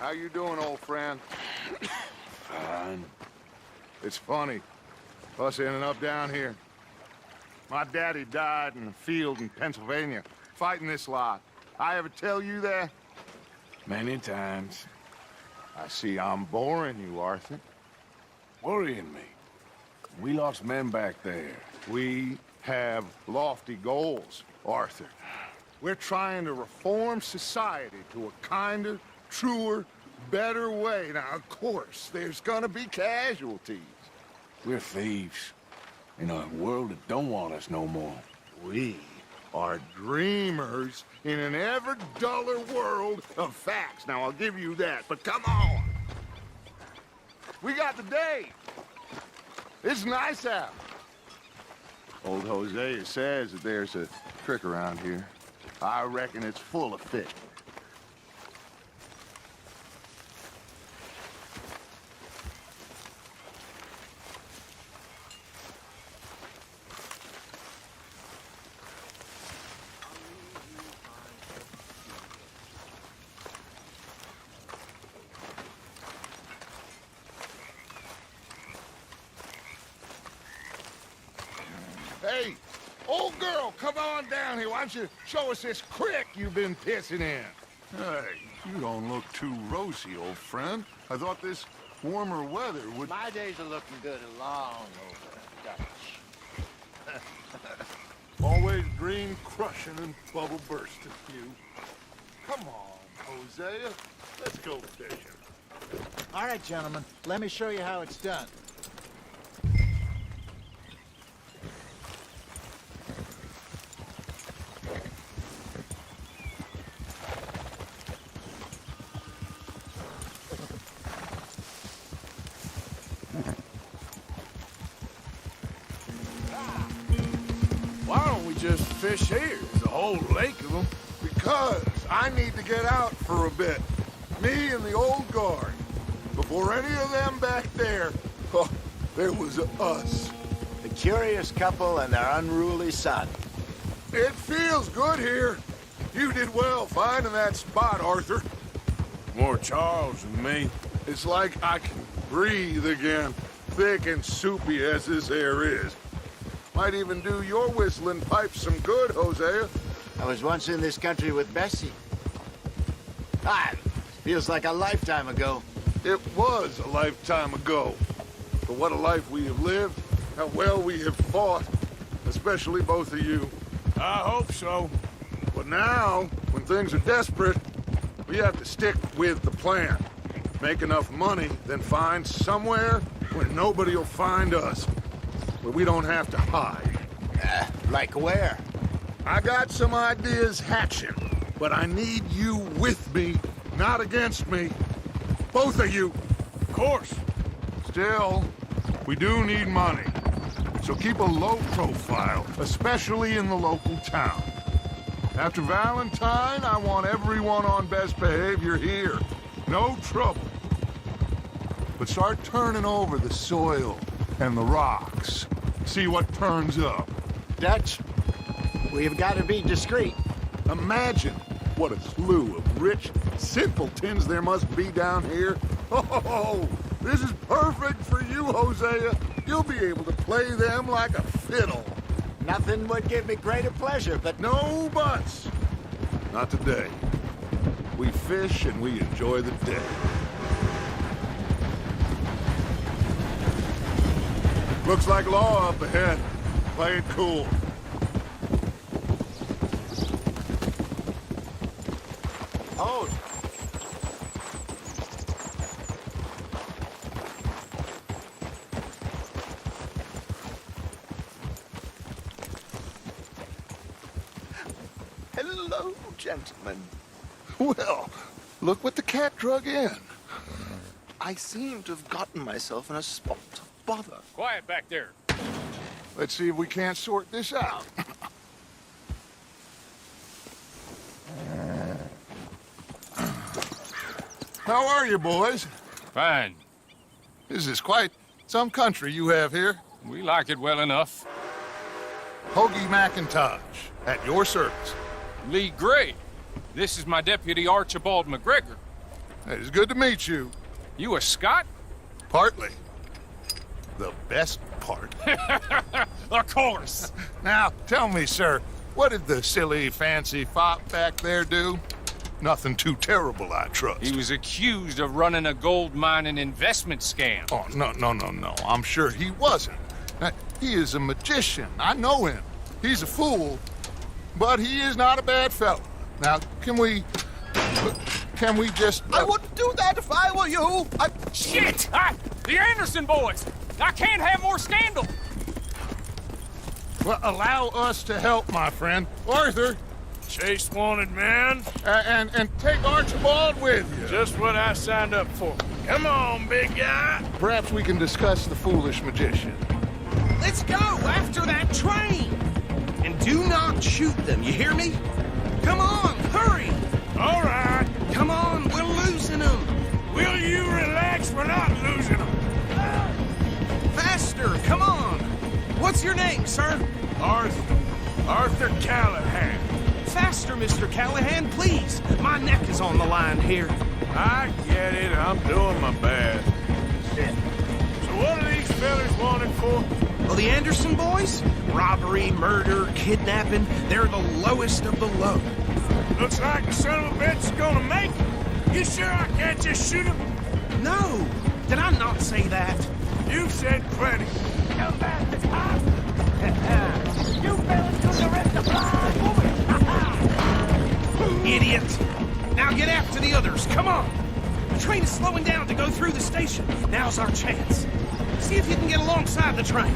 How you doing, old friend? Fine. It's funny, us ending up down here. My daddy died in the field in Pennsylvania, fighting this lot. I ever tell you that? Many times. I see I'm boring you, Arthur. Worrying me. We lost men back there. We have lofty goals, Arthur. We're trying to reform society to a kinder, truer, better way. Now, of course, there's gonna be casualties. We're thieves. In a world that don't want us no more. We are dreamers in an ever duller world of facts. Now, I'll give you that, but come on. We got the day. It's nice out. Old Hosea says that there's a trick around here. I reckon it's full of fish. Hey, old girl, come on down here. Why don't you show us this creek you've been pissing in? Hey, you don't look too rosy, old friend. I thought this warmer weather would... My days are looking good along over Dutch. Always dream crushing and bubble bursting, you. Come on, Hosea. Let's go fishing. All right, gentlemen, let me show you how it's done. Why don't we just fish here? There's a whole lake of them. Because I need to get out for a bit. Me and the old guard. Before any of them back there, oh, there was us. The curious couple and their unruly son. It feels good here. You did well finding that spot, Arthur. More Charles than me. It's like I can breathe again, thick and soupy as this air is. Might even do your whistling pipes some good, Hosea. I was once in this country with Bessie. Feels like a lifetime ago. It was a lifetime ago. But what a life we have lived, how well we have fought, especially both of you. I hope so. But now, when things are desperate, we have to stick with the plan. Make enough money, then find somewhere where nobody will find us. Where we don't have to hide. Like where? I got some ideas hatching, but I need you with me, not against me. Both of you. Of course. Still, we do need money. So keep a low profile, especially in the local town. After Valentine, I want everyone on best behavior here. No trouble. But start turning over the soil and the rocks. See what turns up. Dutch, we've got to be discreet. Imagine what a slew of rich simpletons there must be down here. Oh, this is perfect for you, Hosea. You'll be able to play them like a fiddle. Nothing would give me greater pleasure, but... No buts. Not today. We fish and we enjoy the day. Looks like law up ahead. Play it cool. Hold. Hello, gentlemen. Well, look what the cat drug in. I seem to have gotten myself in a spot of bother. Quiet back there. Let's see if we can't sort this out. How are you, boys? Fine. This is quite some country you have here. We like it well enough. Hoagie McIntosh, at your service. Lee Gray. This is my deputy Archibald McGregor. It's good to meet you. You a Scot? Partly. The best part. Of course. Now, tell me, sir, what did the silly, fancy fop back there do? Nothing too terrible, I trust. He was accused of running a gold mining investment scam. Oh, no. I'm sure he wasn't. He is a magician. I know him. He's a fool, but he is not a bad fellow. Now, can we just... I wouldn't do that if I were you. Shit! The Anderson boys! I can't have more scandal! Well, allow us to help, my friend. Arthur, Chase wanted man. and take Archibald with you. Just what I signed up for. Come on, big guy. Perhaps we can discuss the foolish magician. Let's go after that train! And do not shoot them, you hear me? Come on, hurry! All right. Come on, we're losing them! Will you relax? We're not losing them. Faster, come on! What's your name, sir? Arthur Callahan. Faster, Mr. Callahan, please! My neck is on the line here. I get it. I'm doing my best. So what are these fellas wanted for? Well, the Anderson boys? Robbery, murder, kidnapping, they're the lowest of the low. Looks like the son of a bitch is gonna make it. You sure I can't just shoot him? No! Did I not say that? You've said plenty. You bastards, huh? You fellas took the rest of mine. Idiot! Now get after the others, come on! The train is slowing down to go through the station. Now's our chance. See if you can get alongside the train.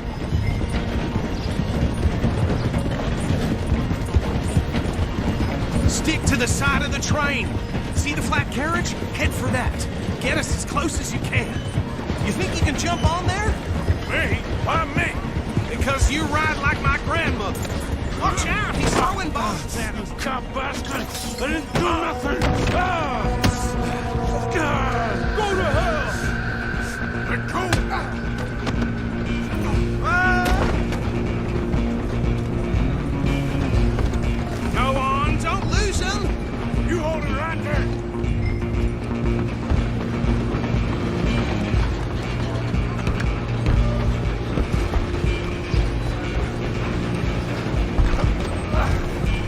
Stick to the side of the train. See the flat carriage? Head for that. Get us as close as you can. You think you can jump on there? Me? Why me? Because you ride like my grandmother. Watch out, he's throwing bombs at us. Cop bastard! I didn't do nothing! Ah! God! Go to hell! Let go! Go on, don't lose him! You hold it right there!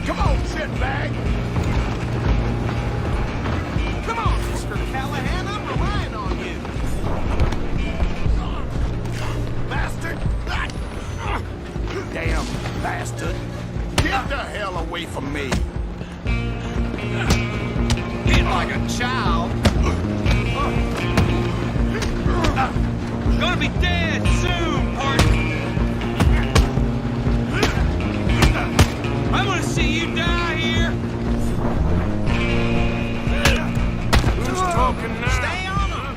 Come on, shitbag! Come on, Mr. Callahan, I'm relying on you! Bastard! Damn bastard. Get the hell away from me. Eat like a child. Gonna be dead soon, partner! I'm gonna see you die here! Who's talking now? Stay on him!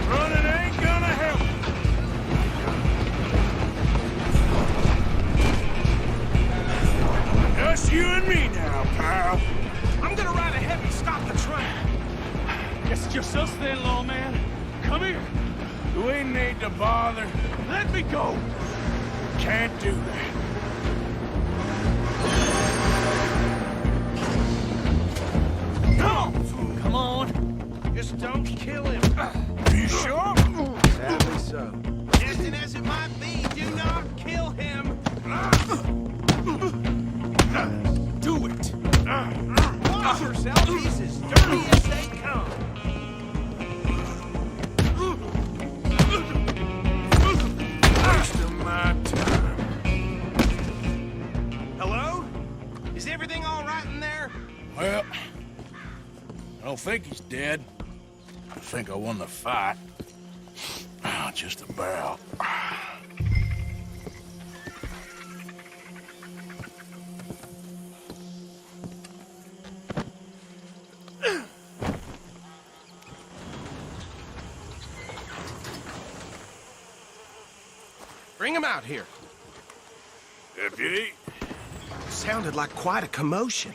Running ain't gonna help. Just you and me now, pal. I'm gonna ride ahead and stop the train. Guess it's just us then, lawman. Come here. We need to bother. Let me go. Can't do that. Come on! Just don't kill him. You sure? Sadly so. Distant as it might be, do not kill him! Do it. Watch yourself, he's as dirty as they come. Wasting my time. Hello? Is everything all right in there? Well, I don't think he's dead. I think I won the fight. Just about. Bring him out here. Deputy, Sounded like quite a commotion.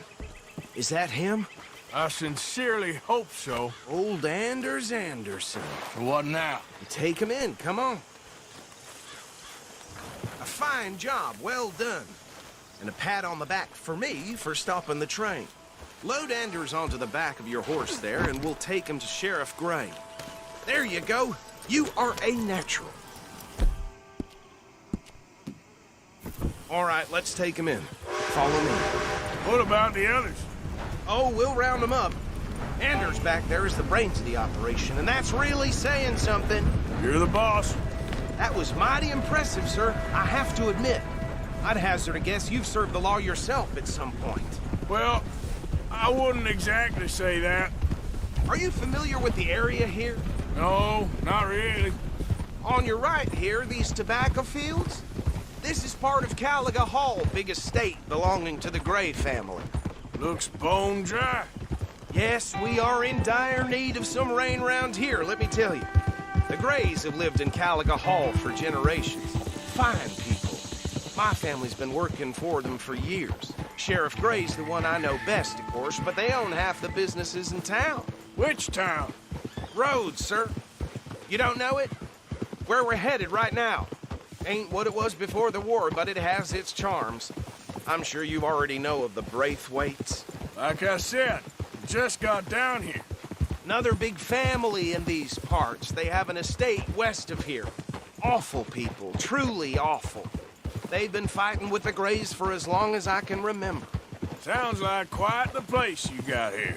Is that him? I sincerely hope so. Old Anders Anderson. So what now? Take him in, come on. A fine job, well done. And a pat on the back for me for stopping the train. Load Anders onto the back of your horse there, and we'll take him to Sheriff Gray. There you go. You are a natural. All right, let's take him in. Follow me. What about the others? Oh, we'll round them up. Anders back there is the brains of the operation, and that's really saying something. You're the boss. That was mighty impressive, sir. I have to admit. I'd hazard a guess you've served the law yourself at some point. Well, I wouldn't exactly say that. Are you familiar with the area here? No, not really. On your right here, these tobacco fields? This is part of Caliga Hall, big estate belonging to the Gray family. Looks bone dry. Yes, we are in dire need of some rain round here, let me tell you. The Grays have lived in Caliga Hall for generations. Fine people. My family's been working for them for years. Sheriff Gray's the one I know best, of course, but they own half the businesses in town. Which town? Rhodes, sir. You don't know it? Where we're headed right now. Ain't what it was before the war, but it has its charms. I'm sure you already know of the Braithwaites. Like I said, just got down here. Another big family in these parts. They have an estate west of here. Awful people, truly awful. They've been fighting with the Grays for as long as I can remember. Sounds like quite the place you got here.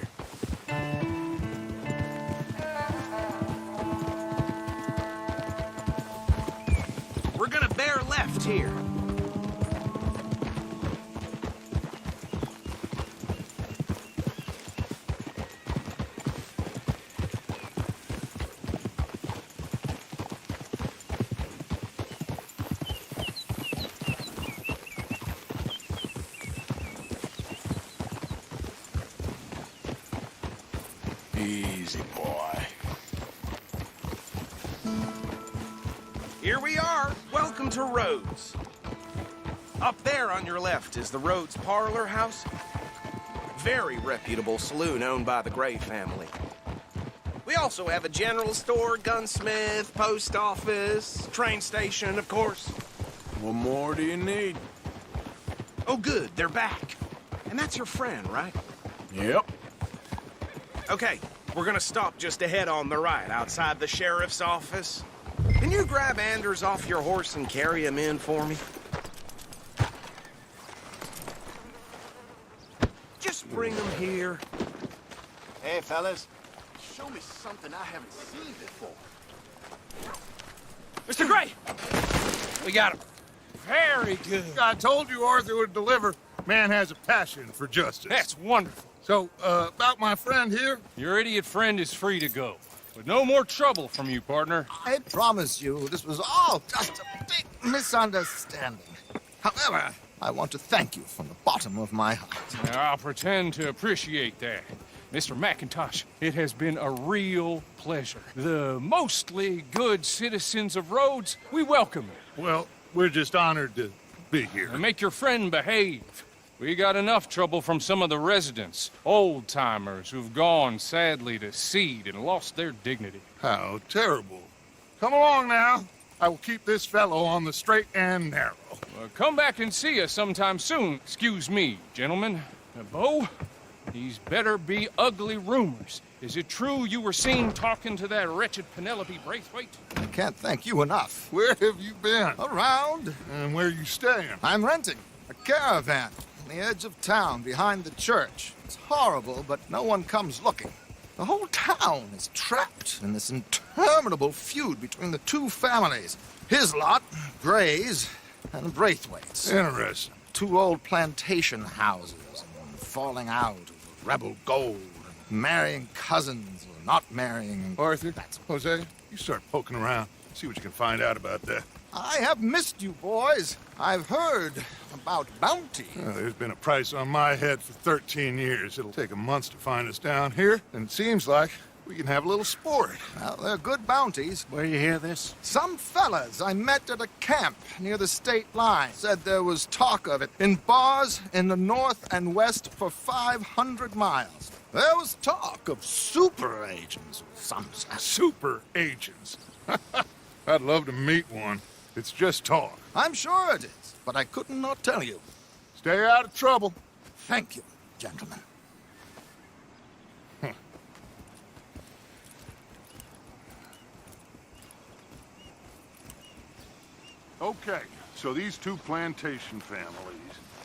We're gonna bear left here. Easy, boy. Here we are. Welcome to Rhodes. Up there on your left is the Rhodes Parlor House. Very reputable saloon owned by the Gray family. We also have a general store, gunsmith, post office, train station, of course. What more do you need? Oh, good. They're back. And that's your friend, right? Yep. Okay, we're gonna stop just ahead on the right, outside the sheriff's office. Can you grab Anders off your horse and carry him in for me? Just bring him here. Hey, fellas. Show me something I haven't seen before. Mr. Gray! We got him. Very good. I told you Arthur would deliver. Man has a passion for justice. That's wonderful. So, about my friend here? Your idiot friend is free to go. But no more trouble from you, partner. I promise you, this was all just a big misunderstanding. However, I want to thank you from the bottom of my heart. Now, I'll pretend to appreciate that. Mr. McIntosh, it has been a real pleasure. The mostly good citizens of Rhodes, we welcome you. Well, we're just honored to be here. Now make your friend behave. We got enough trouble from some of the residents, old-timers who've gone, sadly, to seed and lost their dignity. How terrible. Come along now. I will keep this fellow on the straight and narrow. Come back and see us sometime soon. Excuse me, gentlemen. Bo, these better be ugly rumors. Is it true you were seen talking to that wretched Penelope Braithwaite? I can't thank you enough. Where have you been? Around. And where you staying? I'm renting a caravan on the edge of town behind the church. It's horrible, but no one comes looking. The whole town is trapped in this interminable feud between the two families. His lot, Gray's, and Braithwaite's. Interesting. Two old plantation houses, and falling out over rebel gold, and marrying cousins or not marrying. Arthur, Jose, you start poking around. See what you can find out about that. I have missed you, boys. I've heard about bounty. There's been a price on my head for 13 years. It'll take a month to find us down here, and it seems like we can have a little sport. Well, they're good bounties. Where you hear this? Some fellas I met at a camp near the state line said there was talk of it in bars in the north and west for 500 miles. There was talk of super agents or some such. Super agents. I'd love to meet one. It's just talk. I'm sure it is, but I couldn't not tell you. Stay out of trouble. Thank you, gentlemen. Okay, so these two plantation families.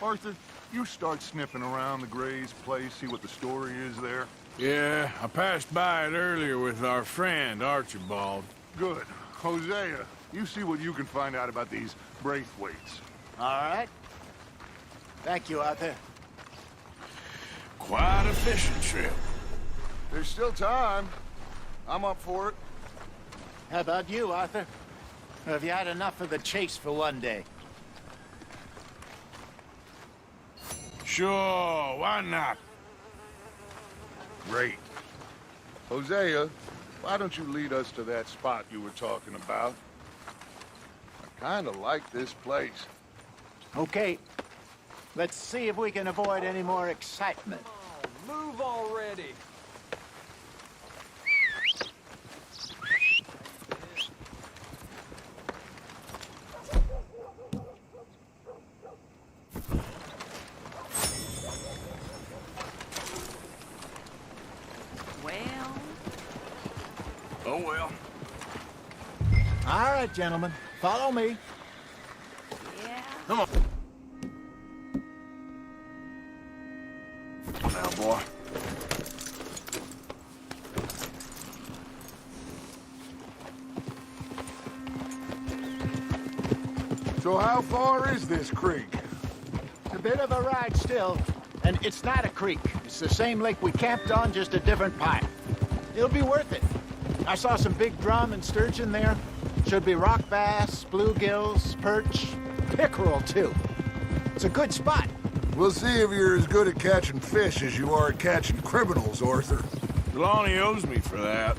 Arthur, you start sniffing around the Gray's place, see what the story is there. Yeah, I passed by it earlier with our friend, Archibald. Good. Hosea, you see what you can find out about these Braithwaites. All right. Thank you, Arthur. Quite a fishing trip. There's still time. I'm up for it. How about you, Arthur? Or have you had enough of the chase for one day? Sure, why not? Great. Hosea, why don't you lead us to that spot you were talking about? I kind of like this place. Okay. Let's see if we can avoid any more excitement. Move already! Well... Oh well. All right, gentlemen. Follow me. Yeah? Come on. Come on now, boy. So how far is this creek? It's a bit of a ride still, and it's not a creek. It's the same lake we camped on, just a different pipe. It'll be worth it. I saw some big drum and sturgeon there. Should be rock bass, bluegills, perch, pickerel too. It's a good spot. We'll see if you're as good at catching fish as you are at catching criminals, Arthur. Trelawney owes me for that.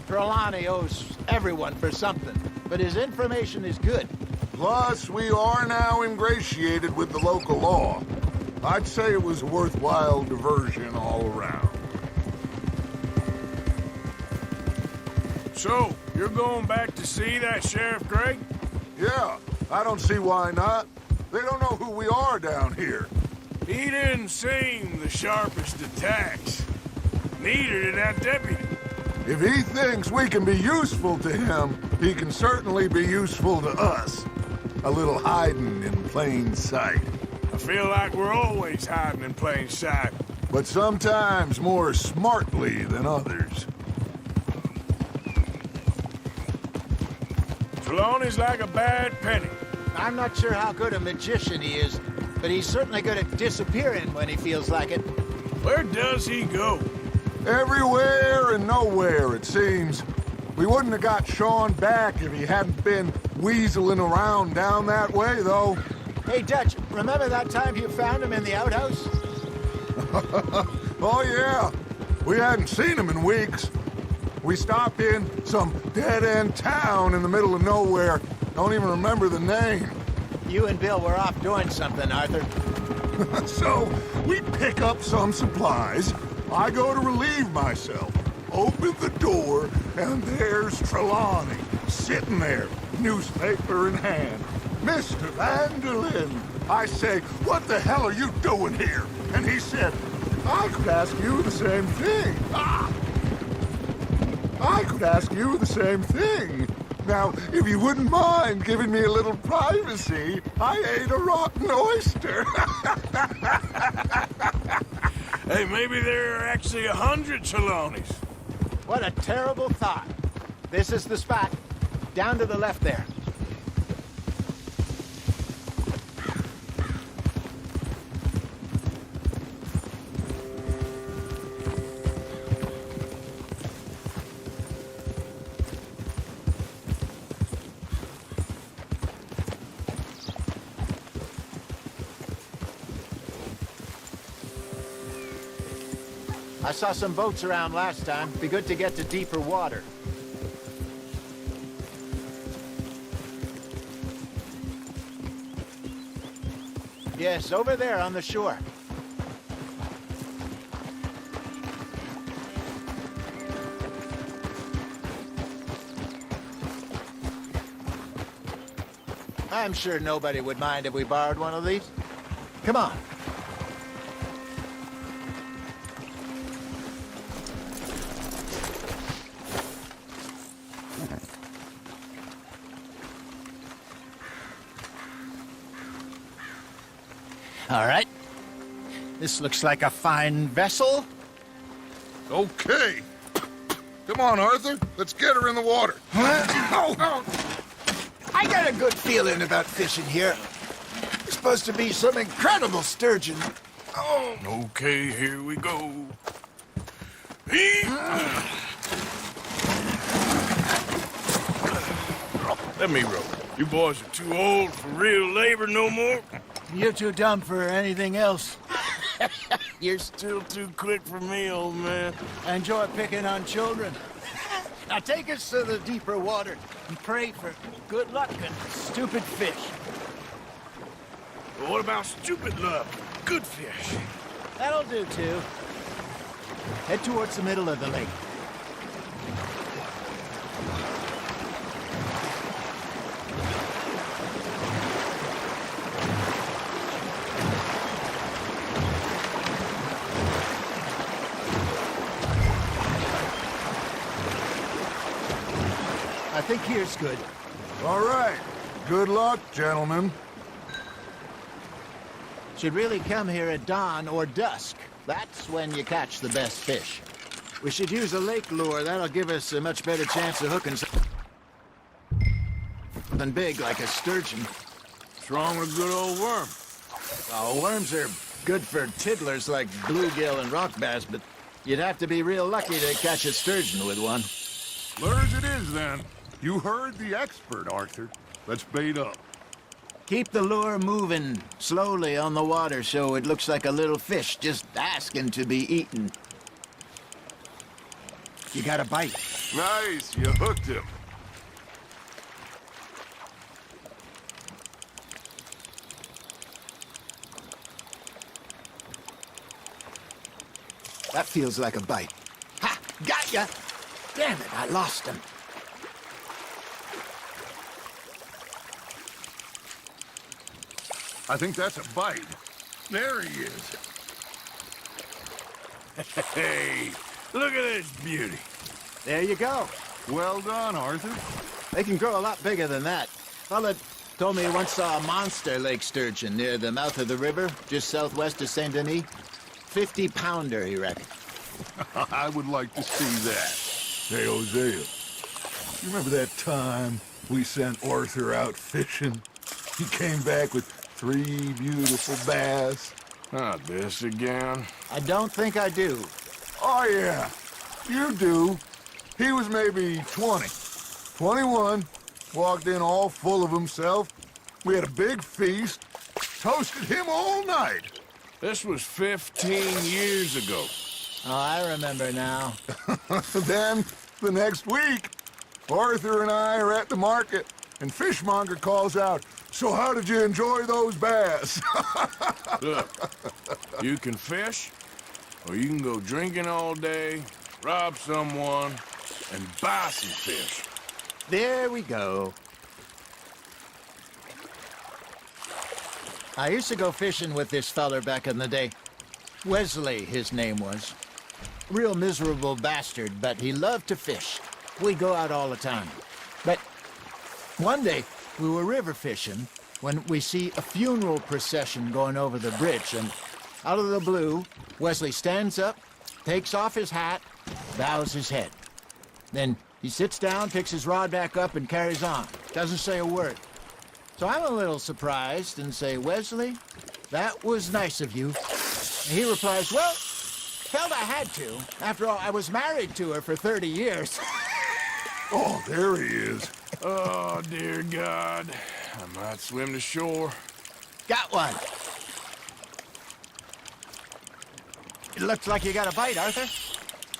Trelawney owes everyone for something, but his information is good. Plus, we are now ingratiated with the local law. I'd say it was a worthwhile diversion all around. So, you're going back to see that Sheriff Gray? Yeah, I don't see why not. They don't know who we are down here. He didn't seem the sharpest attacks. Neither did that deputy. If he thinks we can be useful to him, he can certainly be useful to us. A little hiding in plain sight. I feel like we're always hiding in plain sight. But sometimes more smartly than others. Trelawney's like a bad penny. I'm not sure how good a magician he is, but he's certainly good at disappearing when he feels like it. Where does he go? Everywhere and nowhere, it seems. We wouldn't have got Sean back if he hadn't been weaseling around down that way, though. Hey, Dutch, remember that time you found him in the outhouse? Oh, yeah. We hadn't seen him in weeks. We stopped in some dead-end town in the middle of nowhere. Don't even remember the name. You and Bill were off doing something, Arthur. So, we pick up some supplies. I go to relieve myself. Open the door, and there's Trelawney, sitting there, newspaper in hand. Mr. Vanderlyn. I say, what the hell are you doing here? And he said, I could ask you the same thing. I could ask you the same thing. Now, if you wouldn't mind giving me a little privacy, I ate a rotten oyster. Hey, maybe there are actually 100 Trelawneys. What a terrible thought. This is the spot. Down to the left there. I saw some boats around last time. Be good to get to deeper water. Yes, over there on the shore. I'm sure nobody would mind if we borrowed one of these. Come on. All right. This looks like a fine vessel. Okay. Come on, Arthur. Let's get her in the water. I got a good feeling about fishing here. There's supposed to be some incredible sturgeon. Oh. Okay, here we go. Let me row. You boys are too old for real labor no more. You're too dumb for anything else. You're still too quick for me, old man. I enjoy picking on children. Now take us to the deeper water and pray for good luck and stupid fish. But what about stupid luck? Good fish. That'll do, too. Head towards the middle of the lake. I think here's good. All right. Good luck, gentlemen. Should really come here at dawn or dusk. That's when you catch the best fish. We should use a lake lure. That'll give us a much better chance of hooking something big like a sturgeon. What's wrong with a good old worm? Oh, worms are good for tiddlers like bluegill and rock bass, but you'd have to be real lucky to catch a sturgeon with one. Lures it is, then. You heard the expert, Arthur. Let's bait up. Keep the lure moving slowly on the water so it looks like a little fish just asking to be eaten. You got a bite. Nice. You hooked him. That feels like a bite. Ha! Got ya! Damn it, I lost him. I think that's a bite. There he is. Hey, look at this beauty. There you go. Well done, Arthur. They can grow a lot bigger than that. Fella told me he once saw a monster lake sturgeon near the mouth of the river, just southwest of Saint Denis. 50-pounder, he reckoned. I would like to see that. Hey, Hosea. You remember that time we sent Arthur out fishing? He came back with 3 beautiful bass. Not this again. I don't think I do. Oh, yeah. You do. He was maybe 20. 21. Walked in all full of himself. We had a big feast. Toasted him all night. This was 15 years ago. Oh, I remember now. Then, the next week, Arthur and I are at the market, and Fishmonger calls out, "So how did you enjoy those bass?" Look, you can fish, or you can go drinking all day, rob someone, and buy some fish. There we go. I used to go fishing with this feller back in the day. Wesley, his name was. Real miserable bastard, but he loved to fish. We'd go out all the time. But one day, we were river fishing when we see a funeral procession going over the bridge, and out of the blue, Wesley stands up, takes off his hat, bows his head. Then he sits down, picks his rod back up, and carries on. Doesn't say a word. So I'm a little surprised and say, "Wesley, that was nice of you." And he replies, "Well, felt I had to. After all, I was married to her for 30 years. Oh, there he is. Oh, dear God. I might swim to shore. Got one. It looks like you got a bite, Arthur.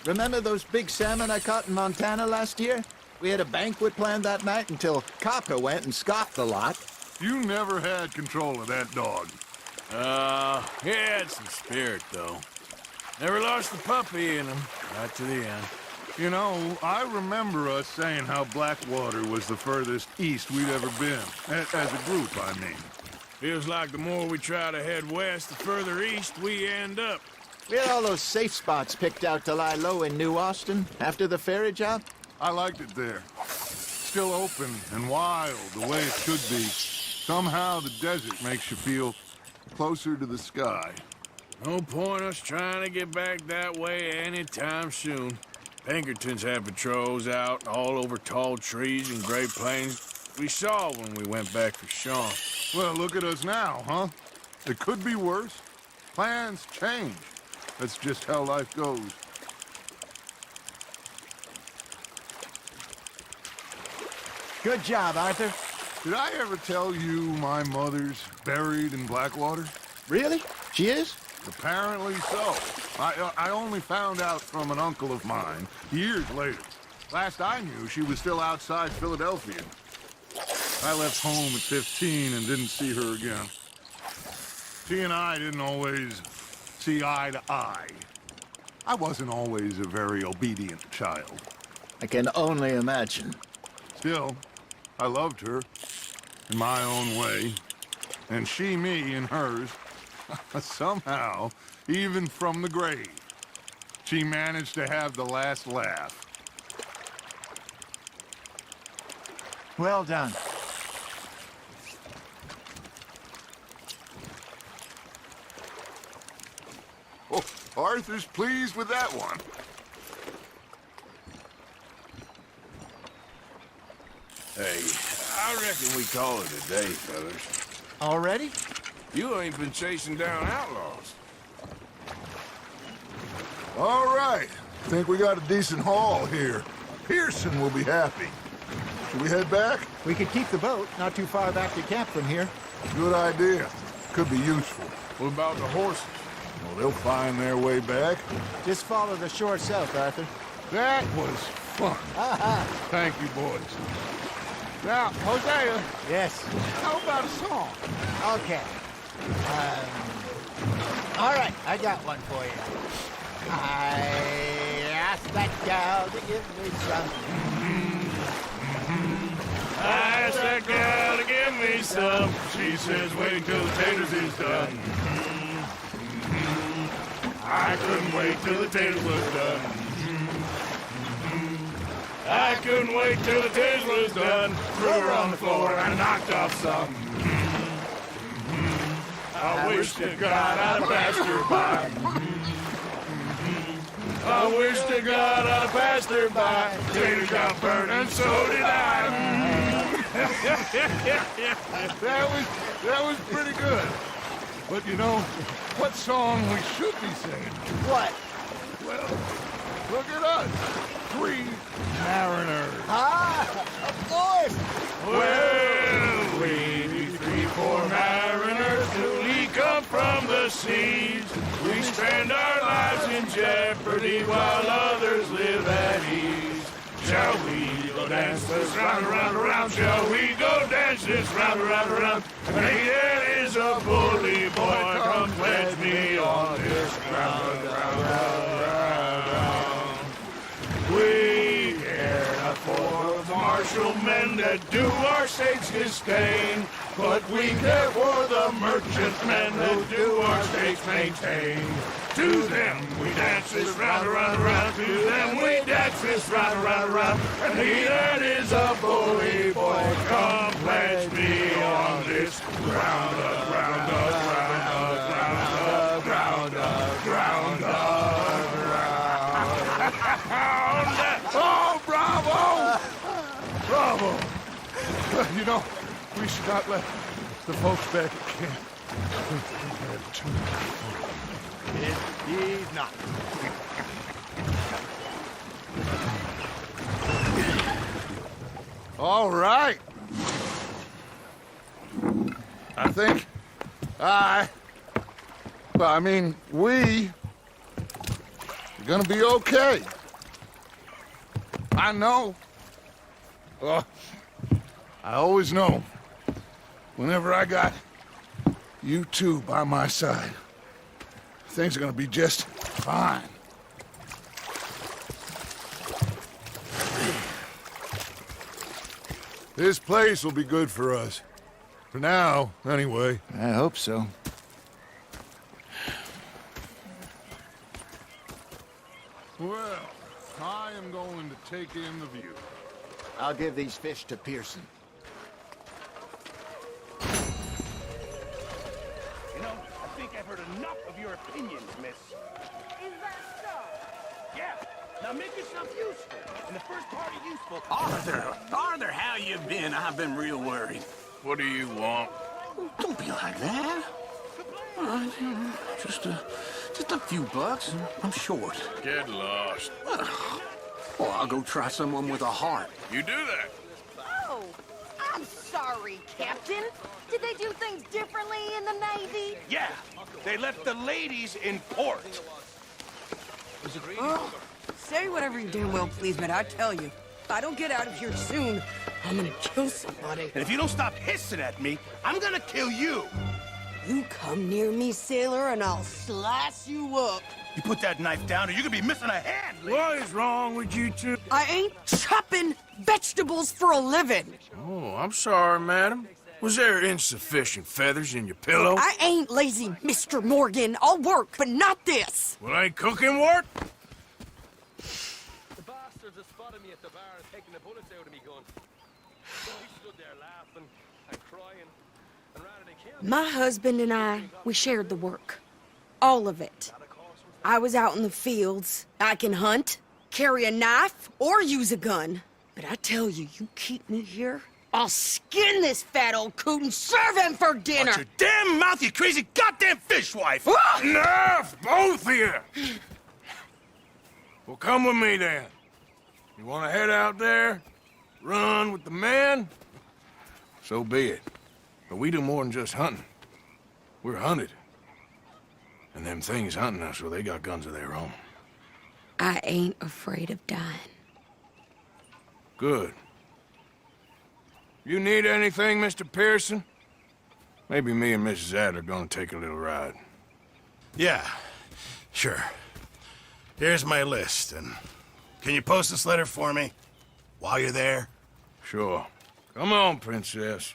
Remember those big salmon I caught in Montana last year? We had a banquet planned that night until Kaka went and scoffed the lot. You never had control of that dog. He had some spirit, though. Never lost the puppy in him, right to the end. You know, I remember us saying how Blackwater was the furthest east we'd ever been. As a group, I mean. Feels like the more we try to head west, the further east we end up. We had all those safe spots picked out to lie low in New Austin after the ferry job. I liked it there. Still open and wild, the way it should be. Somehow the desert makes you feel closer to the sky. No point us trying to get back that way anytime soon. Pinkertons had patrols out all over tall trees and Great Plains. We saw when we went back for Sean. Well, look at us now, huh? It could be worse. Plans change. That's just how life goes. Good job, Arthur. Did I ever tell you my mother's buried in Blackwater? Really? She is? Apparently so. I only found out from an uncle of mine years later. Last I knew, she was still outside Philadelphia. I left home at 15 and didn't see her again. She and I didn't always see eye to eye. I wasn't always a very obedient child. I can only imagine. Still, I loved her in my own way, and she me in hers. Somehow, even from the grave, she managed to have the last laugh. Well done. Oh, Arthur's pleased with that one. Hey, I reckon we call it a day, fellas. Already? You ain't been chasing down outlaws. All right. Think we got a decent haul here. Pearson will be happy. Should we head back? We could keep the boat not too far back to camp from here. Good idea. Could be useful. What about the horses? Well, they'll find their way back. Just follow the shore south, Arthur. That was fun. Thank you, boys. Now, Hosea, Yes. how about a song? Okay. All right, I got one for you. I asked that gal to give me some. I asked that gal to give me some. She says, wait till the taters is done. I couldn't wait till the taters was done. I couldn't wait till the taters was done. Threw her on the floor and knocked off some. I wish to God I'd passed her by. I wish to God I'd passed her by. Taters got burned and so did I. That was pretty good. But you know, what song we should be singing? What? Well, look at us. 3 mariners. Of course. Well, we 3 poor mariners newly come from the seas. We spend our lives in jeopardy while others live at ease. Shall we go dance this round, around, around? Shall we go dance this round, around, around? Here is a bully boy, come pledge me on this ground, round, round, round, round. We care not for the martial men that do our states disdain, but we care for the merchantmen who do our states maintain. To them we dance this round, around, around. To them we dance this round, around, around. And he that is a bully boy, come pledge me on this ground, ground, ground, ground, ground, ground, ground. Oh, bravo! Bravo! You know, we should not let the folks back at camp think that we had too much fun. He's not. All right. I think we're gonna be okay. I know. I always know. Whenever I got you two by my side, things are gonna be just fine. This place will be good for us. For now, anyway. I hope so. Well, I am going to take in the view. I'll give these fish to Pearson. You know, Now make yourself useful. And the first part of useful... Arthur, how you been? I've been real worried. What do you want? Don't be like that. All right, just a few bucks. I'm short. Get lost. Well, I'll go try someone with a heart. You do that. Oh, I'm sorry, Captain. Did they do things differently in the Navy? Yeah, they left the ladies in port. Oh, say whatever you damn well please, but I tell you, if I don't get out of here soon, I'm gonna kill somebody. And if you don't stop hissing at me, I'm gonna kill you. You come near me, sailor, and I'll slice you up. You put that knife down or you're gonna be missing a hand. What is wrong with you two? I ain't chopping vegetables for a living. Oh, I'm sorry, madam. Was there insufficient feathers in your pillow? I ain't lazy, Mr. Morgan. I'll work, but not this. Well, ain't cooking work? The bastards have spotted me at the bar and taken the bullets out of me gun. So he stood there laughing and crying, and rather than kill me... My husband and I, we shared the work. All of it. I was out in the fields. I can hunt, carry a knife, or use a gun. But I tell you, you keep me here, I'll skin this fat old coot and serve him for dinner! Watch your damn mouth, you crazy goddamn fishwife! Enough, both of you! Well, come with me, then. You want to head out there? Run with the men? So be it. But we do more than just hunting. We're hunted. And them things hunting us, well, they got guns of their own. I ain't afraid of dying. Good. You need anything, Mr. Pearson? Maybe me and Mrs. Adler are gonna take a little ride. Yeah, sure. Here's my list, and can you post this letter for me while you're there? Sure. Come on, princess.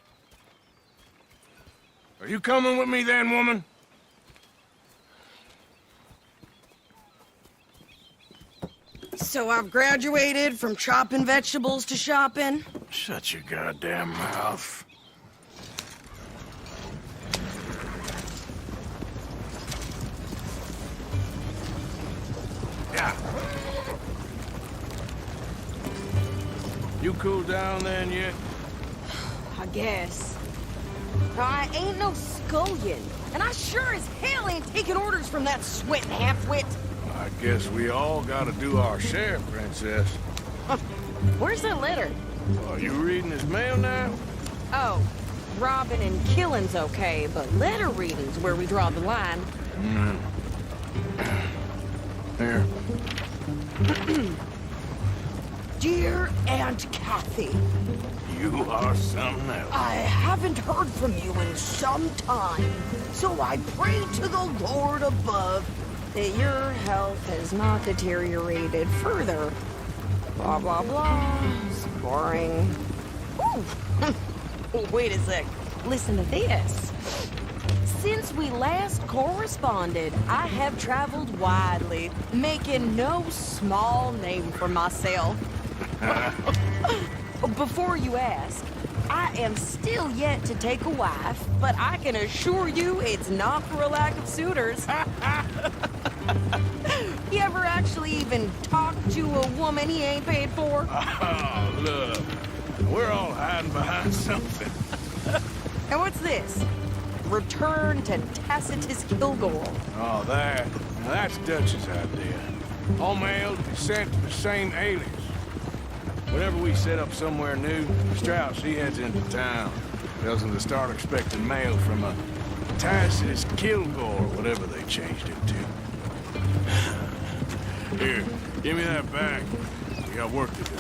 Are you coming with me then, woman? So I've graduated from chopping vegetables to shopping? Shut your goddamn mouth. Yeah. You cooled down then yet? I guess. I ain't no scullion, and I sure as hell ain't taking orders from that sweating half-wit. I guess we all gotta do our share, princess. Where's that letter? Are you reading his mail now? Oh, robbing and killing's okay, but letter reading's where we draw the line. Here. Dear Aunt Kathy, You are something else. I haven't heard from you in some time, so I pray to the Lord above that your health has not deteriorated further. Blah, blah, blah. It's boring. Ooh. Wait a sec. Listen to this. Since we last corresponded, I have traveled widely, making no small name for myself. Before you ask, I am still yet to take a wife, but I can assure you it's not for a lack of suitors. You ever actually even talk to a woman he ain't paid for? Oh, look. We're all hiding behind something. And what's this? Return to Tacitus Kilgore. Oh, that. Now, that's Dutch's idea. All mail to be sent to the same alias. Whenever we set up somewhere new, Strauss, he heads into town. Tells them to start expecting mail from a Tacitus Kilgore, whatever they changed it to. Here, give me that bag. We got work to do.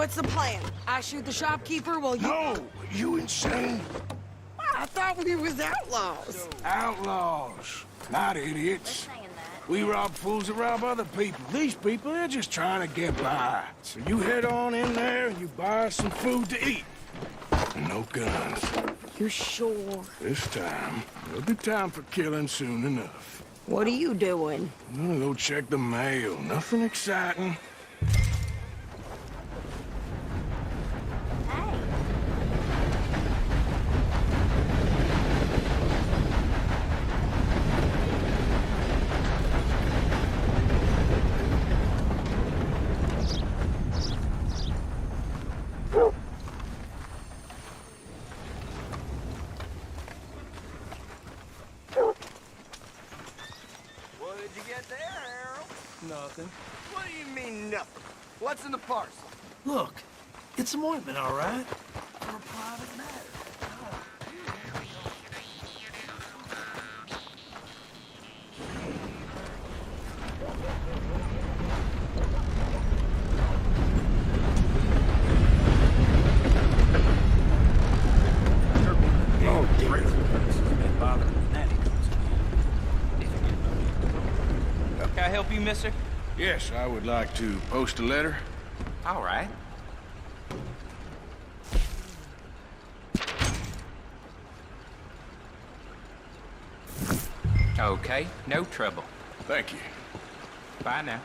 what's the plan? I shoot the shopkeeper while you... No! You insane? I thought we was outlaws. Outlaws, not idiots. We rob fools that rob other people. These people, they're just trying to get by. So you head on in there and you buy us some food to eat. No guns. You're sure? This time, there'll be time for killing soon enough. What are you doing? I'm gonna go check the mail. Nothing exciting. Nothing. What do you mean, nothing? What's in the parcel? Look, it's some ointment, all right? For a private matter. Oh, dear. Can I help you, mister? Yes, I would like to post a letter. All right. Okay, no trouble. Thank you. Bye now.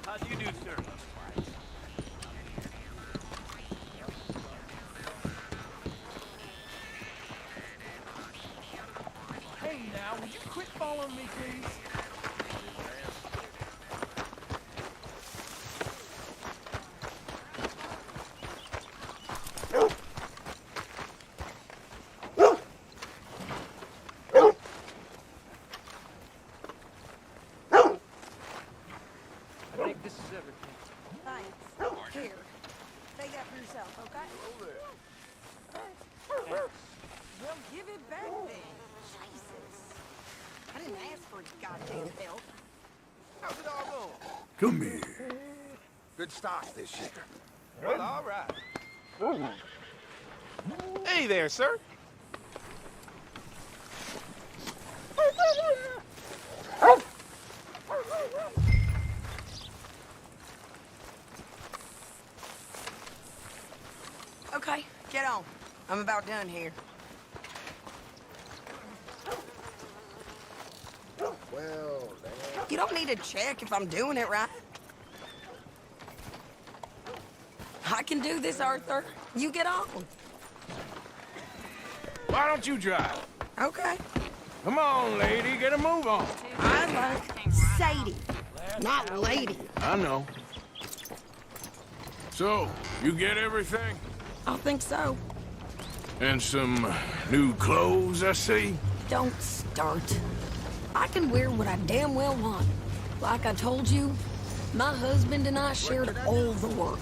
How do you do, sir? Hey, now, would you quit following me, please? I think this is everything. Thanks. Here. Take that for yourself, okay? Well, give it back then. Jesus. I didn't ask for his goddamn help. How's it all going? Come here. Good start this year. Well, all right. Hey there, sir. Okay, get on. I'm about done here. Well, damn. You don't need to check if I'm doing it right. I can do this, Arthur. You get on. Why don't you drive? Okay. Come on, lady, get a move on. I like Sadie, not lady. I know. So, you get everything? I think so. And some new clothes, I see? Don't start. I can wear what I damn well want. Like I told you, my husband and I shared all the work.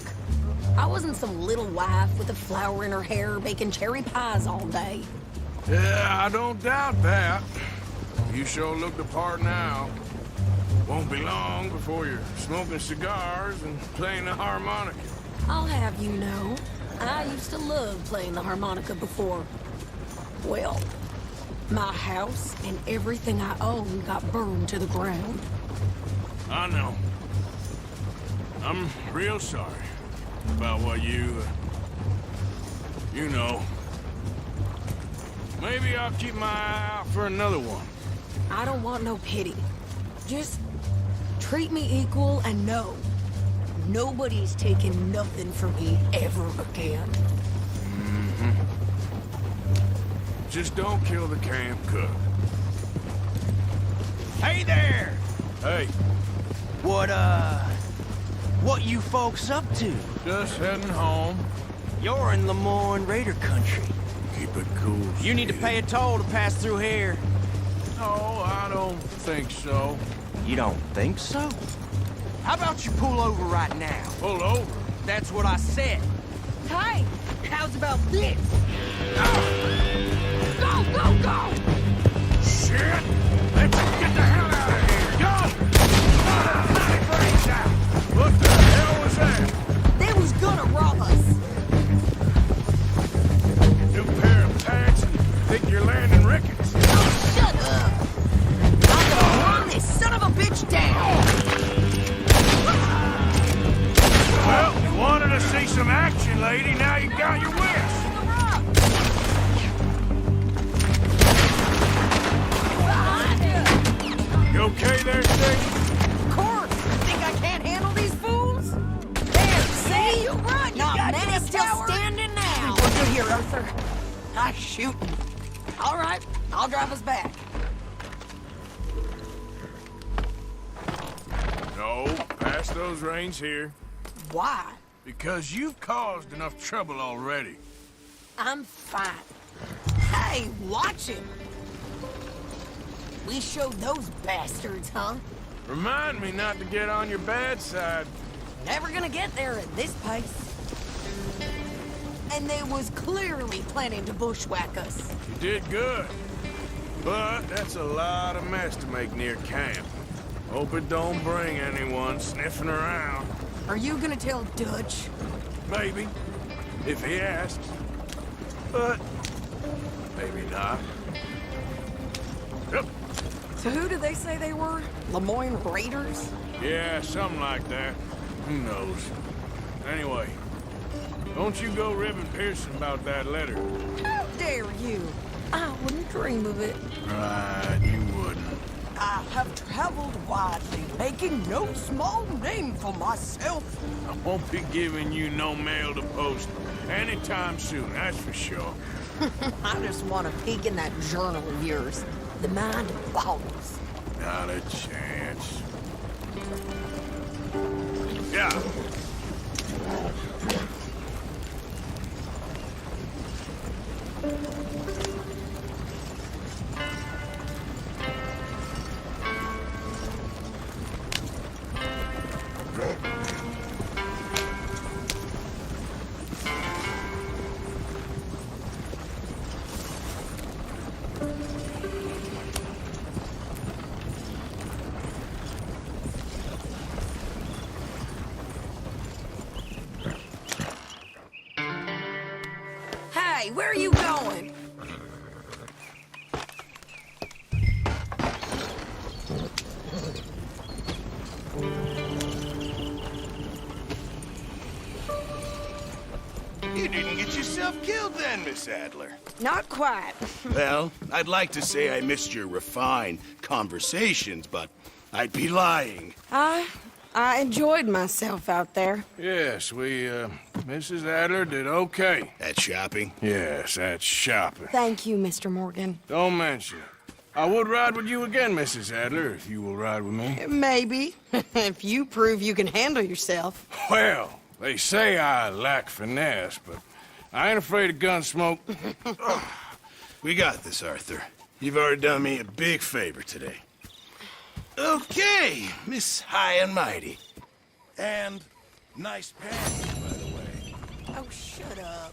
I wasn't some little wife with a flower in her hair baking cherry pies all day. Yeah, I don't doubt that. You sure look the part now. Won't be long before you're smoking cigars and playing the harmonica. I'll have you know, I used to love playing the harmonica before. Well, my house and everything I own got burned to the ground. I know. I'm real sorry about what you know. Maybe I'll keep my eye out for another one. I don't want no pity. Just treat me equal and know nobody's taking nothing from me ever again. Mm-hmm. Just don't kill the camp cook. Hey there! Hey, What you folks up to? just heading home. You're in Lemoyne Raider country. Keep it cool. You need to pay a toll to pass through here. No, I don't think so. You don't think so? How about you pull over right now? Pull over? That's what I said. Hey, how's about this? Go, go, go! Shit! Let's get the hell out of here! Go! Arthur. Nice shooting. All right, I'll drive us back. No, pass those reins here. Why? Because you've caused enough trouble already. I'm fine. Hey, watch it. We showed those bastards, huh? Remind me not to get on your bad side. Never gonna get there at this pace. And they was clearly planning to bushwhack us. You did good. But that's a lot of mess to make near camp. Hope it don't bring anyone sniffing around. Are you gonna tell Dutch? Maybe, if he asks. But maybe not. Yep. So who did they say they were? Lemoyne Raiders? Yeah, something like that. Who knows? Anyway, don't you go ribbing Pearson about that letter. How dare you? I wouldn't dream of it. Right, you wouldn't. I have traveled widely, making no small name for myself. I won't be giving you no mail to post anytime soon, that's for sure. I just want to peek in that journal of yours. The mind boggles. Not a chance. Yeah. Hey, where are you going? You didn't get yourself killed then, Miss Adler. Not quite. Well, I'd like to say I missed your refined conversations, but I'd be lying. I enjoyed myself out there. Yes, Mrs. Adler did okay. At shopping? Yes, that's shopping. Thank you, Mr. Morgan. Don't mention it. I would ride with you again, Mrs. Adler, if you will ride with me. Maybe. If you prove you can handle yourself. Well, they say I lack finesse, but I ain't afraid of gun smoke. We got this, Arthur. You've already done me a big favor today. Okay, Miss High and Mighty. And nice pants, by the way. Oh, shut up.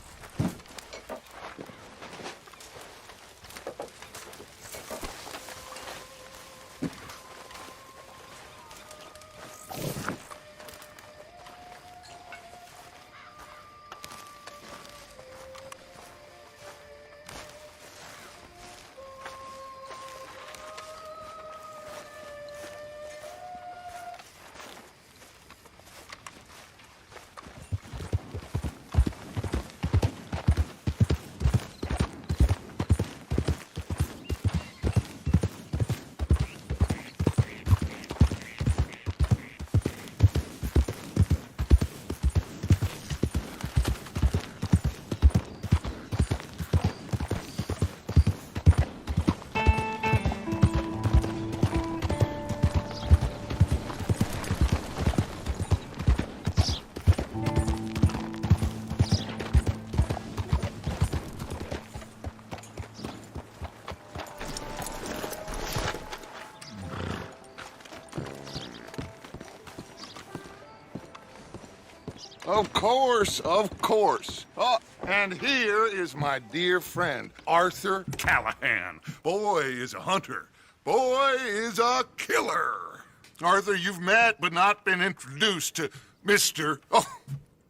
Of course, of course. Oh, and here is my dear friend, Arthur Callahan. Boy is a hunter. Boy is a killer. Arthur, you've met but not been introduced to Mr. Oh,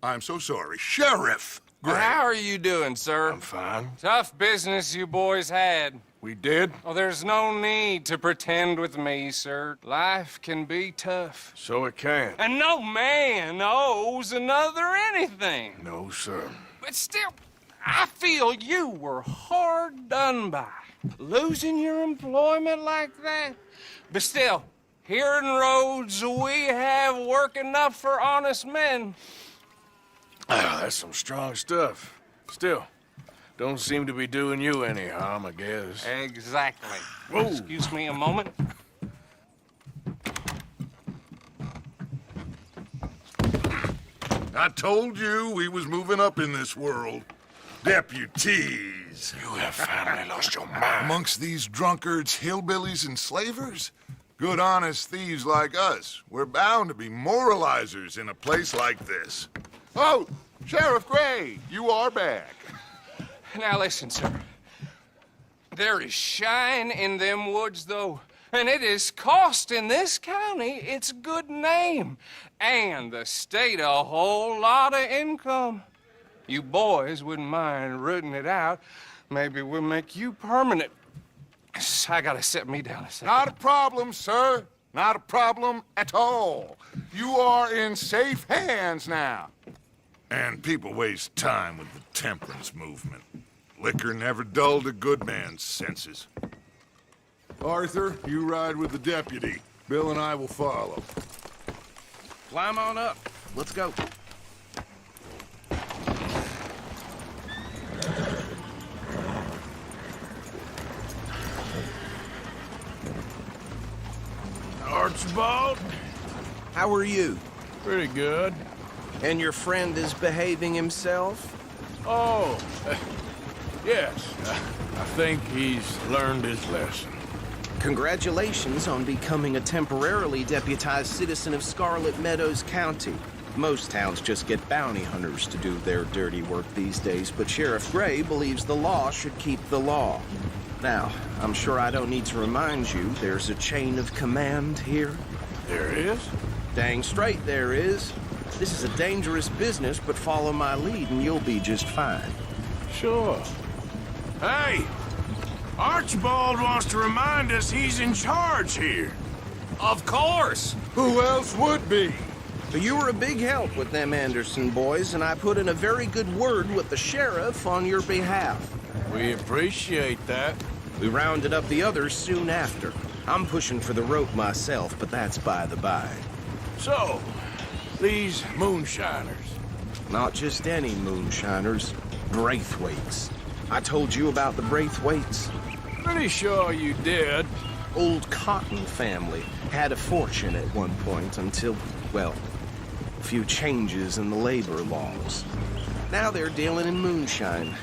I'm so sorry, Sheriff Gray. How are you doing, sir? I'm fine. Tough business you boys had. We did? Oh, there's no need to pretend with me, sir. Life can be tough. So it can. And no man owes another anything. No, sir. But still, I feel you were hard done by. Losing your employment like that. But still, here in Rhodes, we have work enough for honest men. Ah, that's some strong stuff. Still, Don't seem to be doing you any harm, I guess. Exactly. Whoa. Excuse me a moment. I told you we was moving up in this world. Deputies. You have finally lost your mind. Amongst these drunkards, hillbillies, and slavers? Good honest thieves like us. We're bound to be moralizers in a place like this. Oh, Sheriff Gray, you are back. Now listen, sir. There is shine in them woods, though. And it is costing this county its good name. And the state a whole lot of income. You boys wouldn't mind rooting it out. Maybe we'll make you permanent. I gotta set me down a second. Not a problem, sir. Not a problem at all. You are in safe hands now. And people waste time with the temperance movement. Liquor never dulled a good man's senses. Arthur, you ride with the deputy. Bill and I will follow. Climb on up. Let's go. Archibald? How are you? Pretty good. And your friend is behaving himself? Oh, yes. I think he's learned his lesson. Congratulations on becoming a temporarily deputized citizen of Scarlet Meadows County. Most towns just get bounty hunters to do their dirty work these days, but Sheriff Gray believes the law should keep the law. Now, I'm sure I don't need to remind you there's a chain of command here. There is? Dang straight there is. This is a dangerous business, but follow my lead and you'll be just fine. Sure. Hey! Archibald wants to remind us he's in charge here. Of course! Who else would be? You were a big help with them Anderson boys, and I put in a very good word with the sheriff on your behalf. We appreciate that. We rounded up the others soon after. I'm pushing for the rope myself, but that's by the by. So, these moonshiners. Not just any moonshiners, Braithwaites. I told you about the Braithwaites? Pretty sure you did. Old Cotton family had a fortune at one point until, well, a few changes in the labor laws. Now they're dealing in moonshine.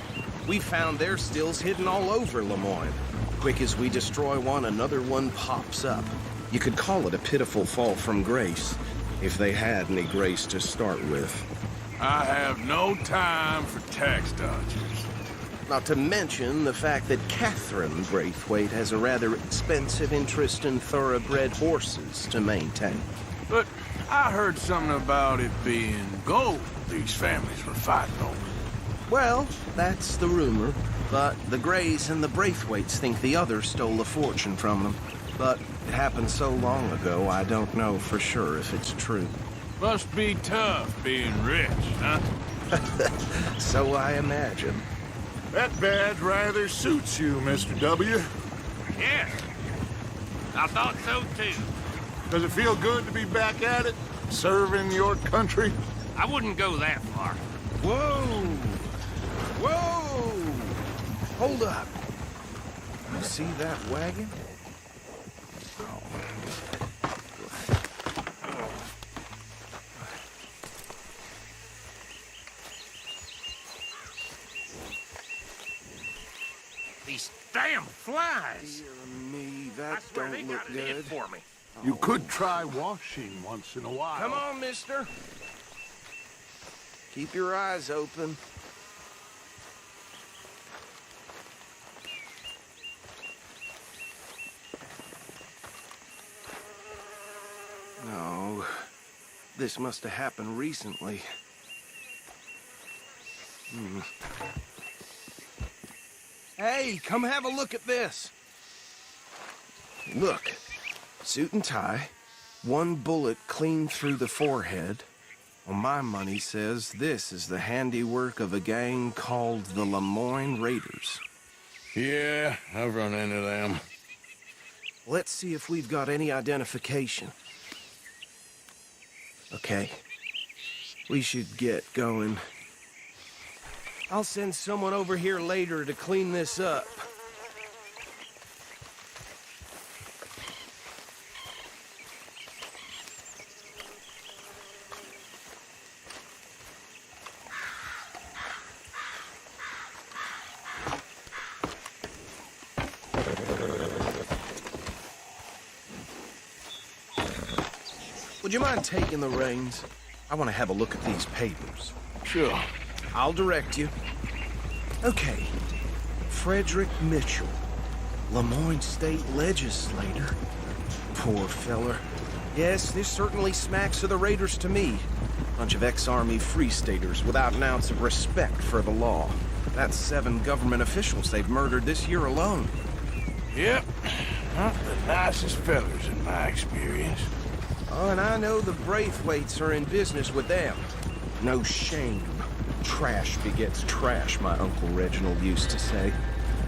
We found their stills hidden all over Lemoyne. Quick as we destroy one, another one pops up. You could call it a pitiful fall from grace, if they had any grace to start with. I have no time for tax dodgers. Not to mention the fact that Catherine Braithwaite has a rather expensive interest in thoroughbred horses to maintain. But I heard something about it being gold these families were fighting over. Well, that's the rumor. But the Grays and the Braithwaites think the others stole a fortune from them. But it happened so long ago, I don't know for sure if it's true. Must be tough being rich, huh? So I imagine. That badge rather suits you, Mr. W. Yes. I thought so, too. Does it feel good to be back at it? Serving your country? I wouldn't go that far. Whoa! Whoa! Hold up. You see that wagon? These damn flies! Dear me, that I swear they don't look got it in good. for me. You could try washing once in a while. Come on, mister. Keep your eyes open. No, this must have happened recently. Hey, come have a look at this. Look, suit and tie, one bullet clean through the forehead. Well, my money says this is the handiwork of a gang called the Lemoyne Raiders. Yeah, I've run into them. Let's see if we've got any identification. Okay. We should get going. I'll send someone over here later to clean this up. Would you mind taking the reins? I want to have a look at these papers. Sure. I'll direct you. Okay. Frederick Mitchell, Lemoyne State Legislator. Poor feller. Yes, this certainly smacks of the Raiders to me. Bunch of ex-Army Free Staters without an ounce of respect for the law. That's 7 government officials they've murdered this year alone. Yep. Not the nicest fellers in my experience. Oh, and I know the Braithwaites are in business with them. No shame. Trash begets trash, my Uncle Reginald used to say.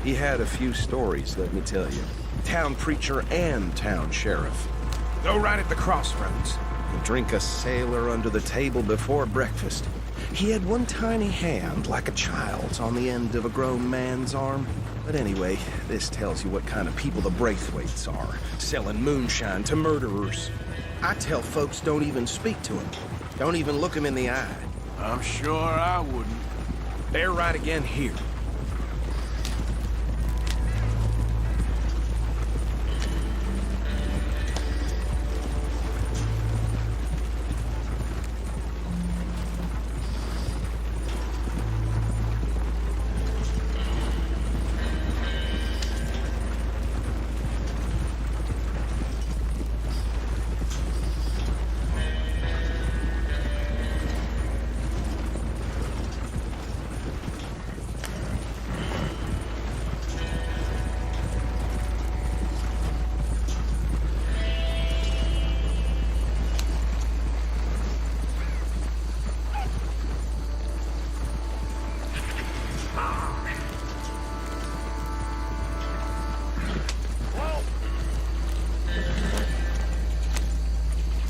He had a few stories, let me tell you. Town preacher and town sheriff. Go right at the crossroads and drink a sailor under the table before breakfast. He had one tiny hand, like a child's, on the end of a grown man's arm. But anyway, this tells you what kind of people the Braithwaites are, selling moonshine to murderers. I tell folks don't even speak to him. Don't even look him in the eye. I'm sure I wouldn't. They're right again here.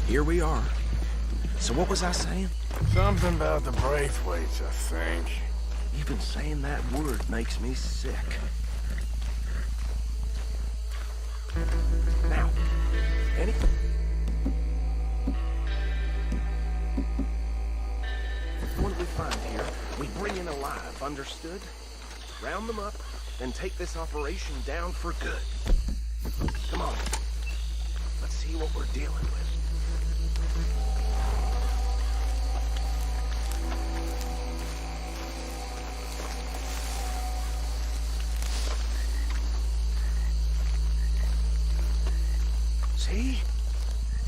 Here we are. So what was I saying? Something about the Braithwaites, I think. Even saying that word makes me sick. Now, anything? What we find here, we bring in alive, understood? Round them up, then take this operation down for good. Come on. Let's see what we're dealing with.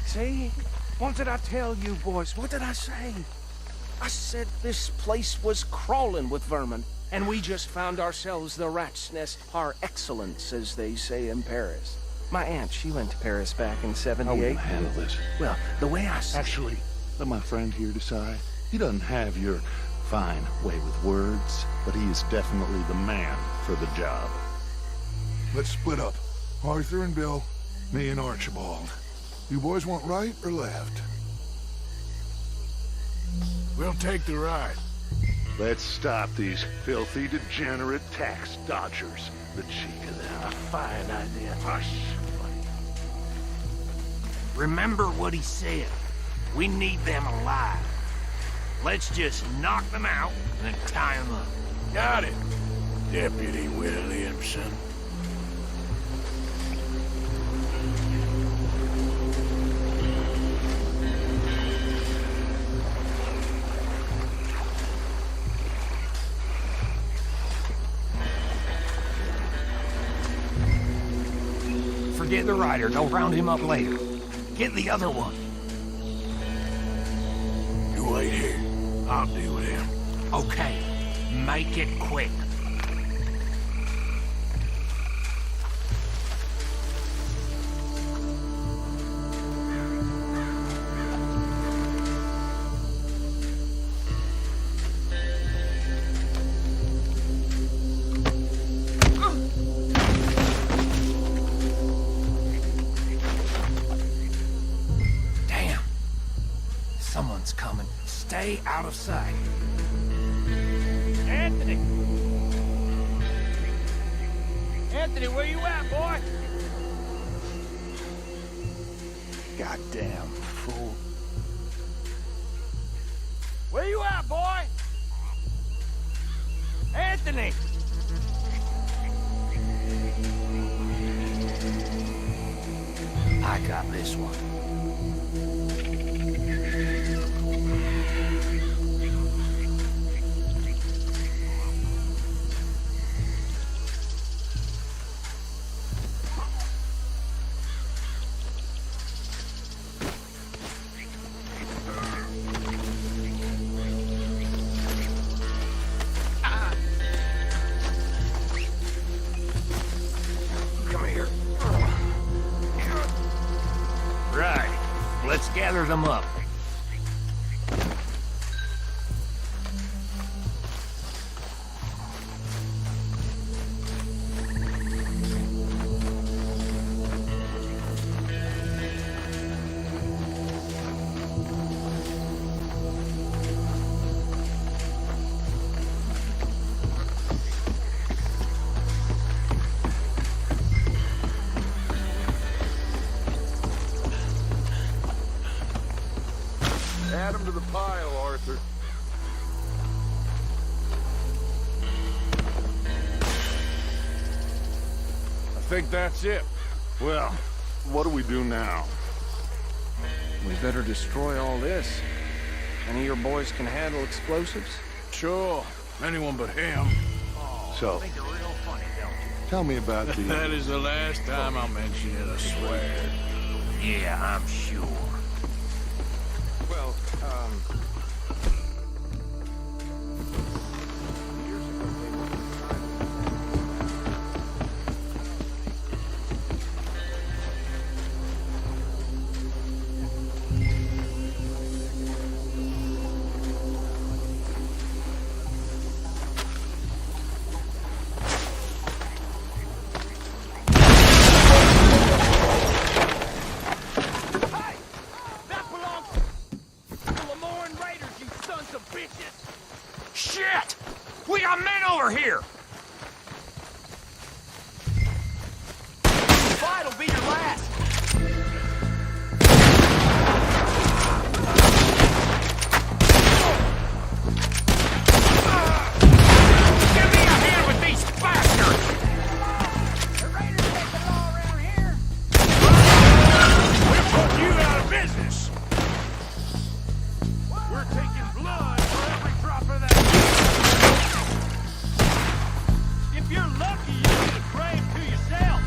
See? What did I tell you, boys? What did I say? I said this place was crawling with vermin, and we just found ourselves the rat's nest par excellence, as they say in Paris. My aunt, she went to Paris back in '78. How are we gonna handle this? Well, the way I see... Actually, let my friend here decide. He doesn't have your fine way with words, but he is definitely the man for the job. Let's split up. Arthur and Bill, me and Archibald. You boys want right or left? We'll take the right. Let's stop these filthy, degenerate tax dodgers. The cheek of them. A fine idea. Hush. Remember what he said. We need them alive. Let's just knock them out and tie them up. Got it, Deputy Williamson. Forget the rider. Don't round him up later. Get the other one. You wait here. I'll deal with him. Okay. Make it quick. Someone's coming. Stay out of sight. Anthony! Anthony, where you at, boy? Goddamn fool. Where you at, boy? Anthony! I got this one. Gather them up. Add them to the pile, Arthur. I think that's it. Well, what do we do now? We better destroy all this. Any of your boys can handle explosives? Sure. Anyone but him. So, tell me about the... That is the last time I'll mention it, I swear. Yeah, I'm sure. Well, Shit! We got men over here! Fight'll be your last! Give me a hand with these bastards! The raiders make the law around here! We'll put you out of business! We're taking blood for every drop of that. If you're lucky, you get a grave to yourself.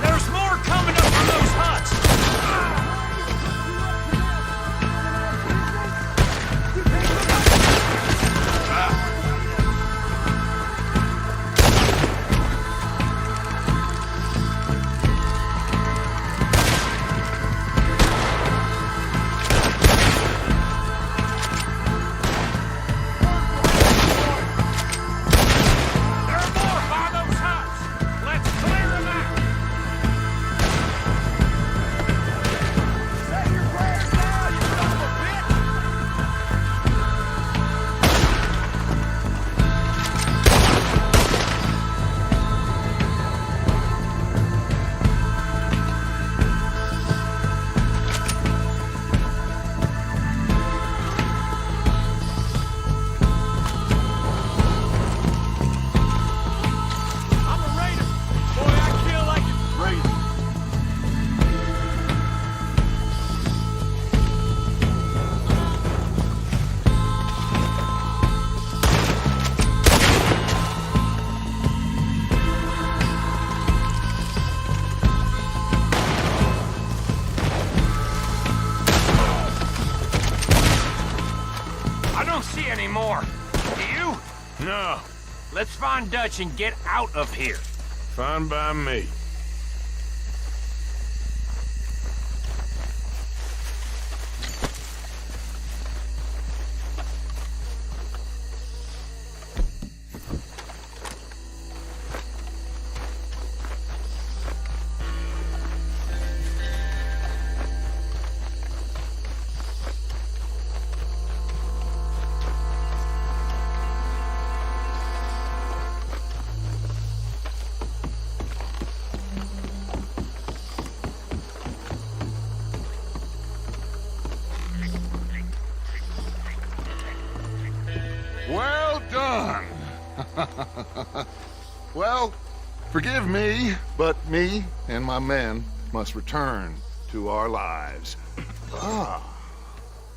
There's more coming up from those huts! Anymore. Do you? No. Let's find Dutch and get out of here. Fine by me. Well, forgive me, but me and my men must return to our lives.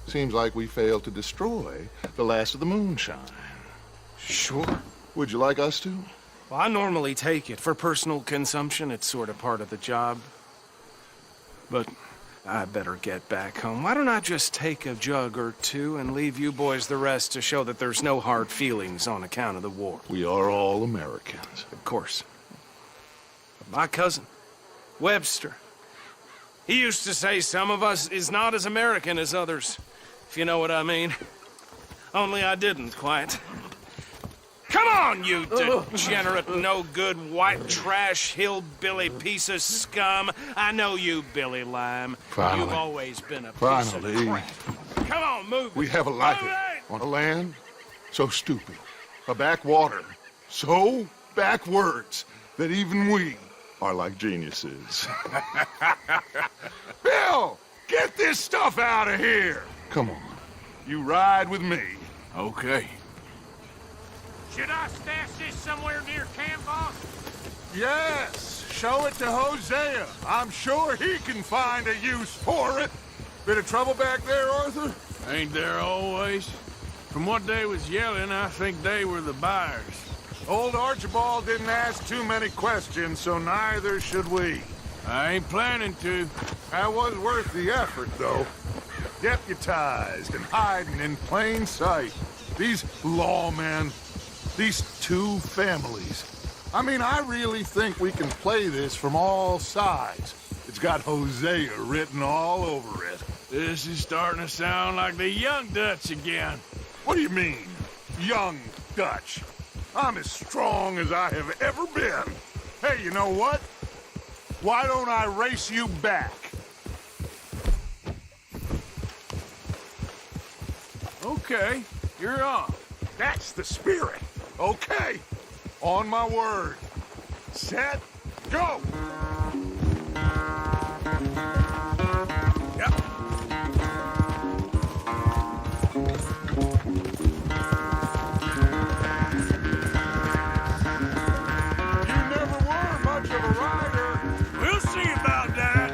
Seems like we failed to destroy the last of the moonshine. Sure. Would you like us to? Well, I normally take it. For personal consumption, it's sort of part of the job. But I better get back home. Why don't I just take a jug or two and leave you boys the rest to show that there's no hard feelings on account of the war? We are all Americans. Of course. But my cousin, Webster, he used to say some of us is not as American as others, if you know what I mean. Only I didn't quite. Come on, you degenerate, no-good, white trash, hillbilly piece of scum. I know you, Billy Lime. Finally. You've always been a piece of crap. Come on, move it. We have a life on a land so stupid, a backwater so backwards that even we are like geniuses. Bill, get this stuff out of here. Come on, you ride with me. Okay. Should I stash this somewhere near camp, boss? Yes, show it to Hosea. I'm sure he can find a use for it. Bit of trouble back there, Arthur? Ain't there always? From what they was yelling, I think they were the buyers. Old Archibald didn't ask too many questions, so neither should we. I ain't planning to. That was worth the effort, though. Deputized and hiding in plain sight. These lawmen, these two families. I mean, I really think we can play this from all sides. It's got Hosea written all over it. This is starting to sound like the Young Dutch again. What do you mean, Young Dutch? I'm as strong as I have ever been. Hey, you know what? Why don't I race you back? Okay, you're on. That's the spirit. Okay, on my word. Set, go! Yep. You never were much of a rider. We'll see about that.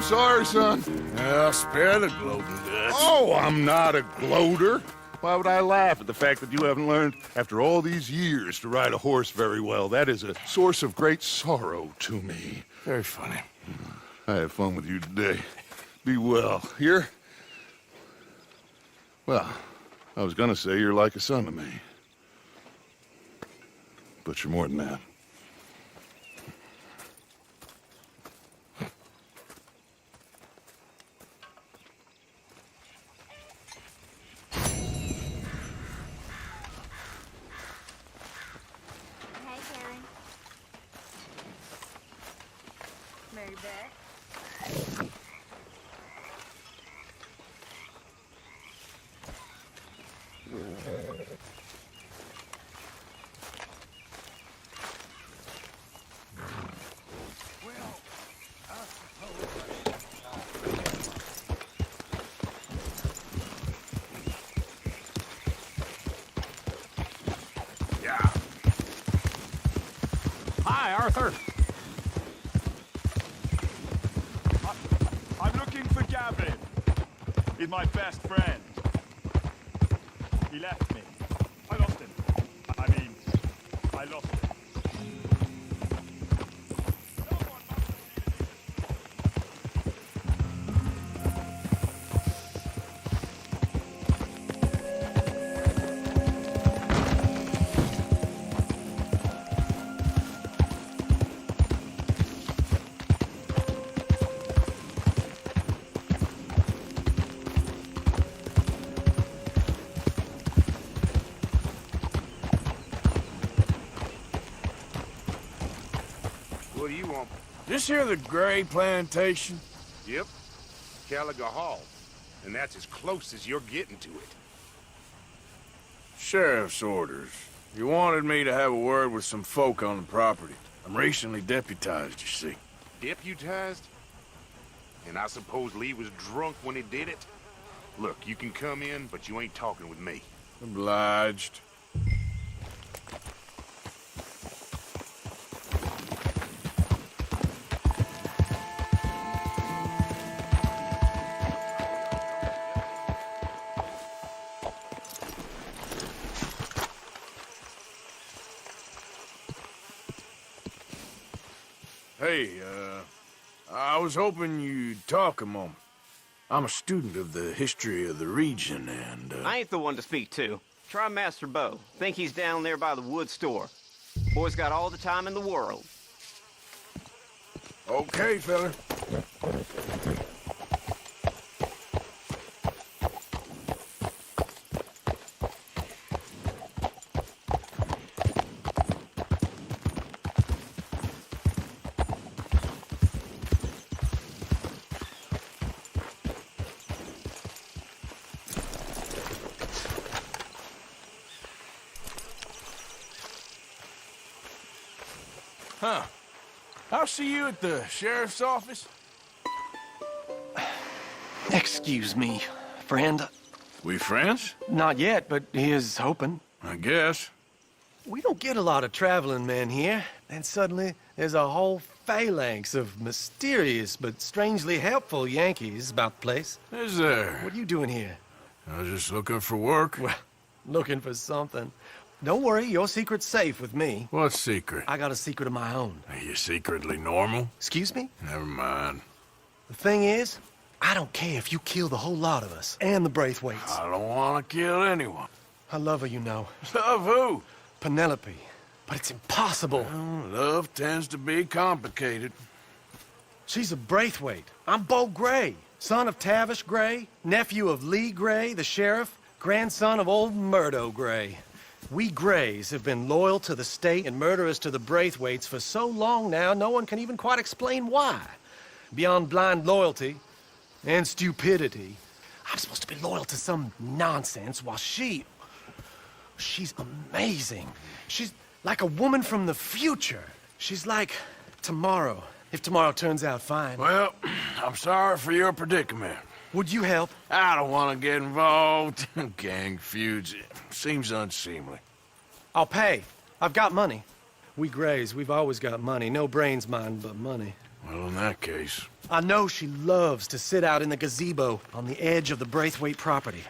I'm sorry, son. I'll spare the gloating guts. Oh, I'm not a gloater. Why would I laugh at the fact that you haven't learned, after all these years, to ride a horse very well? That is a source of great sorrow to me. Very funny. I had fun with you today. Be well. Here? Well, I was gonna say you're like a son to me. But you're more than that. Hi, Arthur. I'm looking for Gavin. He's my best friend. He left me. I lost him. I lost him. What do you want? This here the Gray Plantation? Yep. Gallagher Hall. And that's as close as you're getting to it. Sheriff's orders. You wanted me to have a word with some folk on the property. I'm recently deputized, you see. Deputized? And I suppose Lee was drunk when he did it? Look, you can come in, but you ain't talking with me. Obliged. Hey, I was hoping you'd talk a moment. I'm a student of the history of the region, and, I ain't the one to speak to. Try Master Bo. Think he's down there by the wood store. Boy's got all the time in the world. Okay, fella. Huh. I'll see you at the sheriff's office. Excuse me, friend. We friends? Not yet, but he is hoping. I guess. We don't get a lot of traveling men here, and suddenly there's a whole phalanx of mysterious but strangely helpful Yankees about the place. Is there? What are you doing here? I was just looking for work. Well, looking for something. Don't worry, your secret's safe with me. What secret? I got a secret of my own. Are you secretly normal? Excuse me? Never mind. The thing is, I don't care if you kill the whole lot of us, and the Braithwaites. I don't want to kill anyone. I love her, you know. Love who? Penelope. But it's impossible. Well, love tends to be complicated. She's a Braithwaite. I'm Bo Gray, son of Tavish Gray, nephew of Lee Gray, the sheriff, grandson of old Murdo Gray. We Grays have been loyal to the state and murderous to the Braithwaites for so long now, no one can even quite explain why. Beyond blind loyalty and stupidity, I'm supposed to be loyal to some nonsense while she's amazing. She's like a woman from the future. She's like tomorrow, if tomorrow turns out fine. Well, I'm sorry for your predicament. Would you help? I don't want to get involved. Gang feuds. Seems unseemly. I'll pay. I've got money. We Grays, we've always got money. No brains, mind, but money. Well, in that case... I know she loves to sit out in the gazebo on the edge of the Braithwaite property.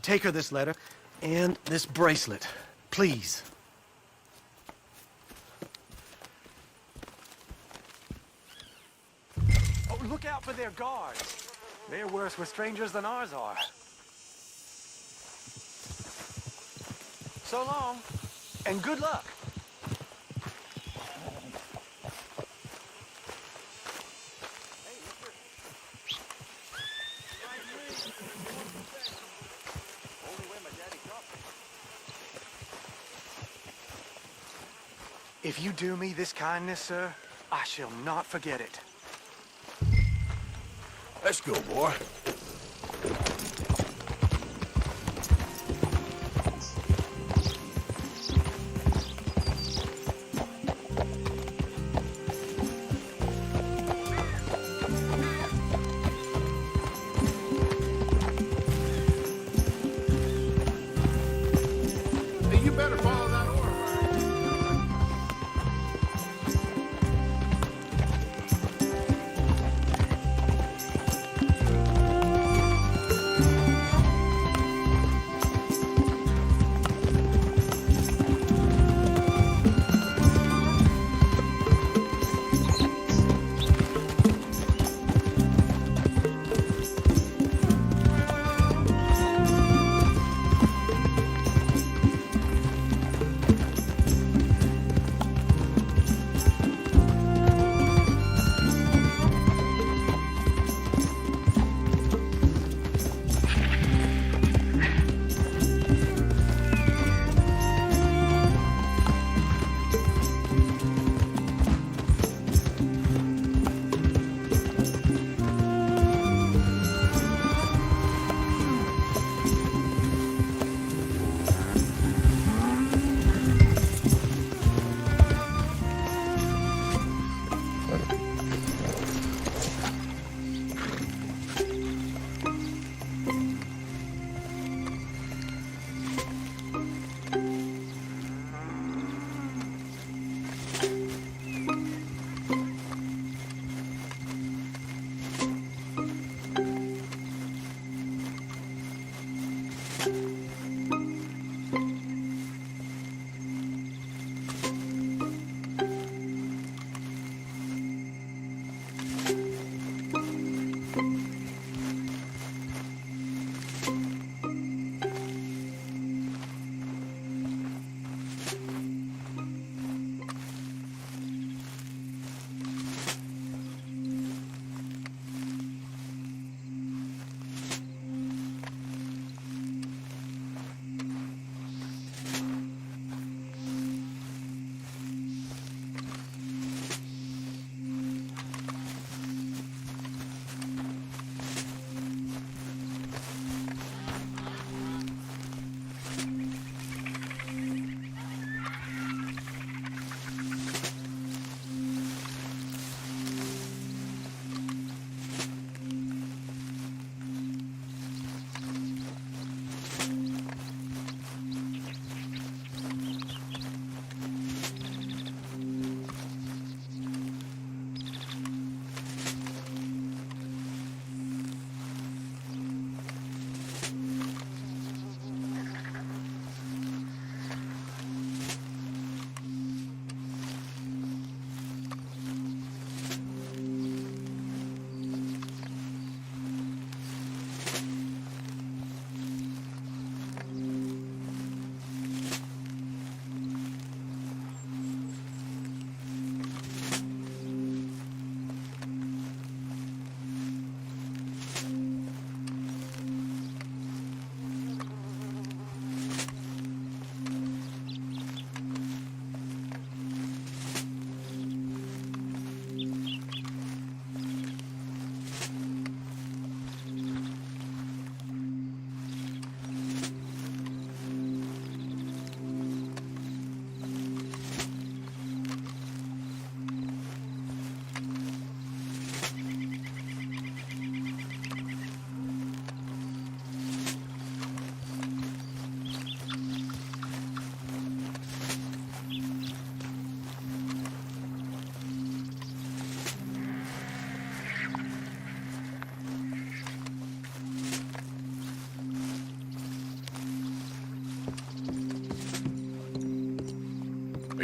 Take her this letter and this bracelet, please. Oh, look out for their guards. They're worse with strangers than ours are. So long, and good luck. If you do me this kindness, sir, I shall not forget it. Let's go, boy. You better follow that order.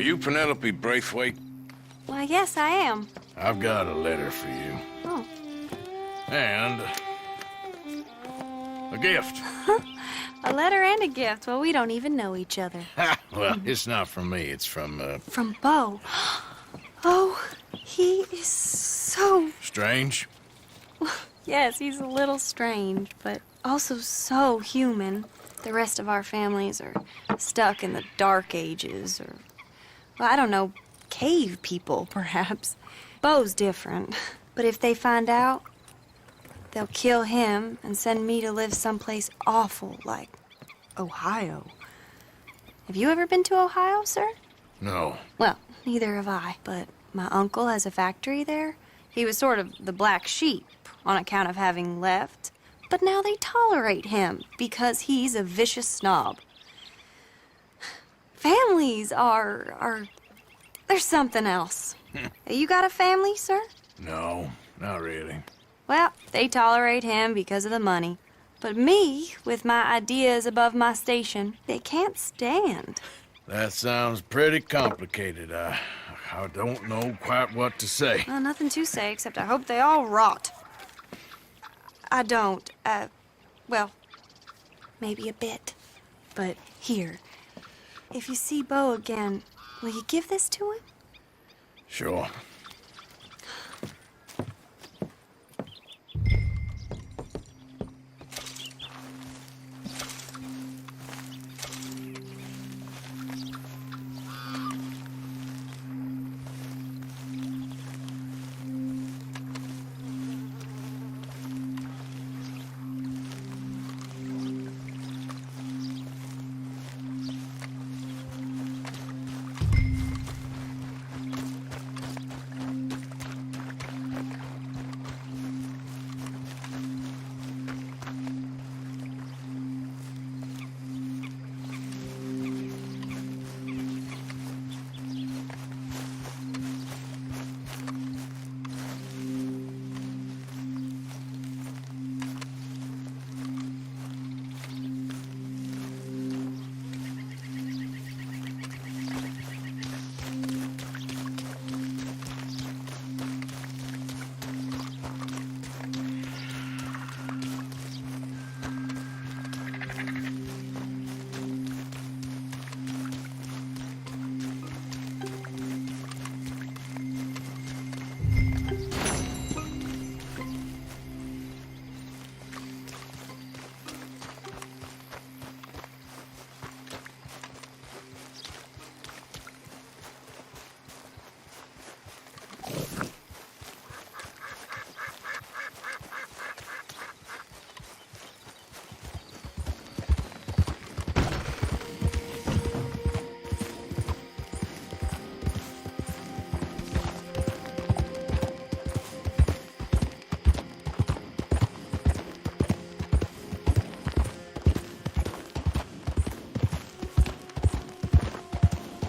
Are you Penelope Braithwaite? Why, yes, I am. I've got a letter for you. Oh. And a gift. A letter and a gift. Well, we don't even know each other. Well, it's not from me. It's from, From Bo. Oh, he is so... Strange? Yes, he's a little strange, but also so human. The rest of our families are stuck in the Dark Ages, or... Well, I don't know, cave people, perhaps. Bo's different. But if they find out, they'll kill him and send me to live someplace awful like Ohio. Have you ever been to Ohio, sir? No. Well, neither have I, but my uncle has a factory there. He was sort of the black sheep on account of having left, but now they tolerate him because he's a vicious snob. Families are there's something else. You got a family, sir? No, not really. Well, they tolerate him because of the money. But me, with my ideas above my station, they can't stand. That sounds pretty complicated. I don't know quite what to say. Well, nothing to say, except I hope they all rot. I don't, well, maybe a bit. But here, if you see Bo again, will you give this to him? Sure.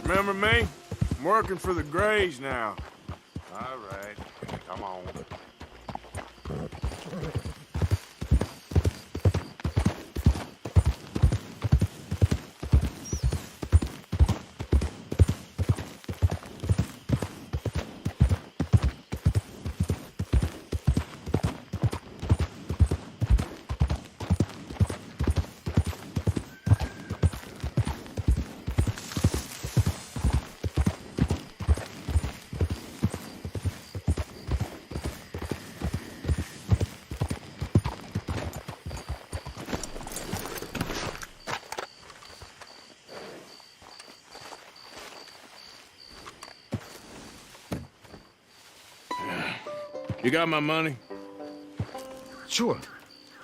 Remember me? I'm working for the Greys now. All right, come on. You got my money? Sure.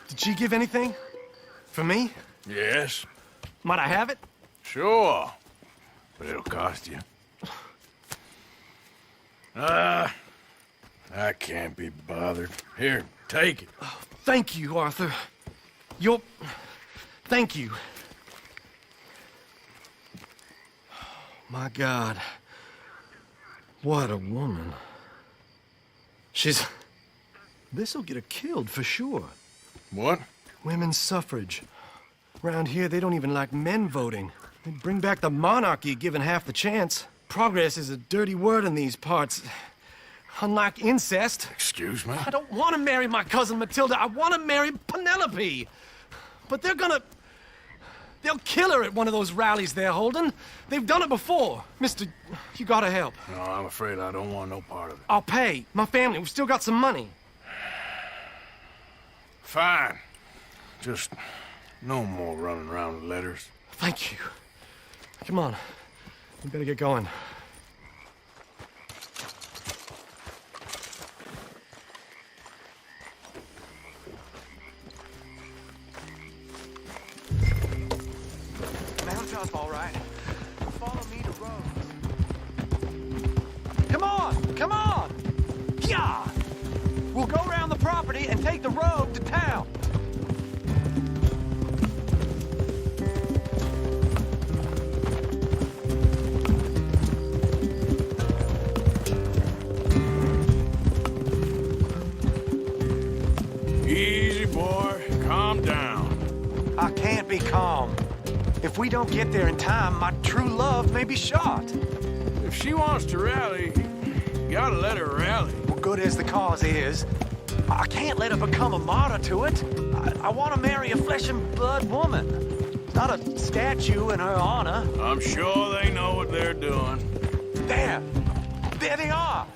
Did she give anything? For me? Yes. Might I have it? Sure. But it'll cost you. I can't be bothered. Here, take it. Oh, thank you, Arthur. You're... Thank you. My God. What a woman. She's... This'll get her killed for sure. What? Women's suffrage. Around here, they don't even like men voting. They'd bring back the monarchy given half the chance. Progress is a dirty word in these parts. Unlike incest. Excuse me? I don't want to marry my cousin Matilda. I want to marry Penelope. But they're gonna... They'll kill her at one of those rallies they're holding. They've done it before. Mister, you gotta help. No, I'm afraid I don't want no part of it. I'll pay. My family, we've still got some money. Fine. Just no more running around with letters. Thank you. Come on. We better get going. Mount up, all right. Follow me to Rhodes. Come on! Come on! Yeah! We'll go around the property and take the road to town. Easy, boy. Calm down. I can't be calm. If we don't get there in time, my true love may be shot. If she wants to rally, you gotta let her rally. Well, good as the cause is, I can't let her become a martyr to it. I want to marry a flesh and blood woman, not a statue in her honor. I'm sure they know what they're doing. There! There they are!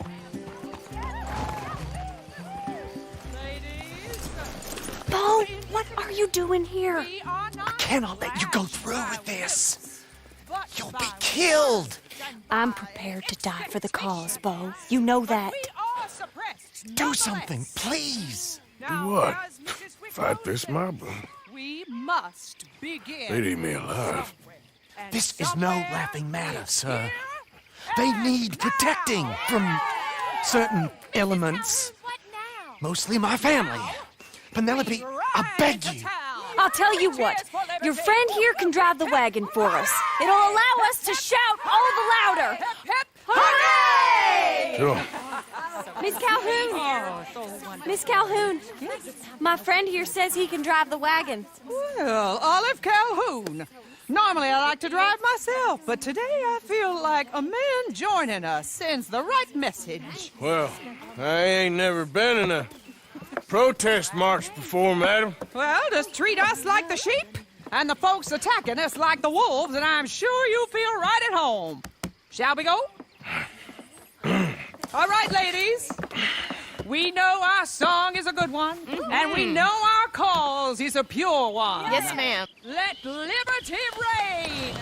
Bo, what are you doing here? I cannot let you go through with this. You'll be killed. I'm prepared to die for the cause, Bo. You know that. Do something, please. Do what? Fight this mob? We must begin. They'd eat me alive. This is no laughing matter, sir. They need protecting from certain elements. Mostly my family. Penelope, I beg you. I'll tell you what. Your friend here can drive the wagon for us. It'll allow us to shout all the louder. Hooray! Sure. Miss Calhoun! Miss Calhoun! My friend here says he can drive the wagon. Well, Olive Calhoun. Normally I like to drive myself, but today I feel like a man joining us sends the right message. Well, I ain't never been in a protest march before, madam. Well, just treat us like the sheep, and the folks attacking us like the wolves, and I'm sure you feel right at home. Shall we go? All right, ladies. We know our song is a good one, and we know our cause is a pure one. Yes, ma'am. Let liberty reign!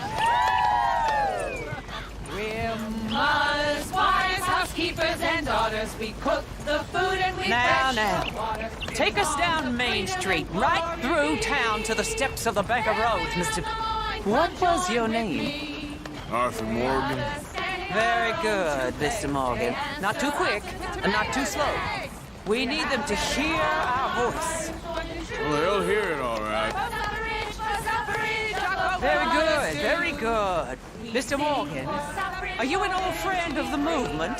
We're mothers, wives, housekeepers, and daughters. We cook the food and we fetch the water. Take us down Main Street, right through town to the steps of the Bank of Rhodes, Mr. What was your name? Arthur Morgan. Very good, Mr. Morgan. Not too quick, and not too slow. We need them to hear our voice. Well, they'll hear it all right. Very good, very good. Mr. Morgan, are you an old friend of the movement?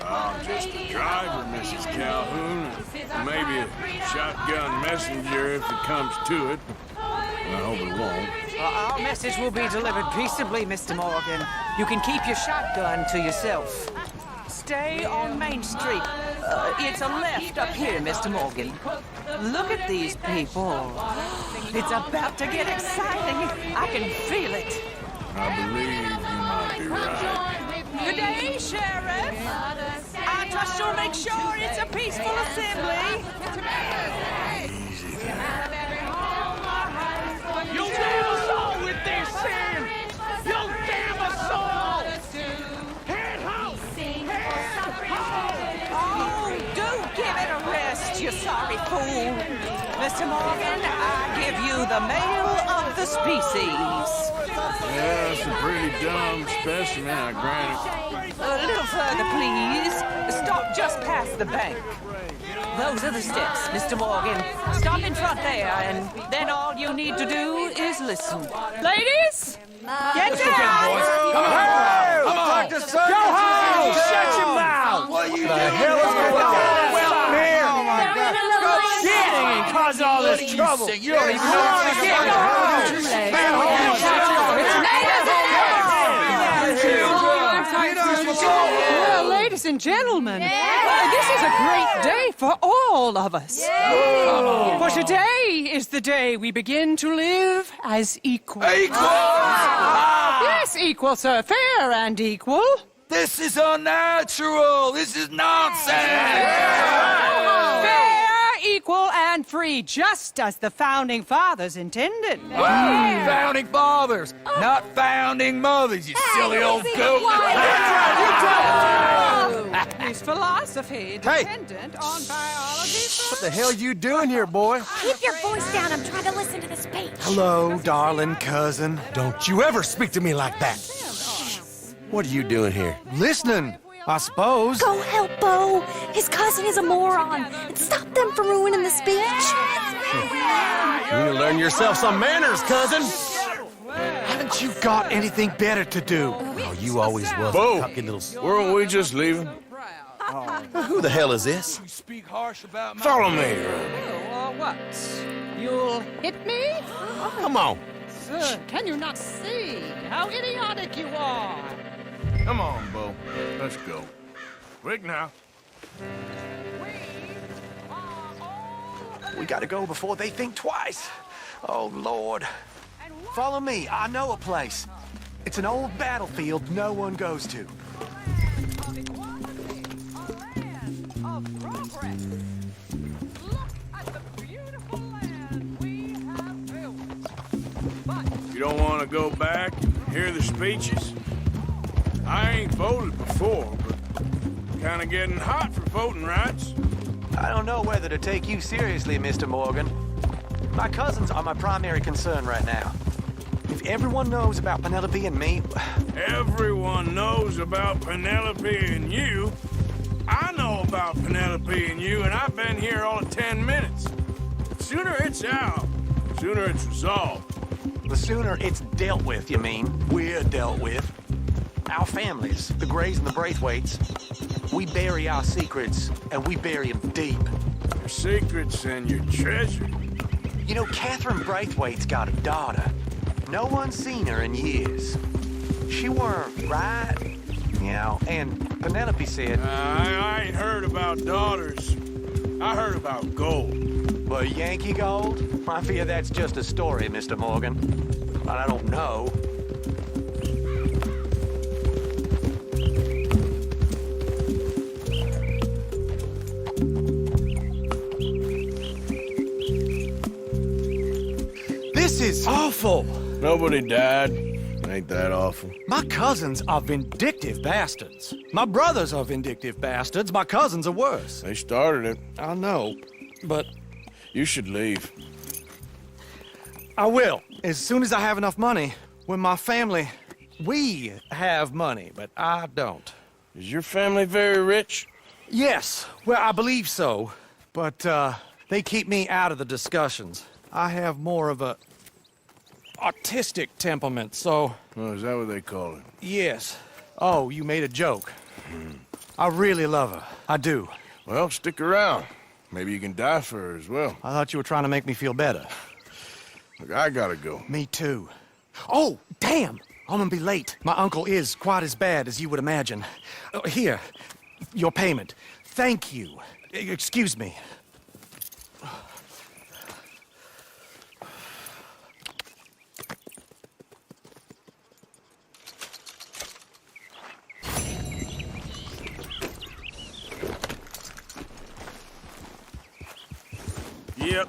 I'm just a driver, Mrs. Calhoun, and maybe a shotgun messenger if it comes to it. I hope it won't. Our message will be delivered peaceably, Mr. Morgan. You can keep your shotgun to yourself. Stay on Main Street. It's a left up here, Mr. Morgan. Look at these people. It's about to get exciting. I can feel it. I believe you might be right. Good day, Sheriff. I trust you'll make sure it's a peaceful assembly. Easy there. You'll damn us all with this, Sam! You'll damn us all! Head home! Oh, do give it a rest, you sorry fool. Mr. Morgan, I give you the male of the species. Yeah, that's a pretty dumb specimen, I grant it. A little further, please. Stop just past the bank. Those are the steps, Mr. Morgan. Stop in front there, and then all you need to do is listen. Ladies, get down! Come on! Come on! Go home! Shut your mouth! What you the hell is going on? Well, here! Oh my God! Go shitting and cause all this trouble! You don't even know what's going on! Well, ladies and gentlemen, this is a great day for all of us. For today is the day we begin to live as equals. Yes, equal, sir. Fair and equal. This is unnatural! This is nonsense! Fair, equal, and free, just as the Founding Fathers intended. Founding fathers, not founding mothers, you silly old goat! His philosophy dependent on biology. What the hell you doing here, boy? Keep your voice down. I'm trying to listen to the speech. Hello, darling cousin. Don't you ever speak to me like that. What are you doing here? Listening, I suppose. Go help Bo. His cousin is a moron. And stop them from ruining the speech. You need to learn yourself some manners, cousin. Haven't you got anything better to do? Oh, you always was Bo, a cocky little... weren't we just leaving? Who the hell is this? Follow me. What? You'll hit me? Come on. Sir, can you not see how idiotic you are? Come on, Bo. Let's go. Quick now. We gotta go before they think twice. Oh, Lord. Follow me. I know a place. It's an old battlefield no one goes to. You don't want to go back and hear the speeches? I ain't voted before, but kind of getting hot for voting rights. I don't know whether to take you seriously, Mr. Morgan. My cousins are my primary concern right now. If everyone knows about Penelope and me... Everyone knows about Penelope and you. I know about Penelope and you, and I've been here all of 10 minutes. The sooner it's out, the sooner it's resolved. The sooner it's dealt with, you mean? We're dealt with. Our families, the Greys and the Braithwaites, we bury our secrets, and we bury them deep. Your secrets and your treasure. You know, Catherine Braithwaite's got a daughter. No one's seen her in years. She weren't right, you know, and Penelope said... I ain't heard about daughters. I heard about gold. Well, Yankee gold? I fear that's just a story, Mr. Morgan. But I don't know. This is awful. Nobody died. Ain't that awful? My cousins are vindictive bastards. My brothers are vindictive bastards. My cousins are worse. They started it. I know, but... You should leave. I will, as soon as I have enough money. When my family... We have money, but I don't. Is your family very rich? Yes, well, I believe so. But, they keep me out of the discussions. I have more of a... artistic temperament, so... Oh, is that what they call it? Yes. Oh, you made a joke. I really love her. I do. Well, stick around. Maybe you can die for her as well. I thought you were trying to make me feel better. Look, I gotta go. Me too. Oh, damn! I'm gonna be late. My uncle is quite as bad as you would imagine. Here, your payment. Thank you. Excuse me. Yep.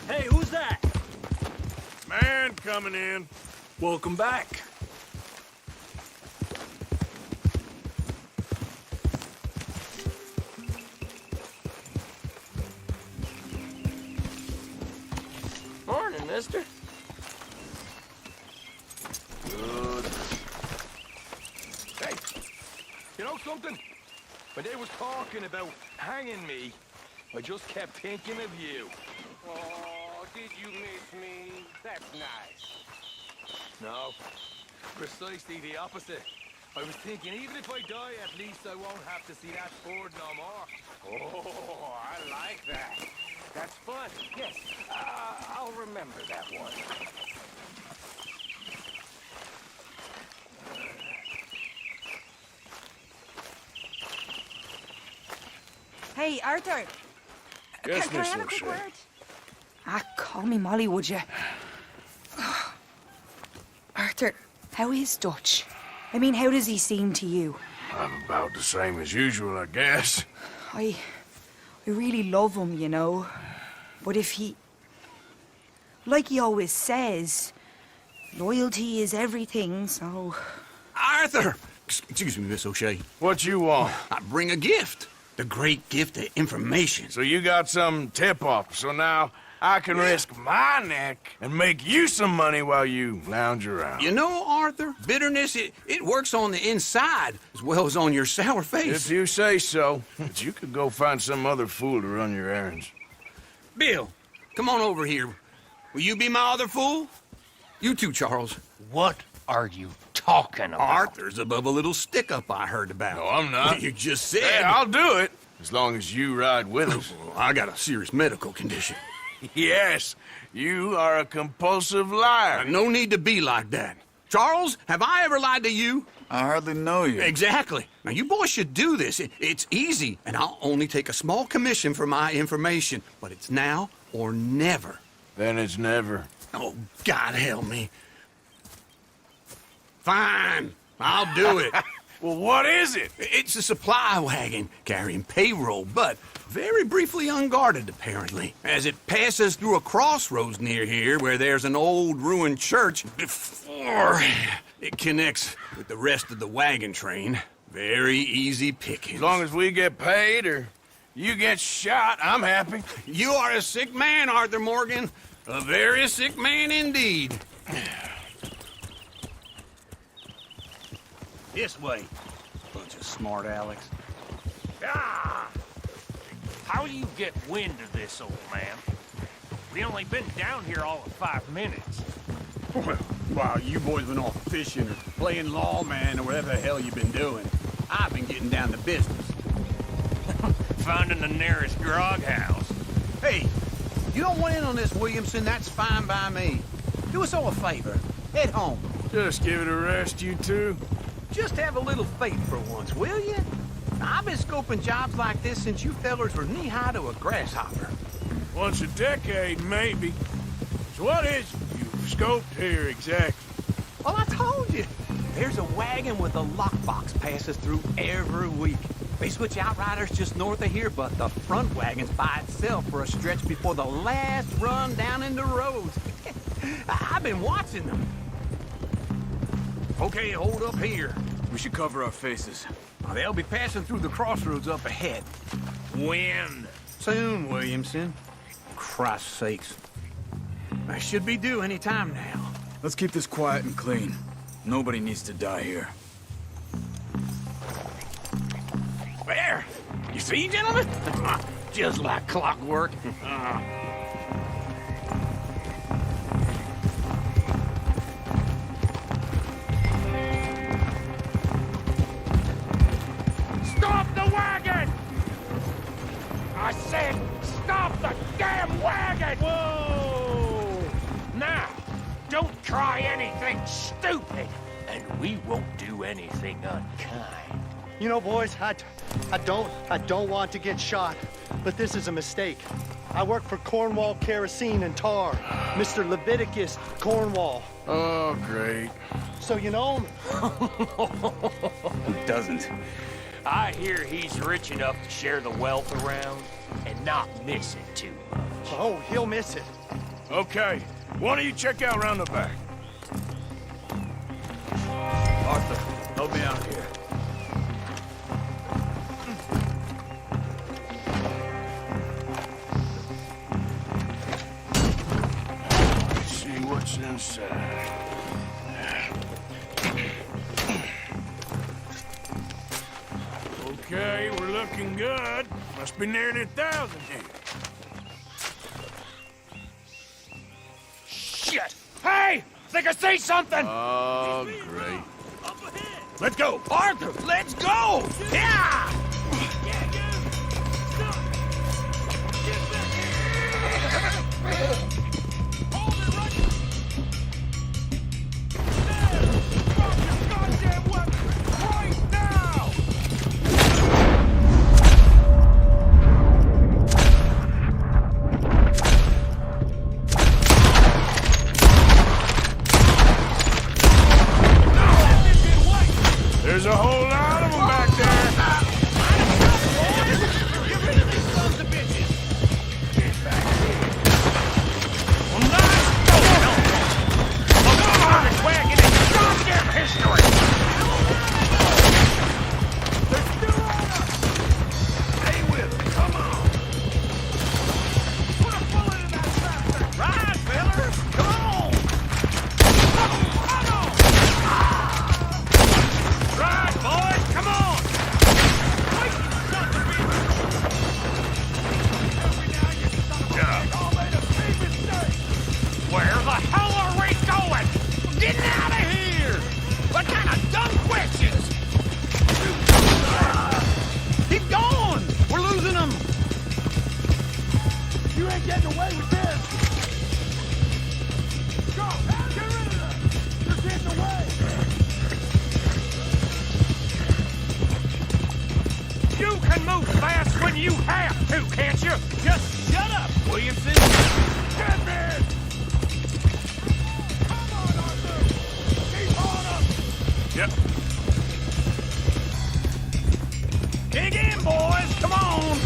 Hey, who's that? Man coming in. Welcome back. Morning, mister. Good. Hey, you know something? When they was talking about hanging me, I just kept thinking of you. Oh, did you miss me? That's nice. No, precisely the opposite. I was thinking, even if I die, at least I won't have to see that ford no more. Oh, I like that. That's fun. Yes, I'll remember that one. Hey, Arthur. Yes, can I Miss have a quick O'Shea. word? Call me Molly, would you? Arthur, how is Dutch? I mean, how does he seem to you? About the same as usual, I guess. I really love him, you know. But if he... Like he always says, loyalty is everything, so... Arthur! Excuse me, Miss O'Shea. What you want? I bring a gift. The great gift of information. So you got some tip-off, so now I can risk my neck and make you some money while you lounge around. You know, Arthur, bitterness, it works on the inside as well as on your sour face. If you say so. But you could go find some other fool to run your errands. Bill, come on over here. Will you be my other fool? You too, Charles. What are you talking about? Arthur's above a little stick-up I heard about. No, I'm not. You just said... Hey, I'll do it, as long as you ride with us. I got a serious medical condition. Yes, you are a compulsive liar. No need to be like that. Charles, have I ever lied to you? I hardly know you. Exactly. Now, you boys should do this. It's easy, and I'll only take a small commission for my information. But it's now or never. Then it's never. Oh, God help me. Fine. I'll do it. Well, what is it? It's a supply wagon carrying payroll, but very briefly unguarded, apparently. As it passes through a crossroads near here where there's an old ruined church before it connects with the rest of the wagon train. Very easy pickings. As long as we get paid or you get shot, I'm happy. You are a sick man, Arthur Morgan. A very sick man indeed. This way. Bunch of smart Alex. Ah! How you get wind of this, old man? We only been down here all of 5 minutes. Well, while you boys been off fishing or playing lawman or whatever the hell you've been doing, I've been getting down to business. Finding the nearest grog house. Hey, you don't want in on this, Williamson, that's fine by me. Do us all a favor. Head home. Just give it a rest, you two. Just have a little faith for once, will you? I've been scoping jobs like this since you fellers were knee-high to a grasshopper. Once a decade, maybe. So what is it you've scoped here exactly? Well, I told you. There's a wagon with a lockbox passes through every week. They switch outriders just north of here, but the front wagon's by itself for a stretch before the last run down into roads. I've been watching them. Okay, hold up here. We should cover our faces. They'll be passing through the crossroads up ahead. When? Soon, Williamson. Christ's sakes. I should be due any time now. Let's keep this quiet and clean. Nobody needs to die here. There! You see, gentlemen? Just like clockwork. Stop the wagon! I said, stop the damn wagon! Whoa! Now, don't try anything stupid, and we won't do anything unkind. You know, boys, I don't want to get shot, but this is a mistake. I work for Cornwall Kerosene and Tar, Mr. Leviticus Cornwall. Oh, great. So you know him? Who doesn't? I hear he's rich enough to share the wealth around and not miss it too much. Oh, he'll miss it. Okay, why don't you check out around the back? Arthur, help me out here. Let's see what's inside. Okay, we're looking good. Must be nearly 1,000 here. Think I see something? Oh, great. Let's go. Arthur, let's go! Yeah! There's a whole lot of them back there. Get rid of these sons of bitches. Get back here. Well, nice going. The hardest wagon in goddamn history. They're still on us. Stay with me. Come on. Put a bullet in that tractor. Right, fellas. Come on. Right, boys, come on! Wait, you son of a bitch! Every now you son of a bitch, all made a big mistake! Where the hell are we going? We're getting out of here! What kind of dumb questions? Keep going! We're losing them! You ain't getting away with this! Go! Get rid of them! You're getting away! You can move fast when you have to, can't you? Just shut up, Williamson! Get in! Come on, Arthur! Keep on up! Yep. Dig in, boys! Come on!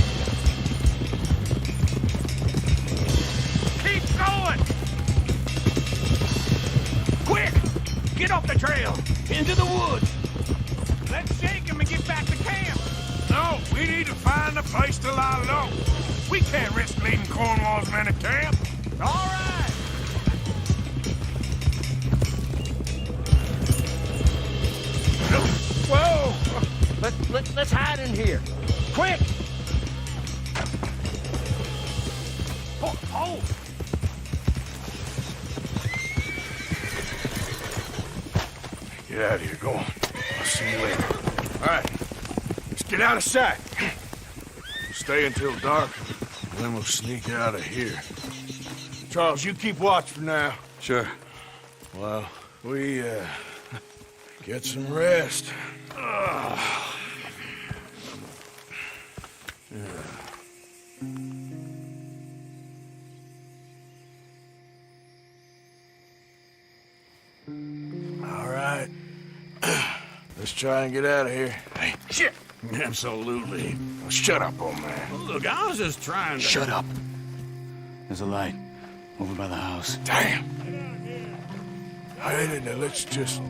Keep going! Quick! Get off the trail! Into the woods! Let's shake him and get back to camp! No, we need to find a place to lie low. We can't risk leaving Cornwall's men at camp. All right! Whoa! Let's hide in here. Quick! Oh! Get out of here. Go on. I'll see you later. All right. Let's get out of sight. Stay until dark, then we'll sneak out of here. Charles, you keep watch for now. Sure. Well, we, get some rest. All right. Let's try and get out of here. Hey, shit! Absolutely. Shut up, old man. Look, I was just trying to... Shut up. There's a light over by the house. Damn. Hey, let's just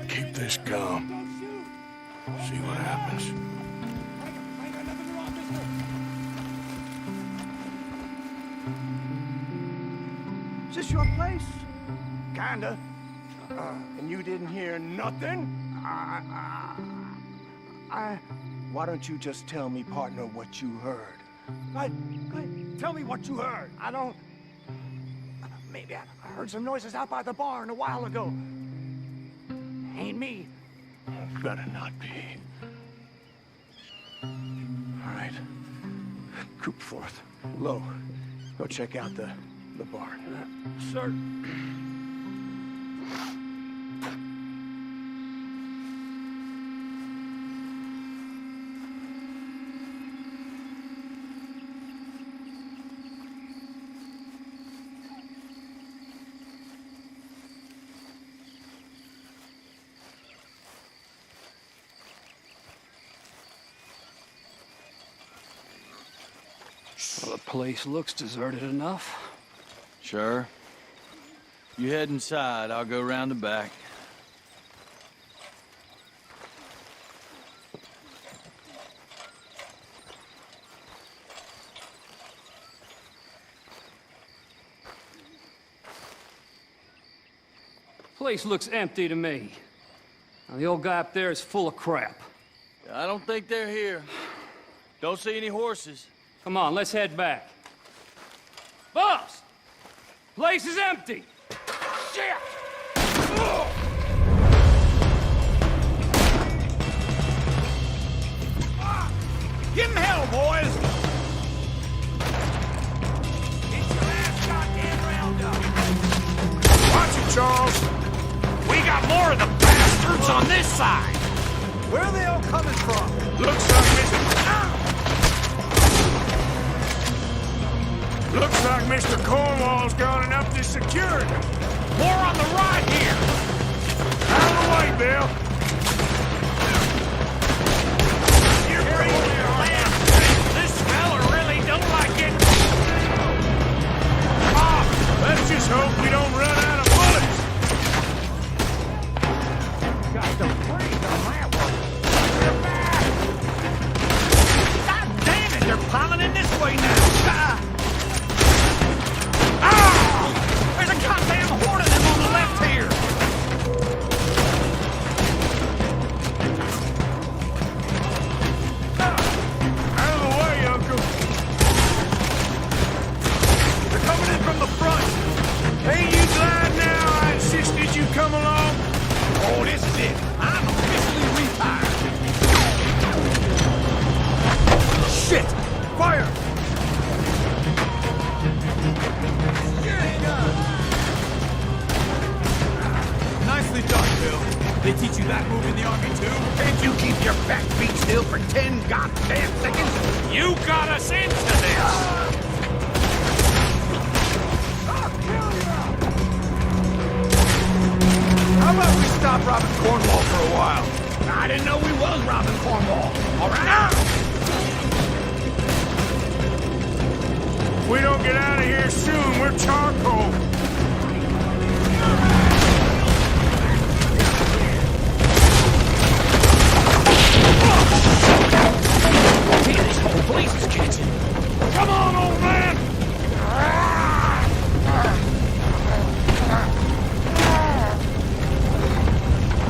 keep this calm. See what happens. Is this your place? Kinda. And you didn't hear nothing? Why don't you just tell me, partner, what you heard? Tell me what you heard. I don't... Maybe I heard some noises out by the barn a while ago. Ain't me. Better not be. All right. Coop forth. Low. Go check out the barn. Sir. Well, the place looks deserted enough. Sure. You head inside, I'll go round the back. Place looks empty to me. Now, the old guy up there is full of crap. I don't think they're here. Don't see any horses. Come on, let's head back. Boss! Place is empty! Shit! PS5. Where are they all coming from? Looks like Mr. Cornwall's gone and upped his security. More on the right here. Out of the way, Bill. You're crazy, man. This fella really don't like it. Let's just hope we don't run out of bullets. Got some freeze on that one. They're back. God damn it, they're piling in this way now. There's a goddamn horde of them on the left here. Out of the way, Uncle. They're coming in from the front. Ain't you glad now I insisted you come along? Oh, this is it. I'm officially retired. Shit! Fire! Nicely done, Bill. They teach you that move in the army, too? Can't you keep your back feet still for 10 goddamn seconds? You got us into this! How about we stop robbing Cornwall for a while? I didn't know we was robbing Cornwall. All right. If we don't get out of here soon, we're charcoal. Man, this whole place is catching. Come on, old man!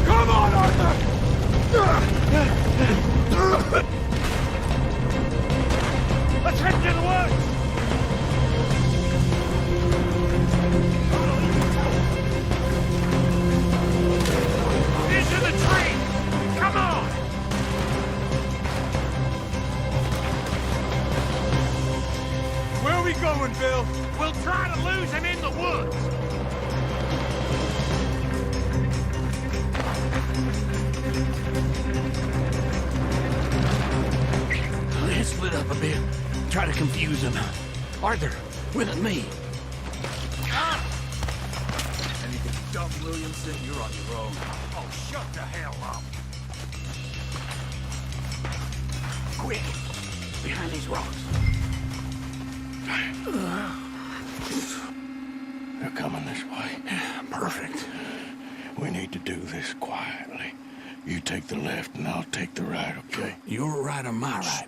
Come on, Arthur! Let's head to the woods! Into the tree! Come on! Where are we going, Bill? We'll try to lose him in the woods! Let's split up a bit. Try to confuse them. Arthur, with me. Anything dumb, Williamson, you're on your own. Oh, shut the hell up! Quick! Behind these rocks. They're coming this way. Perfect. We need to do this quietly. You take the left and I'll take the right, okay? Your right or my right?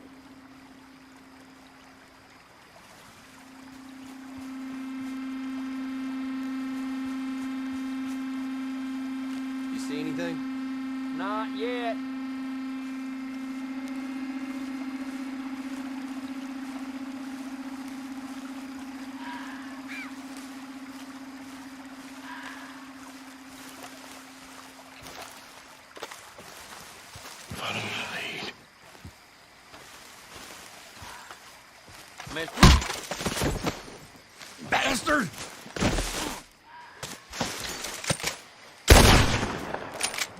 You see anything? Not yet. Follow my lead. Bastard!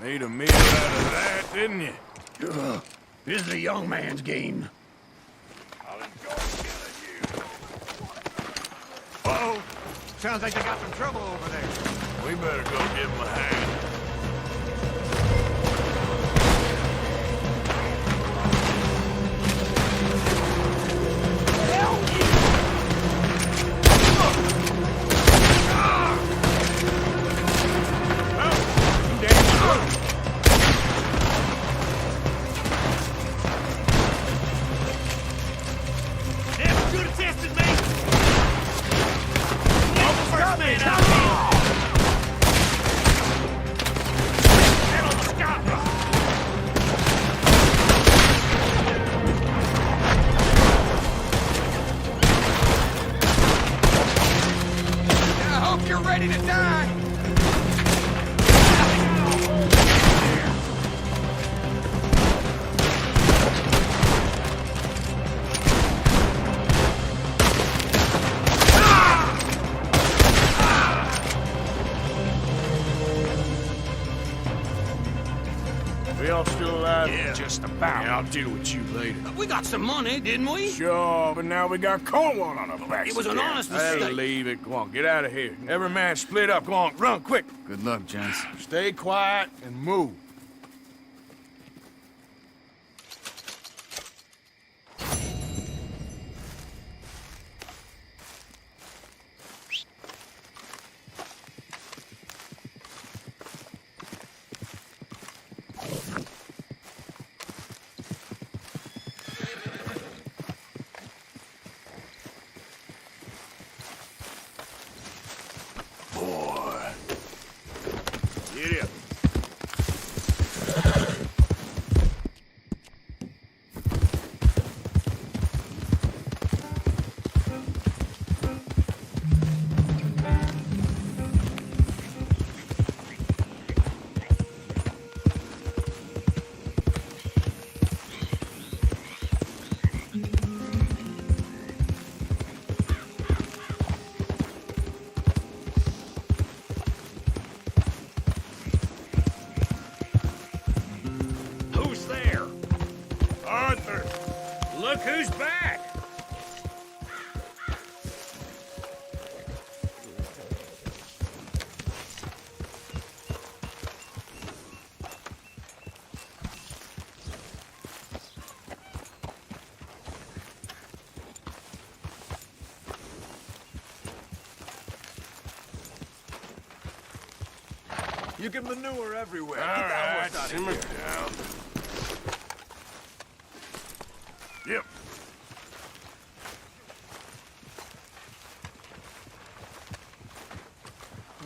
Made a meal out of that, didn't you? This is a young man's game. I'll enjoy killing you. Uh-oh. Sounds like they got some trouble over there. We better go give them a hand. about? Yeah, I'll deal with you later. We got some money, didn't we? Sure, but now we got Cornwall on our backs. It was an honest Hey, mistake. leave it. Go on, get out of here. Every man split up. Go on, run quick. Good luck, gents. Stay quiet and move. Look who's back! You can manure everywhere. All right, simmer down. Yep.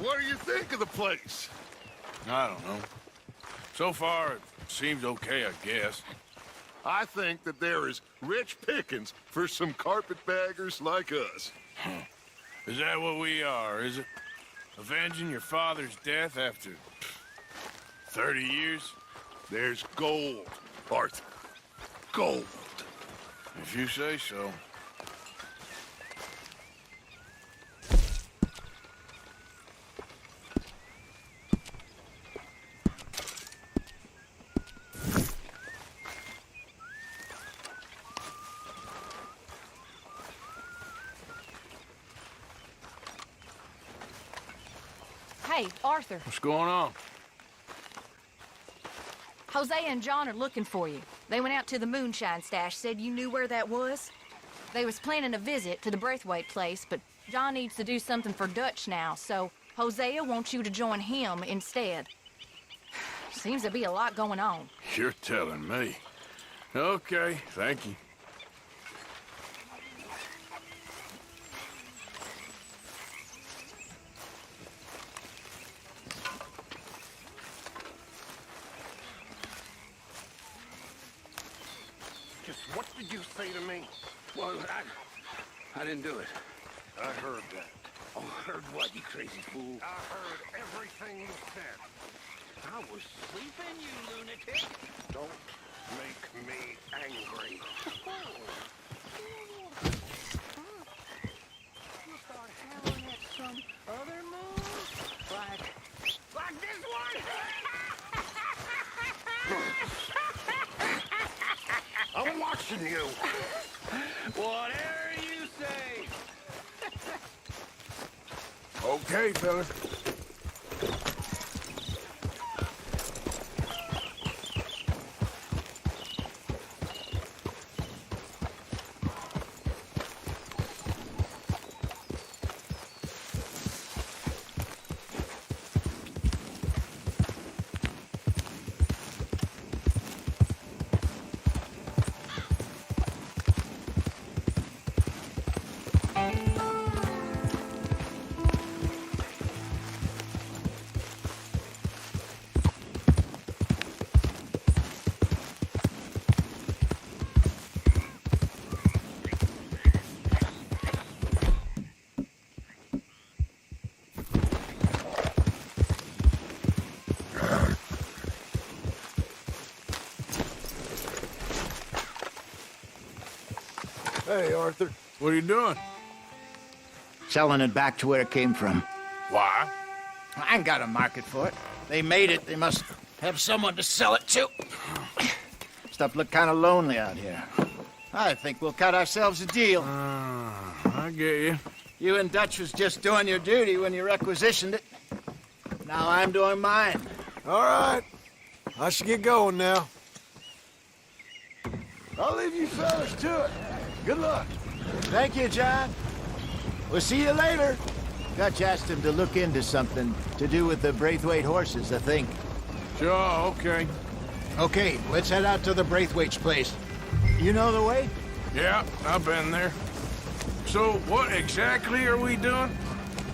What do you think of the place? I don't know. So far, it seems okay, I guess. I think that there is rich pickings for some carpetbaggers like us. Is that what we are, is it? Avenging your father's death after 30 years? There's gold, Arthur. Gold. If you say so. Hey, Arthur. What's going on? Hosea and John are looking for you. They went out to the moonshine stash, said you knew where that was. They was planning a visit to the Braithwaite place, but John needs to do something for Dutch now, so Hosea wants you to join him instead. Seems to be a lot going on. You're telling me. Okay, thank you. What did you say to me? Well, I didn't do it. I heard that. Oh, heard what, you crazy fool? I heard everything you said. I was sleeping, you lunatic. Don't make me angry. You start howling at some other move? Like this one? I'm watching you. Whatever you say. Okay, fellas. Hey, Arthur. What are you doing? Selling it back to where it came from. Why? I ain't got a market for it. They made it. They must have someone to sell it to. stuff look kind of lonely out here. I think we'll cut ourselves a deal. I get you. You and Dutch was just doing your duty when you requisitioned it. Now I'm doing mine. All right. I should get going now. I'll leave you fellas to it. Good luck. Thank you, John. We'll see you later. Dutch asked him to look into something to do with the Braithwaite horses, I think. Sure, okay. Okay, let's head out to the Braithwaite's place. You know the way? Yeah, I've been there. So, what exactly are we doing?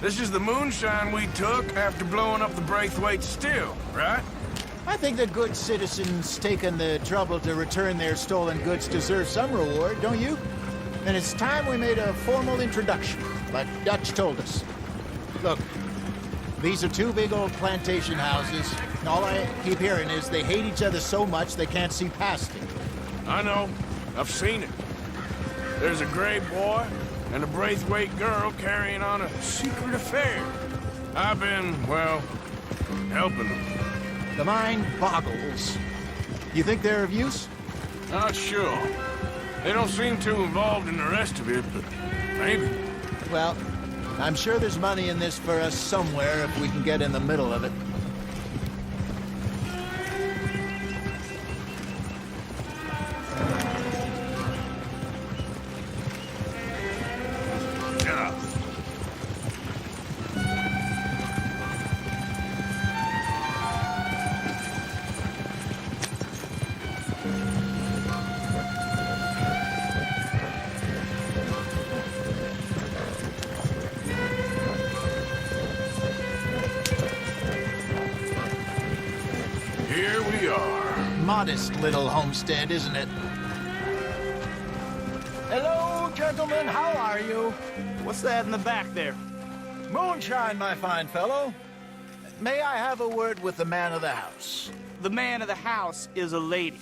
This is the moonshine we took after blowing up the Braithwaite still, right? I think the good citizens taking the trouble to return their stolen goods deserve some reward, don't you? And it's time we made a formal introduction, like Dutch told us. Look, these are two big old plantation houses. All I keep hearing is they hate each other so much they can't see past it. I know. I've seen it. There's a gray boy and a Braithwaite girl carrying on a secret affair. I've been, well, helping them. The mind boggles. You think they're of use? Not sure. They don't seem too involved in the rest of it, but maybe. Well, I'm sure there's money in this for us somewhere if we can get in the middle of it. Modest little homestead, isn't it? Hello, gentlemen. How are you? What's that in the back there? Moonshine, my fine fellow. May I have a word with the man of the house? The man of the house is a lady.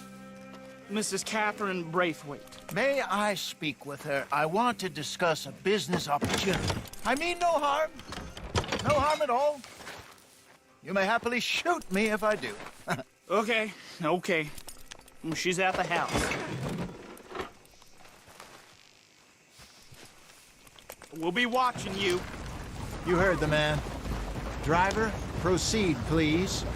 Mrs. Catherine Braithwaite. May I speak with her? I want to discuss a business opportunity. I mean no harm. No harm at all. You may happily shoot me if I do. Okay. She's at the house. We'll be watching you. You heard the man. Driver, proceed, please.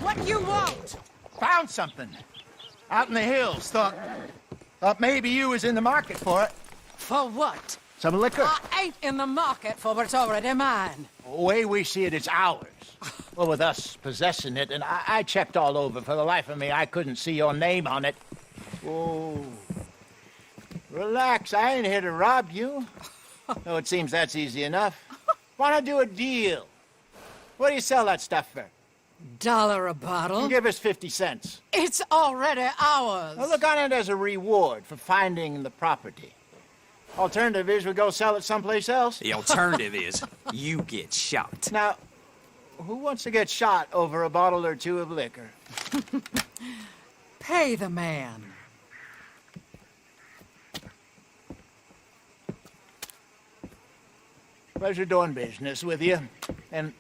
What you want? Found something. Out in the hills. Thought maybe you was in the market for it. For what? Some liquor. I ain't in the market for what's already mine. The way we see it, it's ours. Well, with us possessing it, and I checked all over. For the life of me, I couldn't see your name on it. Whoa. Relax, I ain't here to rob you. Oh, it seems that's easy enough. Why not do a deal? What do you sell that stuff for? $1 a bottle? Give us 50 cents. It's already ours. Well, look on it as a reward for finding the property. Alternative is we go sell it someplace else. The alternative is you get shot. Now, who wants to get shot over a bottle or two of liquor? Pay the man. Pleasure doing business with you. And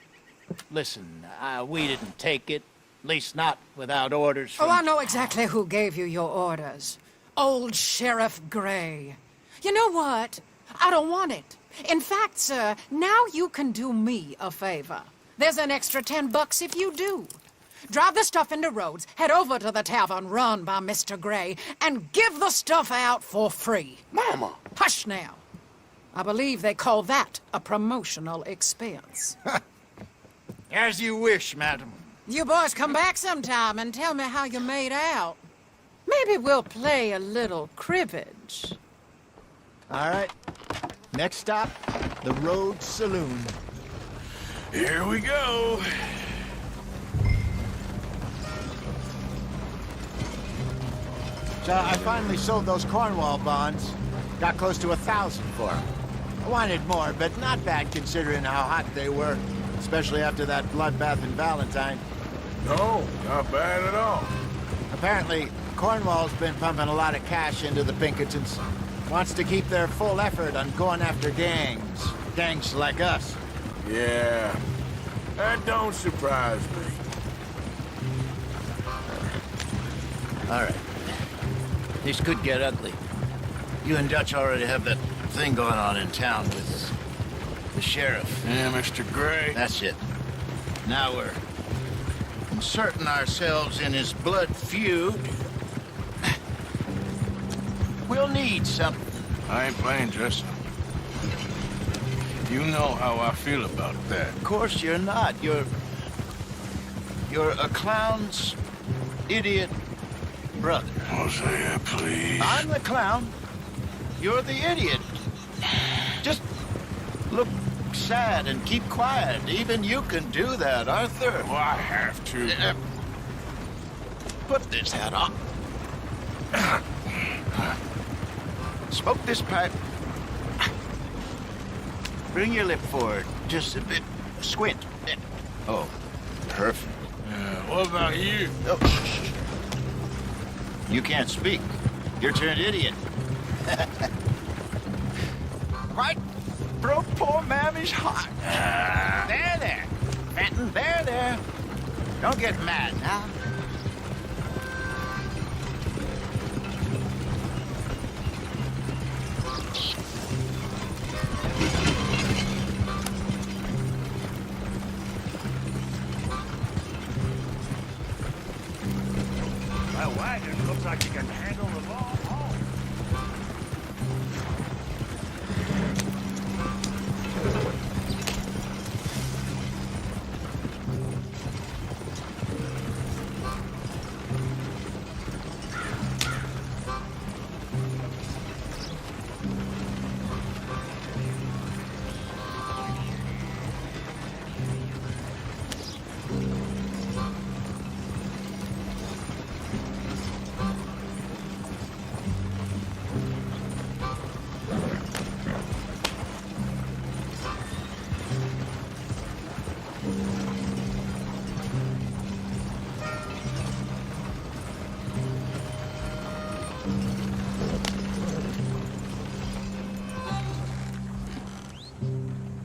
listen, we didn't take it. At least not without orders from... Oh, I know exactly who gave you your orders. Old Sheriff Gray. You know what? I don't want it. In fact, sir, now you can do me a favor. There's an extra $10 if you do. Drive the stuff into Rhodes, head over to the tavern run by Mr. Gray, and give the stuff out for free. Mama! Hush now. I believe they call that a promotional expense. As you wish, madam. You boys come back sometime and tell me how you made out. Maybe we'll play a little cribbage. All right. Next stop, the Rhodes Saloon. Here we go. So I finally sold those Cornwall bonds. Got close to 1,000 for them. I wanted more, but not bad considering how hot they were, especially after that bloodbath in Valentine. No, not bad at all. Apparently, Cornwall's been pumping a lot of cash into the Pinkertons. Wants to keep their full effort on going after gangs. Gangs like us. Yeah, that don't surprise me. All right. This could get ugly. You and Dutch already have that thing going on in town with the sheriff. Yeah, Mr. Gray. That's it. Now we're inserting ourselves in his blood feud. We'll need something. I ain't playing, Justin. You know how I feel about that. Of course you're not. You're a clown's idiot brother. Hosea, please. I'm the clown. You're the idiot. Just look sad and keep quiet. Even you can do that, Arthur. Oh, I have to. Put this hat on. Smoke this pipe. Bring your lip forward just a bit. Squint. Oh, perfect. What about you? Oh, shh. You can't speak. You're turned idiot. Right? Broke poor Mammy's heart. There. Fenton, there. Don't get mad now. That wagon looks like you can handle the ball.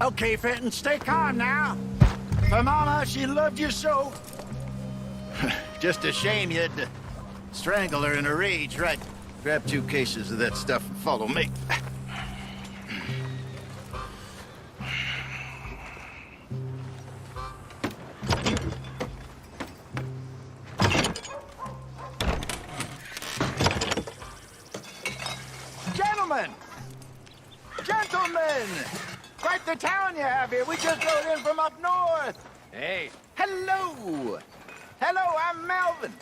Okay, Fenton, stay calm now. For Mama, she loved you so. Just a shame you had to strangle her in a rage, right? Grab 2 cases of that stuff and follow me. Gentlemen! Quite the town you have here. We just rode in from up north. Hey. Hello. I'm Melvin.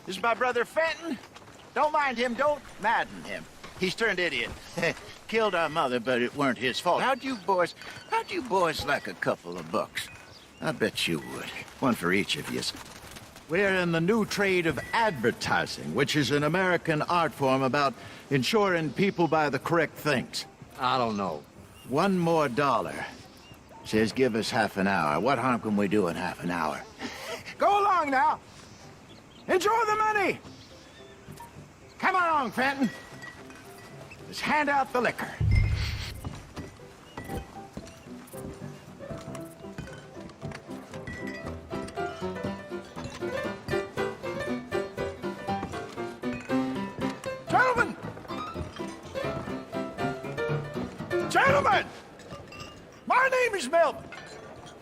This is my brother Fenton. Don't mind him. Don't madden him. He's turned idiot. Killed our mother, but it weren't his fault. How'd you boys like a couple of bucks? I bet you would. One for each of you. We're in the new trade of advertising, which is an American art form about ensuring people buy the correct things. I don't know. $1 more. Says give us half an hour. What harm can we do in half an hour? Go along now. Enjoy the money. Come along, Fenton. Let's hand out the liquor. Gentlemen! My name is Melvin.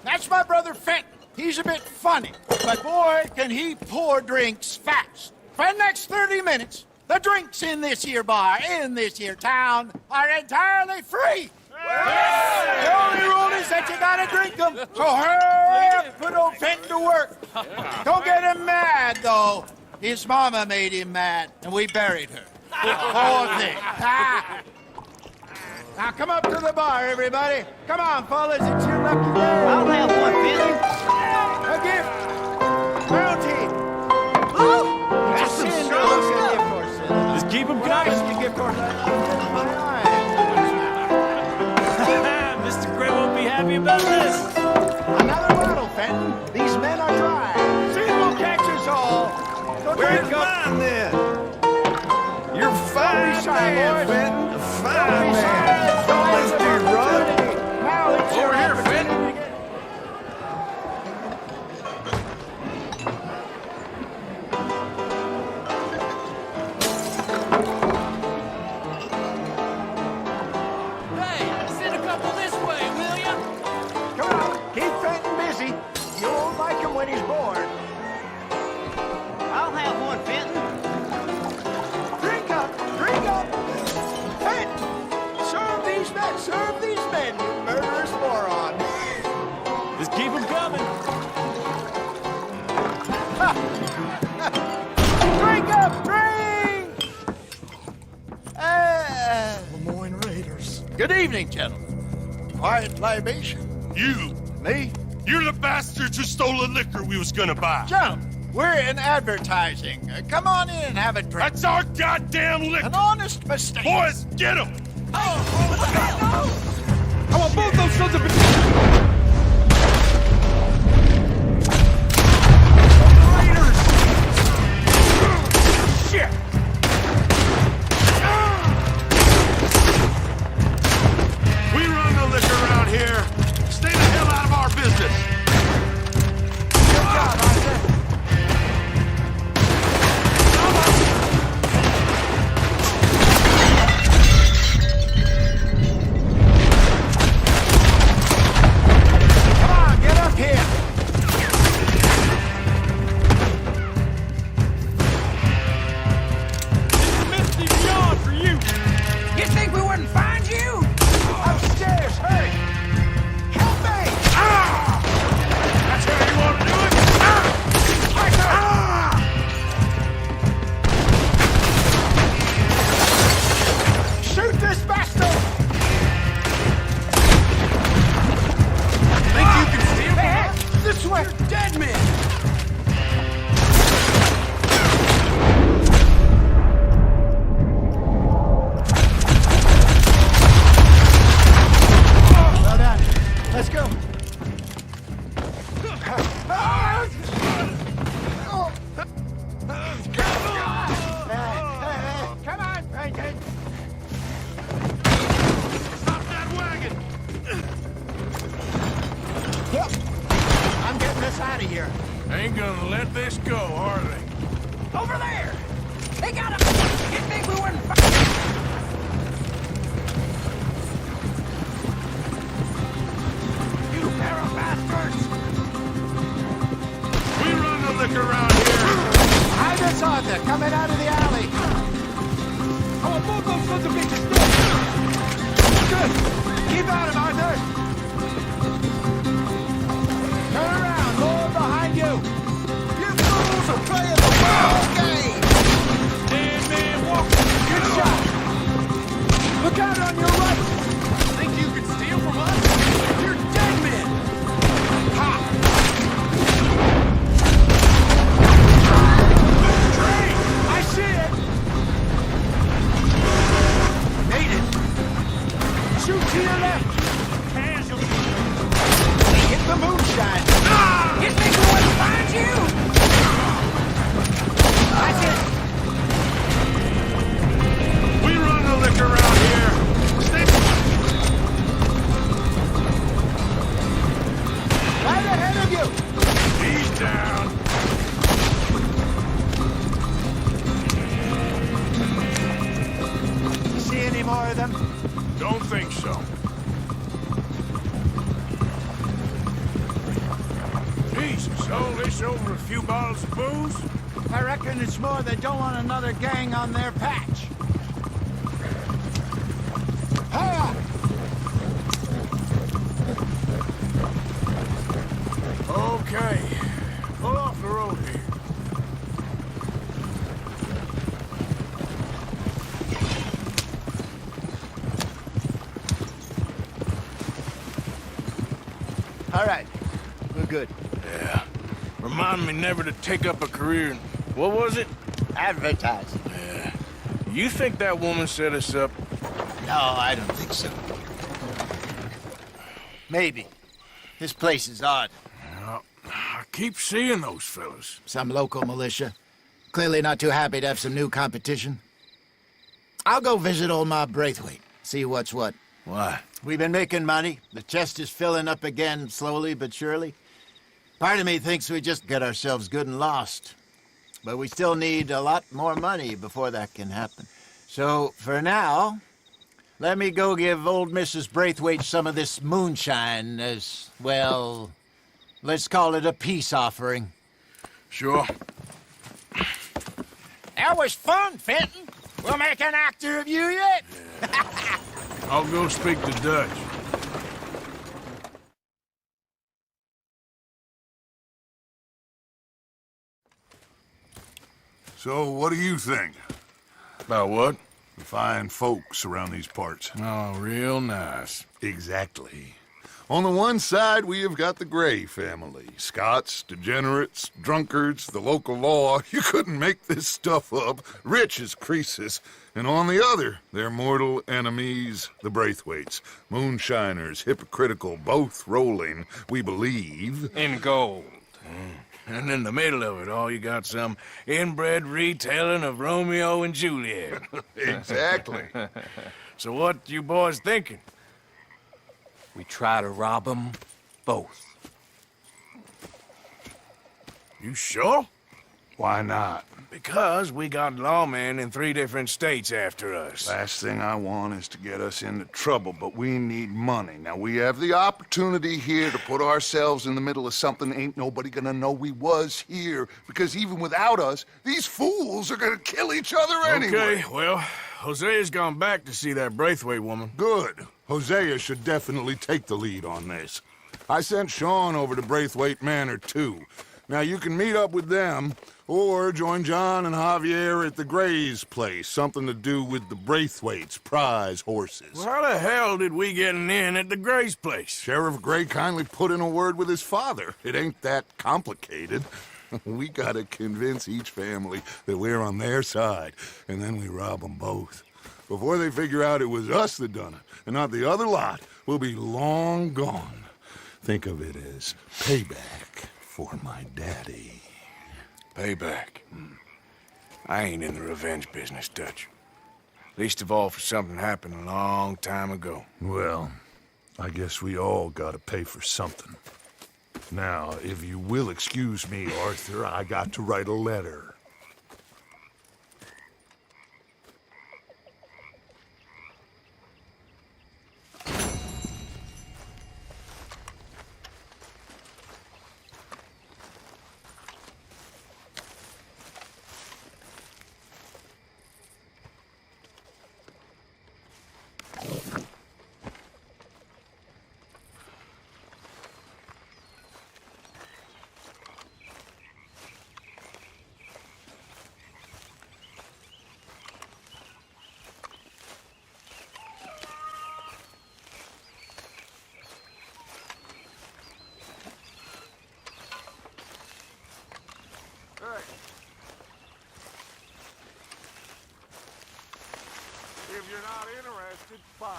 That's my brother Fenton. He's a bit funny, but boy, can he pour drinks fast. For the next 30 minutes, the drinks in this here bar, in this here town, are entirely free. The only rule is that you gotta drink them. So hurry up, put old Fenton to work. Don't get him mad, though. His mama made him mad, and we buried her. Poor thing. Now come up to the bar, everybody. Come on, fellas, it's your lucky day. I'll have one, Billy. A gift. Bounty. Oh, That's some strong stuff. Just keep them coming. Mr. Gray won't be happy about this. Another bottle, Fenton. These men are dry. Where's mine then? You're fine man, Fenton. Fine man. Let's do right. Over here, Fenton. Hey, send a couple this way, will ya? Come on, keep Fenton busy. You won't like him when he's bored. I'll have one, Fenton. Drink up, drink up. Fenton, serve these men, you murderous moron. Just keep them coming. Drink up, drink! Lemoyne Raiders. Good evening, gentlemen. Quiet libation. You! Me? You're the bastards who stole the liquor we was gonna buy. Gentlemen, we're in advertising. Come on in and have a drink. That's our goddamn liquor! An honest mistake. Boys, get him! Oh, what the hell? No! I want both those sons of bitches. Shit! We run the liquor around here. Stay the hell out of our business. Good job, Arthur. Come on, get up here. Misty beyond for you. You think we wouldn't find you? Upstairs, hurry! Help me! That's how you want to do it? Shoot this bastard! Think you can steal from Hey, us? this way! Dead men. Well done. Let's go. Come on, Franklin. Stop that wagon! Yep. I'm getting us out of here. Ain't gonna let this go, are they? Over there! They got him! You think we wouldn't find You pair of bastards! We run the liquor around here. Hide us on there, coming out of the alley. I want both those sons of bitches dead. Good. Keep at him, Arthur. Turn around, lower behind you. You fools are playing the wrong game. Dead man walking. Good shot. Look out on your right. Think you can steal from us? You're dead men. Ha! I see it. Made it. Shoot to your left. Hit the moonshine. You think we wouldn't find you? That's it. We run the liquor around here. Stay... Right ahead of you. He's down. You see any more of them? Don't think so. Jesus, all this over a few bottles of booze? I reckon it's more they don't want another gang on their patch. Hiya! Okay. Pull off the road here. All right. We're good. Yeah. Remind me never to take up a career in... What was it? Advertising. Yeah. You think that woman set us up? No, I don't think so. Maybe. This place is odd. I keep seeing those fellas. Some local militia. Clearly not too happy to have some new competition. I'll go visit old Ma Braithwaite, see what's what. Why? We've been making money. The chest is filling up again, slowly but surely. Part of me thinks we just get ourselves good and lost. But we still need a lot more money before that can happen. So, for now, let me go give old Mrs. Braithwaite some of this moonshine as, well, let's call it a peace offering. Sure. That was fun, Fenton. We'll make an actor of you yet. I'll go speak to Dutch. So, what do you think? About what? The fine folks around these parts. Oh, real nice. Exactly. On the one side, we have got the Gray family. Scots, degenerates, drunkards, the local law. You couldn't make this stuff up. Rich as Croesus. And on the other, their mortal enemies, the Braithwaites. Moonshiners, hypocritical, both rolling, we believe. In gold. And in the middle of it all, you got some inbred retelling of Romeo and Juliet. Exactly. So what you boys thinking? We try to rob them both. You sure? Why not? Because we got lawmen in 3 different states after us. Last thing I want is to get us into trouble, but we need money. Now, we have the opportunity here to put ourselves in the middle of something ain't nobody gonna know we was here, because even without us, these fools are gonna kill each other anyway. Okay, well, Hosea's gone back to see that Braithwaite woman. Good. Hosea should definitely take the lead on this. I sent Sean over to Braithwaite Manor, too. Now, you can meet up with them, or join John and Javier at the Gray's place. Something to do with the Braithwaite's prize horses. Well, how the hell did we get in at the Gray's place? Sheriff Gray kindly put in a word with his father. It ain't that complicated. We gotta convince each family that we're on their side, and then we rob them both. Before they figure out it was us that done it, and not the other lot, we'll be long gone. Think of it as payback for my daddy. Payback? I ain't in the revenge business, Dutch. Least of all for something happened a long time ago. Well, I guess we all gotta pay for something. Now, if you will excuse me, Arthur, I got to write a letter. If you're not interested, fine.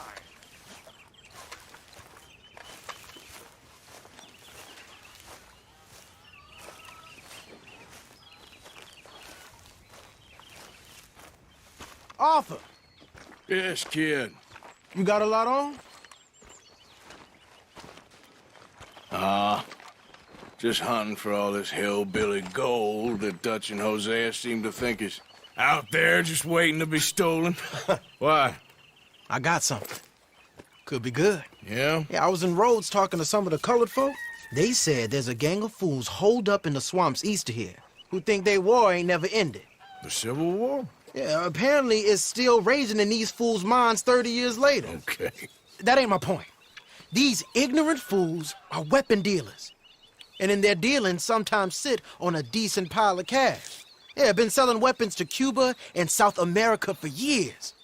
Arthur! Yes, kid. You got a lot on? Just hunting for all this hillbilly gold that Dutch and Hosea seem to think is out there just waiting to be stolen. Why? I got something. Could be good. Yeah? Yeah, I was in Rhodes talking to some of the colored folk. They said there's a gang of fools holed up in the swamps east of here who think their war ain't never ended. The Civil War? Yeah, apparently it's still raging in these fools' minds 30 years later. Okay. That ain't my point. These ignorant fools are weapon dealers. And in their dealings sometimes sit on a decent pile of cash. Yeah, been selling weapons to Cuba and South America for years.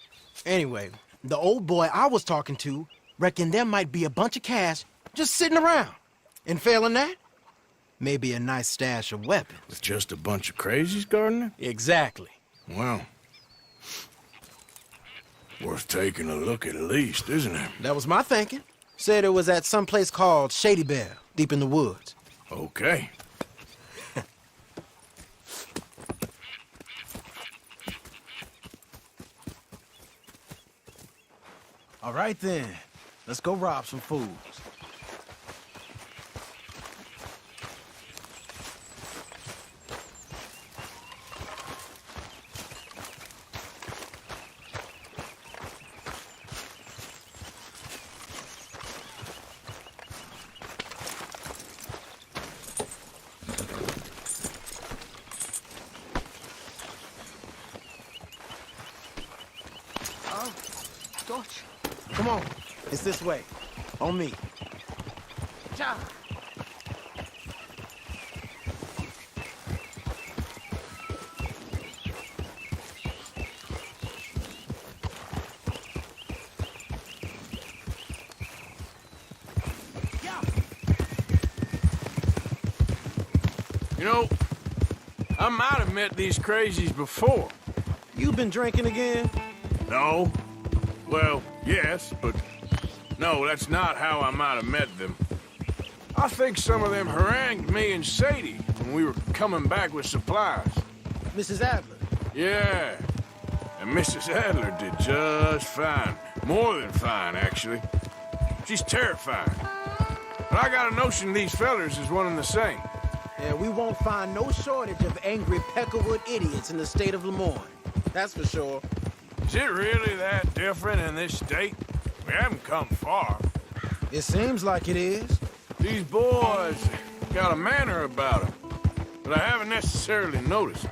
Anyway, the old boy I was talking to reckoned there might be a bunch of cash just sitting around. And failing that, maybe a nice stash of weapons. With just a bunch of crazies, Gardner? Exactly. Well, worth taking a look at least, isn't it? That was my thinking. Said it was at some place called Shady Bell, deep in the woods. Okay. All right then. Let's go rob some fools. Come on. It's this way. On me. Ja. You know, I might have met these crazies before. You been drinking again? No. Well, yes, but no, that's not how I might have met them. I think some of them harangued me and Sadie when we were coming back with supplies. Mrs. Adler? Yeah. And Mrs. Adler did just fine. More than fine, actually. She's terrifying. But I got a notion these fellers is one and the same. Yeah, we won't find no shortage of angry Peckerwood idiots in the state of Lemoyne. That's for sure. Is it really that different in this state? We haven't come far. It seems like it is. These boys got a manner about them, but I haven't necessarily noticed.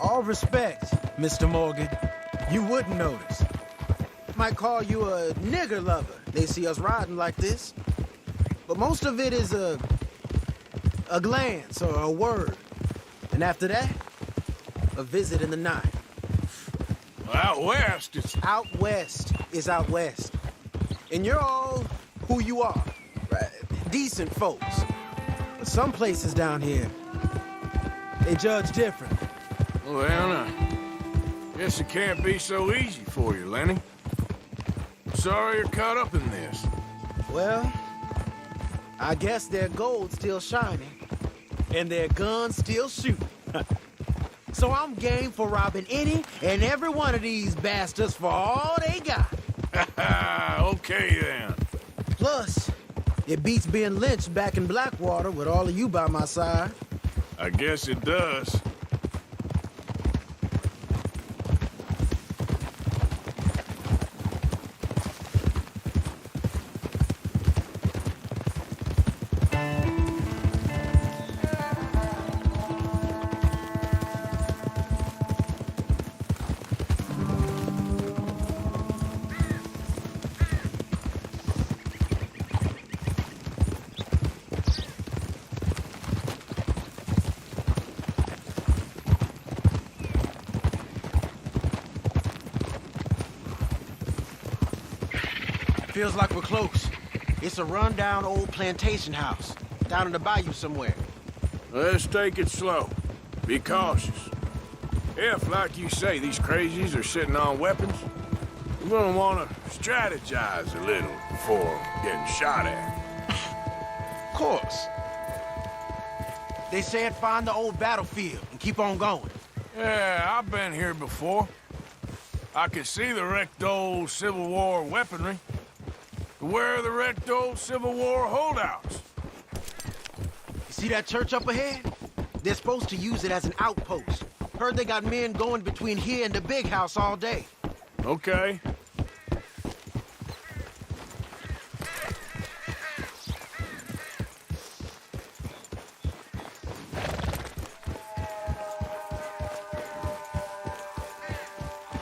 All respect, Mr. Morgan. You wouldn't notice. Might call you a nigger lover. They see us riding like this. But most of it is a glance or a word. And after that, a visit in the night. Out west, it's... Out west is out west. And you're all who you are. Right? Decent folks. But some places down here, they judge different. Well, I guess it can't be so easy for you, Lenny. Sorry you're caught up in this. Well, I guess their gold's still shining. And their guns still shooting. So I'm game for robbing any and every one of these bastards for all they got. Okay, then. Plus, it beats being lynched back in Blackwater with all of you by my side. I guess it does. Feels like we're close. It's a rundown old plantation house, down in the bayou somewhere. Let's take it slow. Be cautious. If, like you say, these crazies are sitting on weapons, we're gonna want to strategize a little before getting shot at. Of course. They said find the old battlefield and keep on going. Yeah, I've been here before. I can see the wrecked old Civil War weaponry. Where are the wrecked old Civil War holdouts? You see that church up ahead? They're supposed to use it as an outpost. Heard they got men going between here and the big house all day. Okay.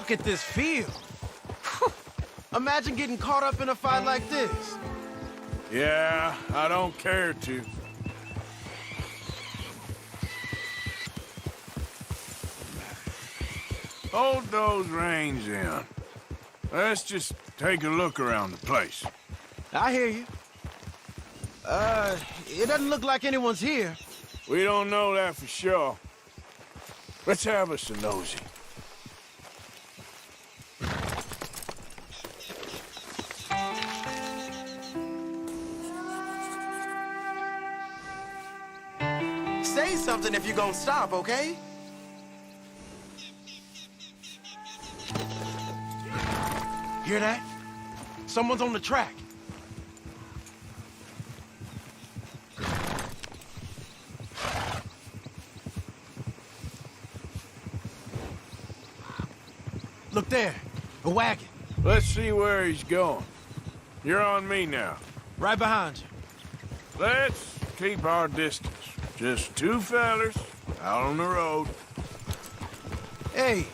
Look at this field. Imagine getting caught up in a fight like this. Yeah, I don't care to. Hold those reins in. Let's just take a look around the place. I hear you. It doesn't look like anyone's here. We don't know that for sure. Let's have us a nosy. Say something if you're gonna stop, okay? Hear that? Someone's on the track. Look there, a wagon. Let's see where he's going. You're on me now. Right behind you. Let's keep our distance. Just two fellers out on the road. Hey,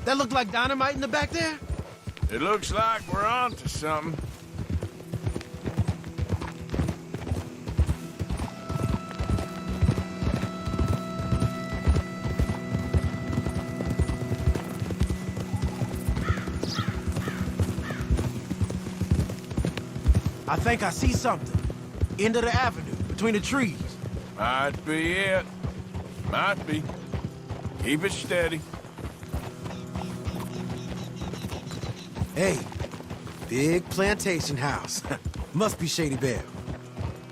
that looked like dynamite in the back there? It looks like we're on to something. I think I see something. End of the avenue, between the trees. Might be it. Might be. Keep it steady. Hey, big plantation house. Must be Shady Belle.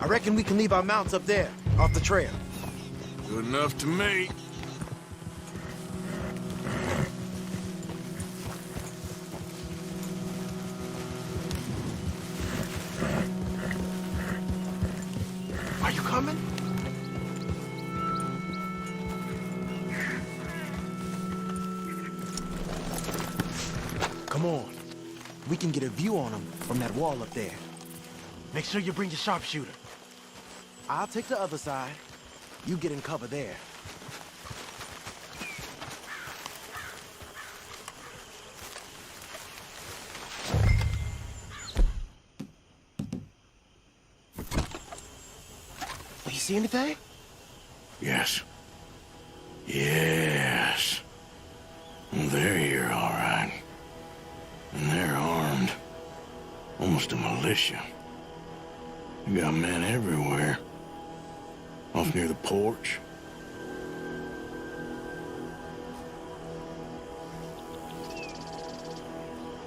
I reckon we can leave our mounts up there, off the trail. Good enough to me. Are you coming? Come on. We can get a view on them from that wall up there. Make sure you bring your sharpshooter. I'll take the other side. You get in cover there. You see anything? Yes. Yes. They're here, all right. And they're armed. Almost a militia. You got men everywhere. Off near the porch.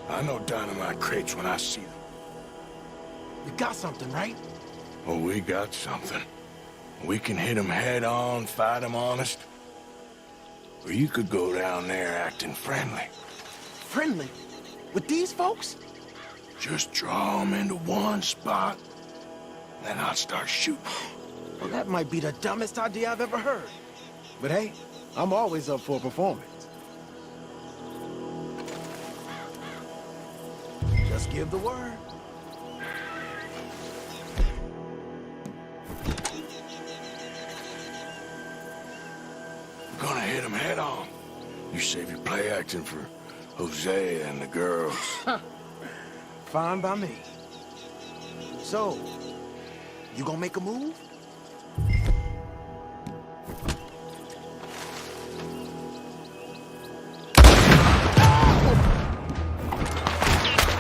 I know dynamite crates when I see them. You got something, right? Oh, we got something. We can hit them head on, fight them honest. Or you could go down there acting friendly. Friendly? With these folks? Just draw them into one spot, then I'll start shooting. Well, that might be the dumbest idea I've ever heard. But hey, I'm always up for a performance. Just give the word. We're gonna hit them head on. You save your play acting for Jose and the girls. Fine by me. So, you gonna make a move?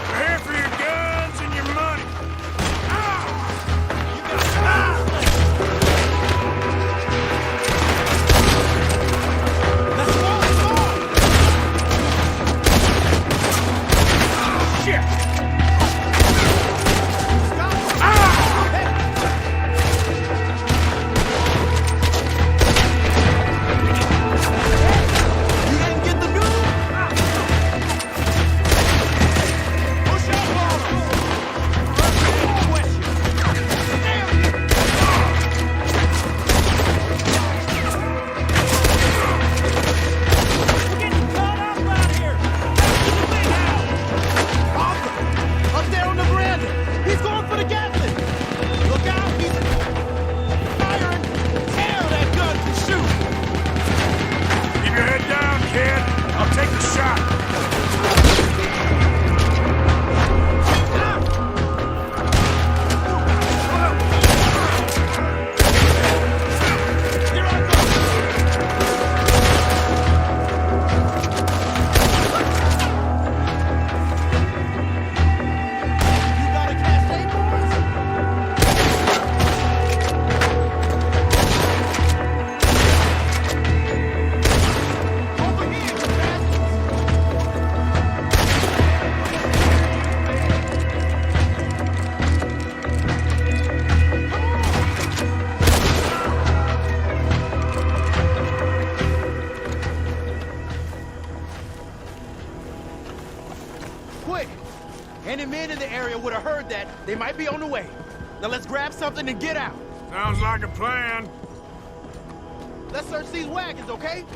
We're here for your guns and your money. Shit! Any men in the area would have heard that. They might be on the way. Now let's grab something and get out. Sounds like a plan. Let's search these wagons, okay?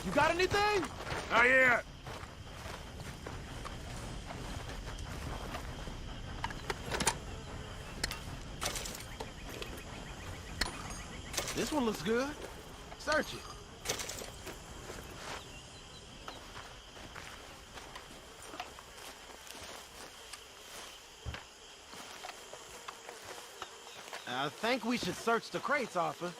You got anything? Not yet. This one looks good. Search it. I think we should search the crates, Arthur.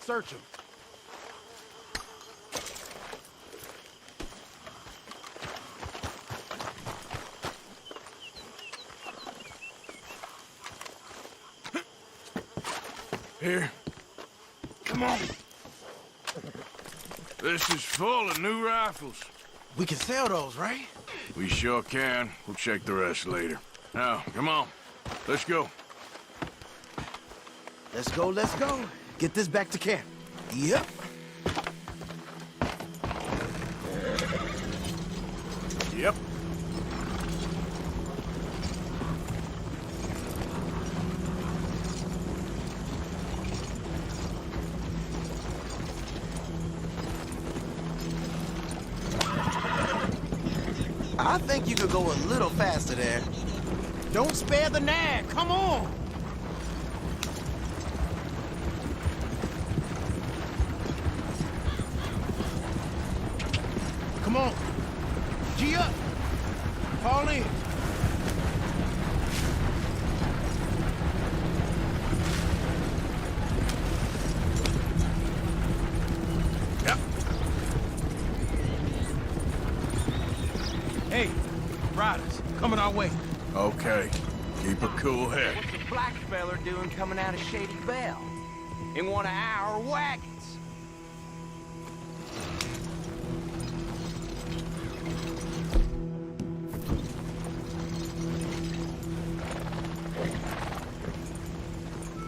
Search them. Here. Come on. This is full of new rifles. We can sell those, right? We sure can. We'll check the rest later. Now, come on. Let's go. Let's go, let's go. Get this back to camp. Yep. Yep. I think you could go a little faster there. Don't spare the nag. Come on. Come on. G up. Fall in. Yep. Hey, riders, coming our way. Okay. Keep a cool head. What's the black feller doing coming out of Shady Bell? In one of our wagons?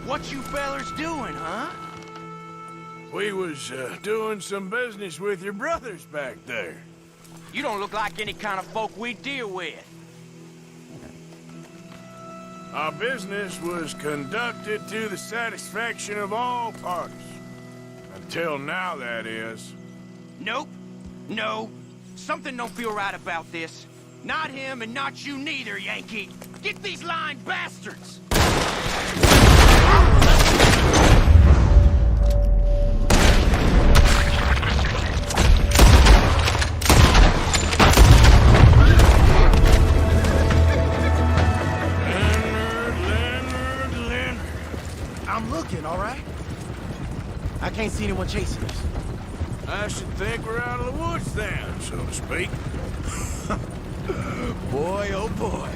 What you fellers doing, huh? We was doing some business with your brothers back there. You don't look like any kind of folk we deal with. Our business was conducted to the satisfaction of all parties. Until now, that is. Nope. No. Something don't feel right about this. Not him and not you neither, Yankee. Get these lying bastards! I'm looking, all right? I can't see anyone chasing us. I should think we're out of the woods then, so to speak. Boy, oh boy.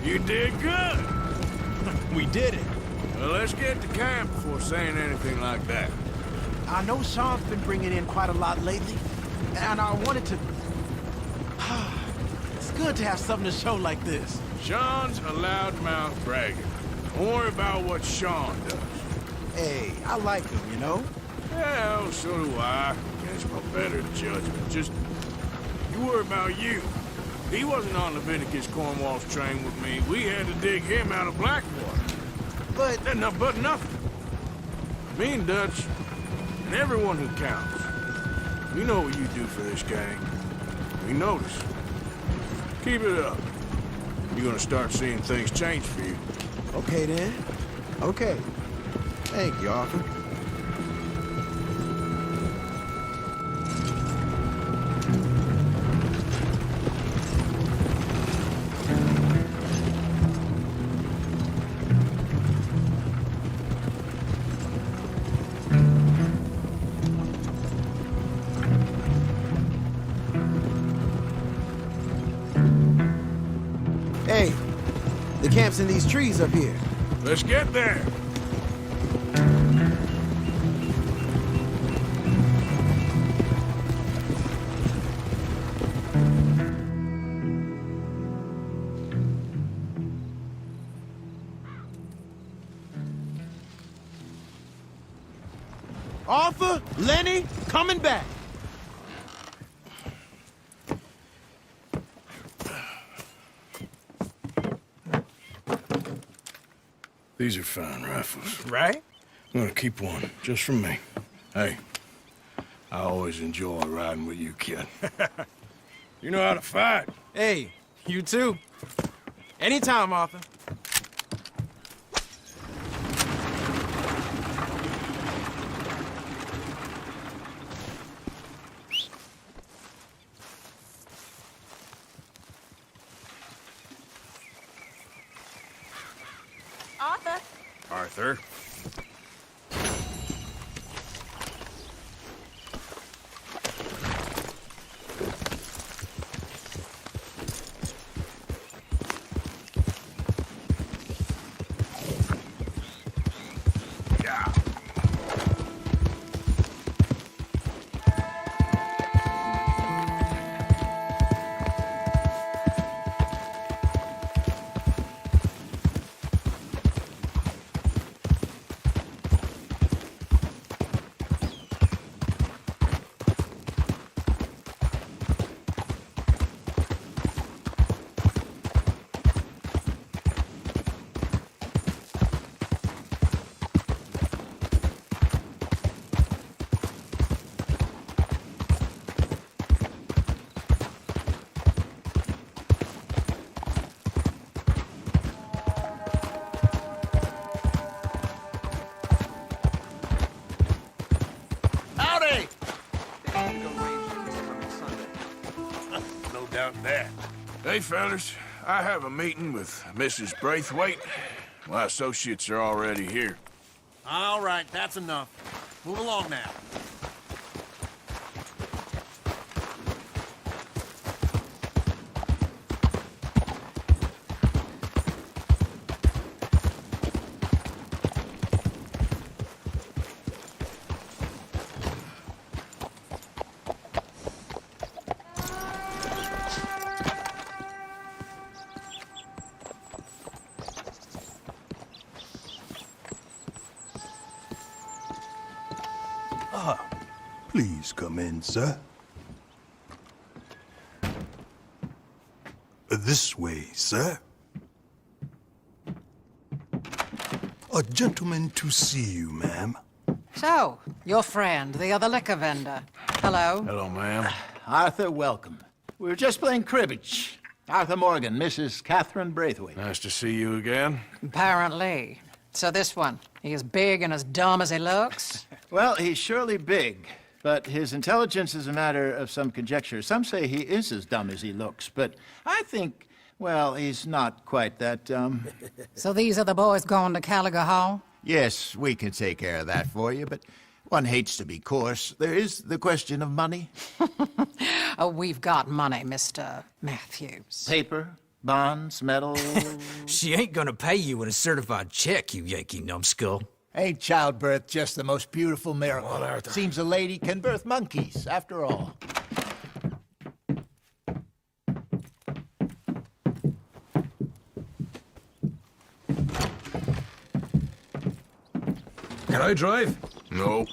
You did good. We did it. Well, let's get to camp before saying anything like that. I know Sean's been bringing in quite a lot lately, and I wanted to... It's good to have something to show like this. Sean's a loudmouth bragger. Don't worry about what Sean does. Hey, I like him, you know? Well, so do I. Against my better judgment. Just, you worry about you. He wasn't on Leviticus Cornwall's train with me. We had to dig him out of Blackwater. But nothing. Me and Dutch, and everyone who counts. We know what you do for this gang. We notice. Keep it up. You're gonna start seeing things change for you. Okay, then. Okay. Thank you, Arthur. Hey, the camp's in these trees up here. Let's get there. Arthur, Lenny, coming back. These are fine rifles. Right? I'm gonna keep one, just for me. Hey, I always enjoy riding with you, kid. You know how to fight. Hey, you too. Anytime, Arthur. Arthur. Arthur. Hey, fellas. I have a meeting with Mrs. Braithwaite. My associates are already here. All right, that's enough. Move along now. Please come in, sir. This way, sir. A gentleman to see you, ma'am. So, your friend, the other liquor vendor. Hello. Hello, ma'am. Arthur, welcome. We were just playing cribbage. Arthur Morgan, Mrs. Catherine Braithwaite. Nice to see you again. Apparently. So this one, he is big and as dumb as he looks? Well, he's surely big, but his intelligence is a matter of some conjecture. Some say he is as dumb as he looks, but I think, well, he's not quite that dumb. So these are the boys going to Gallagher Hall? Yes, we can take care of that for you, but one hates to be coarse. There is the question of money. Oh, we've got money, Mr. Matthews. Paper, bonds, metal. She ain't gonna pay you with a certified check, you Yankee numbskull. Ain't childbirth just the most beautiful miracle? Well, Arthur. Seems a lady can birth monkeys, after all. Can I drive? No.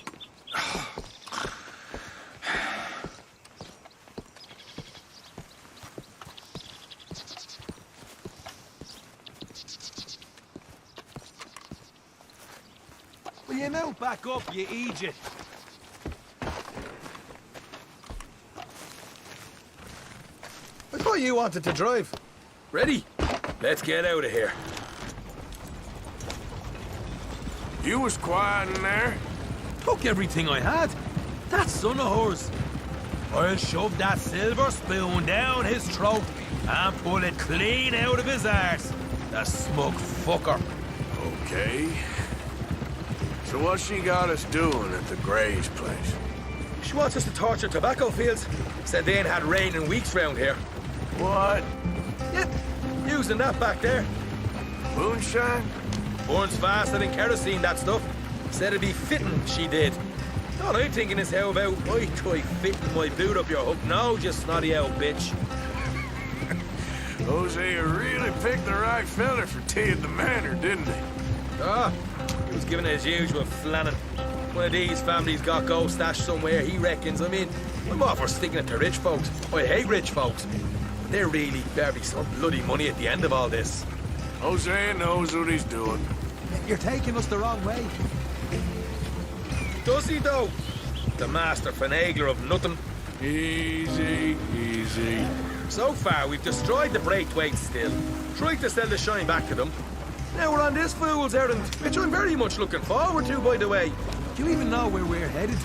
Will you now back up, you idiot? I thought you wanted to drive. Ready? Let's get out of here. You was quiet in there. Took everything I had. That son of hers. I'll shove that silver spoon down his throat and pull it clean out of his arse. The smug fucker. Okay. So what's she got us doing at the Gray's place? She wants us to torture tobacco fields. Said they ain't had rain in weeks round here. What? Yep, using that back there. Moonshine? Burns faster than kerosene, that stuff. Said it'd be fitting, she did. All I'm thinking is how about I try fitting my boot up your hook now, you snotty old bitch. Jose really picked the right fella for tea at the manor, didn't he? Ah, he was giving it his usual flanning. One of these families got gold stashed somewhere, he reckons. I mean, I'm all for sticking it to rich folks. I hate rich folks. But they're really better be some bloody money at the end of all this. Jose knows what he's doing. You're taking us the wrong way. Does he, though? The master finagler of nothing. Easy, easy. So far, we've destroyed the Braithwaite still. Tried to sell the shine back to them. Now we're on this fool's errand, which I'm very much looking forward to, by the way. Do you even know where we're headed?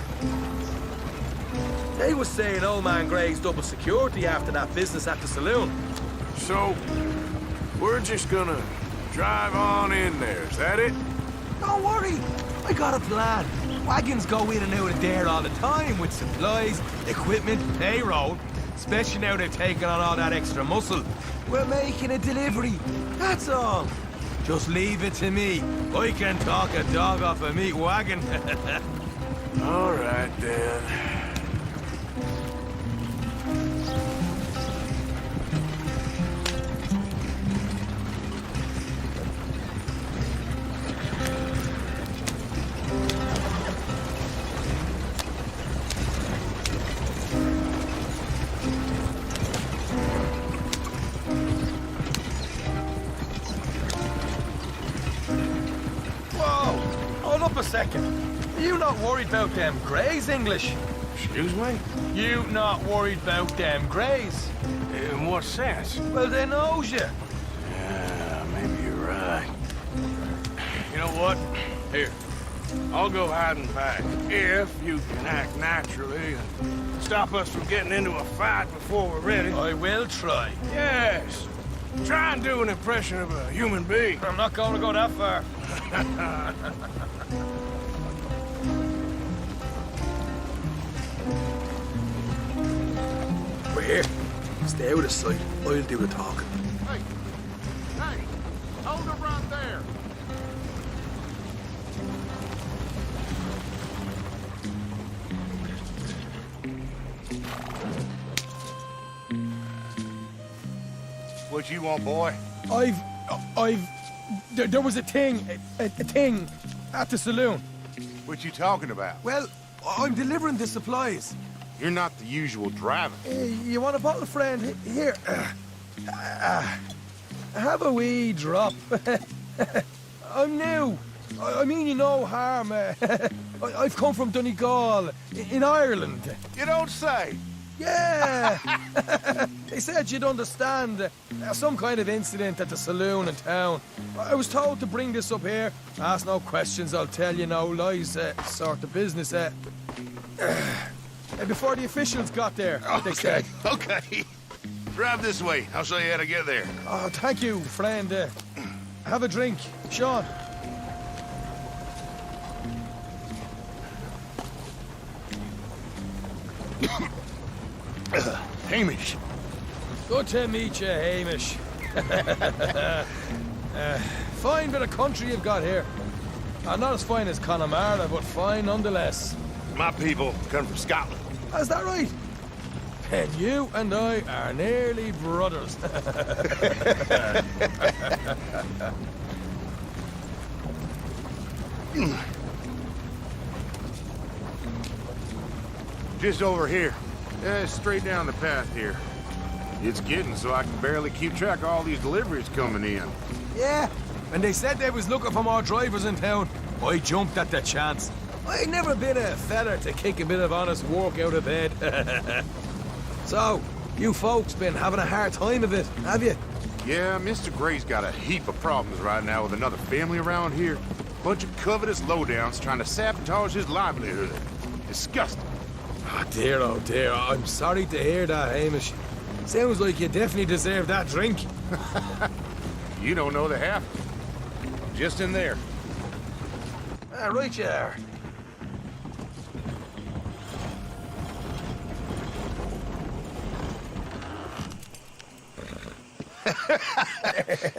They was saying old man Gray's double security after that business at the saloon. So, we're just gonna drive on in there, is that it? Don't worry, I got a plan. Wagons go in and out of there all the time with supplies, equipment, payroll. Especially now they've taken on all that extra muscle. We're making a delivery, that's all. Just leave it to me. I can talk a dog off a meat wagon. All right, then. Second. You not worried about them Greys, English? Excuse me? You not worried about them Greys? In what sense? Well, they knows you. Yeah, maybe you're right. You know what? Here, I'll go hiding back. If you can act naturally and stop us from getting into a fight before we're ready. I will try. Yes. Try and do an impression of a human being. I'm not going to go that far. We're here. Stay out of sight. I'll do the talking. Hey! Hey! Hold it right there! What you want, boy? There was a thing at the saloon. What you talking about? Well, I'm delivering the supplies. You're not the usual driver. You want a bottle, friend? Here. Have a wee drop. I'm new. I mean you no harm. I've come from Donegal, in Ireland. You don't say. Yeah. They said you'd understand. Some kind of incident at the saloon in town. I was told to bring this up here. Ask no questions, I'll tell you no lies. Sort of business. Before the officials got there, they said. Okay. Drive this way. I'll show you how to get there. Oh, thank you, friend. Have a drink. Sean. Hamish. Good to meet you, Hamish. Fine bit of country you've got here. Not as fine as Connemara, but fine nonetheless. My people come from Scotland. Is that right? And you and I are nearly brothers. Just over here. Straight down the path here. It's getting so I can barely keep track of all these deliveries coming in. Yeah, and they said they was looking for more drivers in town. I jumped at the chance. I've never been a feller to kick a bit of honest work out of bed. So, you folks been having a hard time of it, have you? Yeah, Mr. Gray's got a heap of problems right now with another family around here. Bunch of covetous lowdowns trying to sabotage his livelihood. Disgusting. Oh dear, I'm sorry to hear that, Hamish. Sounds like you definitely deserve that drink. You don't know the half. Just in there. Right you are.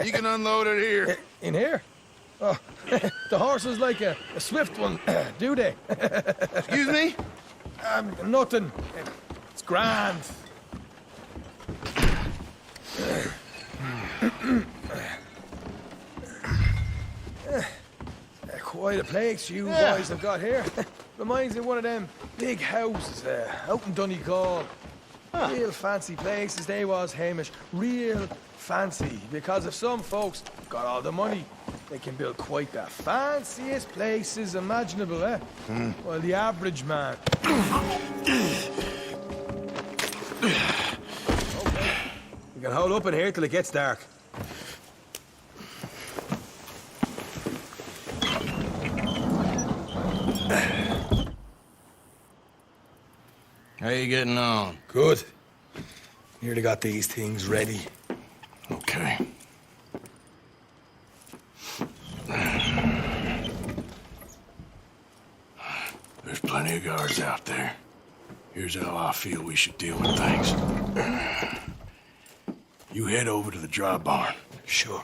You can unload it here. In here? Oh, the horse is like a swift one, do they? Excuse me? Nothing. It's grand. Boy, the place you boys have got here reminds me of one of them big houses out in Donegal. Real fancy places they was, Hamish. Real fancy. Because if some folks got all the money, they can build quite the fanciest places imaginable, eh? Well, the average man... Okay. We can hold up in here till it gets dark. How you getting on? Good. Nearly got these things ready. Okay. There's plenty of guards out there. Here's how I feel we should deal with things. You head over to the dry barn. Sure.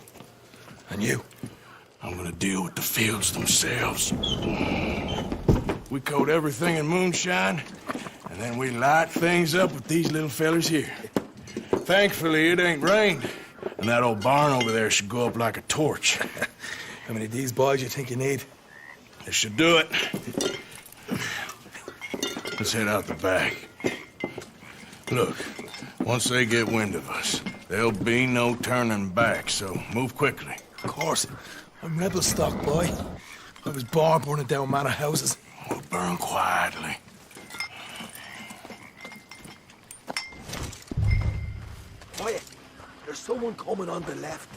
And you? I'm gonna deal with the fields themselves. We coat everything in moonshine, and then we light things up with these little fellers here. Thankfully, it ain't rained, and that old barn over there should go up like a torch. How many of these boys you think you need? This should do it. Let's head out the back. Look, once they get wind of us, there'll be no turning back, so move quickly. Of course. I'm rebel stock, boy. I was born burning down manor houses. We'll burn quietly. Quiet. There's someone coming on the left.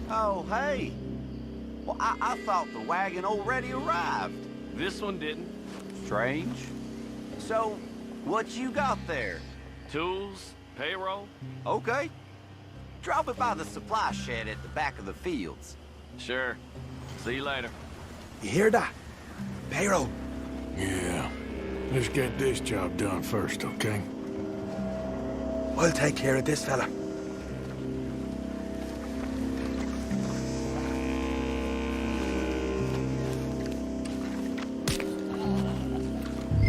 Oh, hey. Well, I thought the wagon already arrived. This one didn't. Strange. So, what you got there? Tools, payroll. Okay. Drop it by the supply shed at the back of the fields. Sure. See you later. You hear that? Payroll. Yeah. Let's get this job done first, okay? I'll take care of this fella.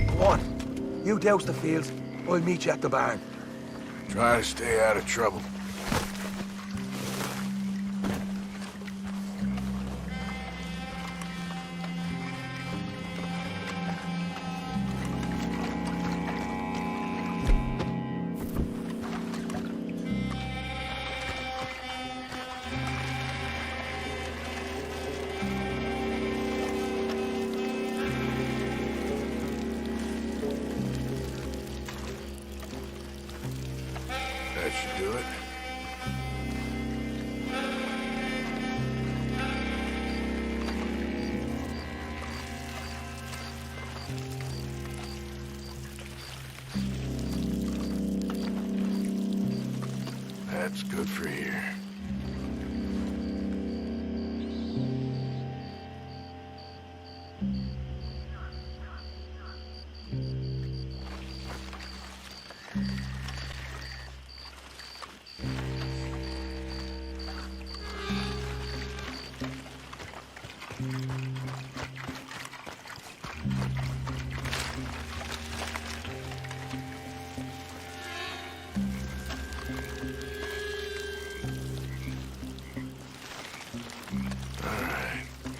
Go on. You douse the fields. I'll meet you at the barn. Try to stay out of trouble. That should do it. That's good for here.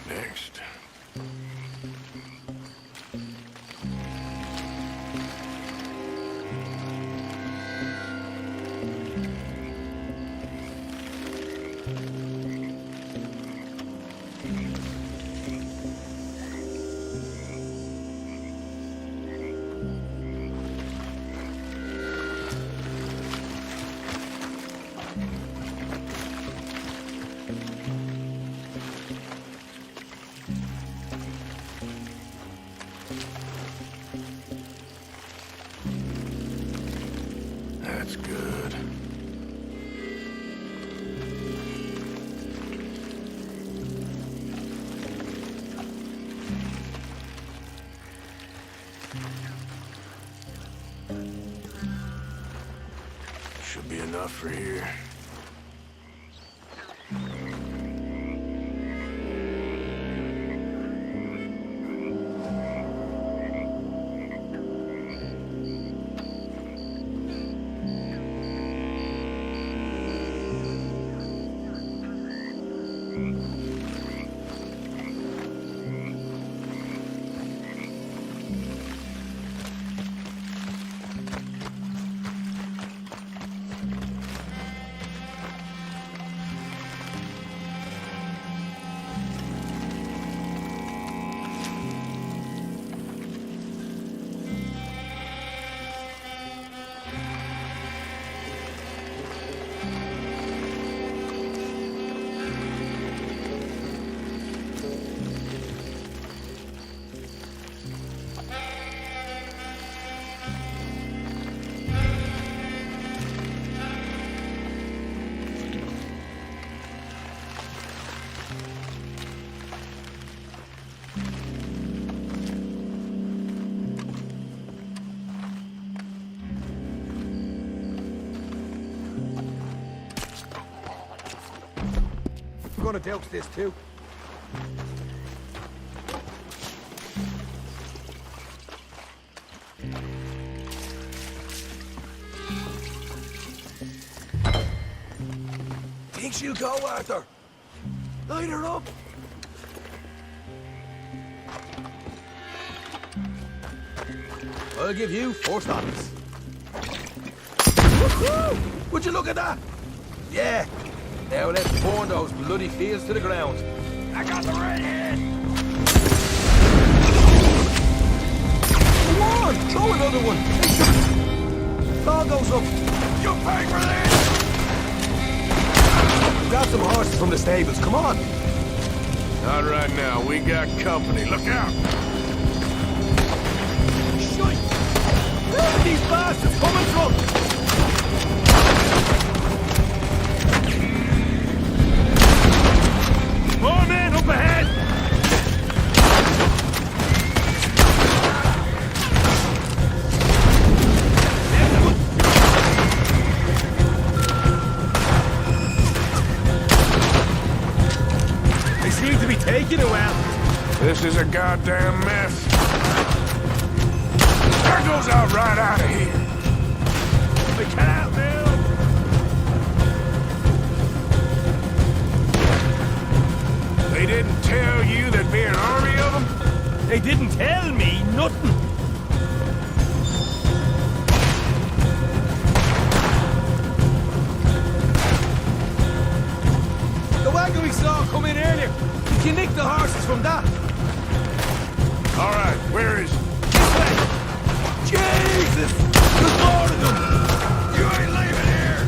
Next. That's good. Should be enough for here. gonna douse this too. Think she'll go, Arthur? Light her up. I'll give you 4 stars. Woohoo! Would you look at that? Yeah. Now let's burn those bloody fields to the ground. I got the redhead! Come on! Throw another one! Ball goes up. You pay for this! Grab some horses from the stables, come on! Not right now. We got company. Look out! Shite! Where are these bastards coming from? More men up ahead! They seem to be taking a while. This is a goddamn mess. That goes out right out of here. We can't move. They didn't tell you there'd be an army of them? They didn't tell me nothing. The wagon we saw come in earlier. Did you nick the horses from that? All right, where is it? This way. Jesus! There's more of them. You ain't leaving here!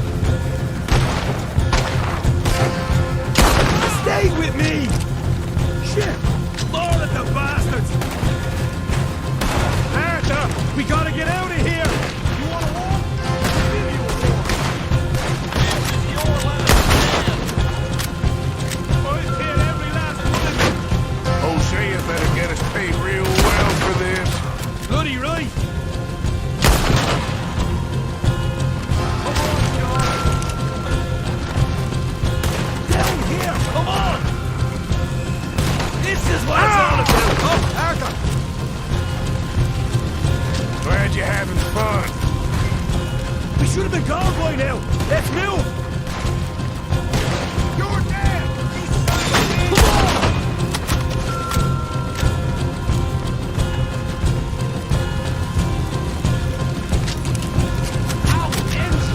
Stay with me! Shit! More of the bastards! Arthur! We gotta get out of here! You wanna walk? I'll give you a walk. This is your last stand! I'll kill every last one of you! Hosea better get us paid real well for this. Bloody right! Down here! Come on! This is what it's all about! Oh, Arthur! Glad you're having fun. We should have been gone by now! Let's move! You're dead! Come on!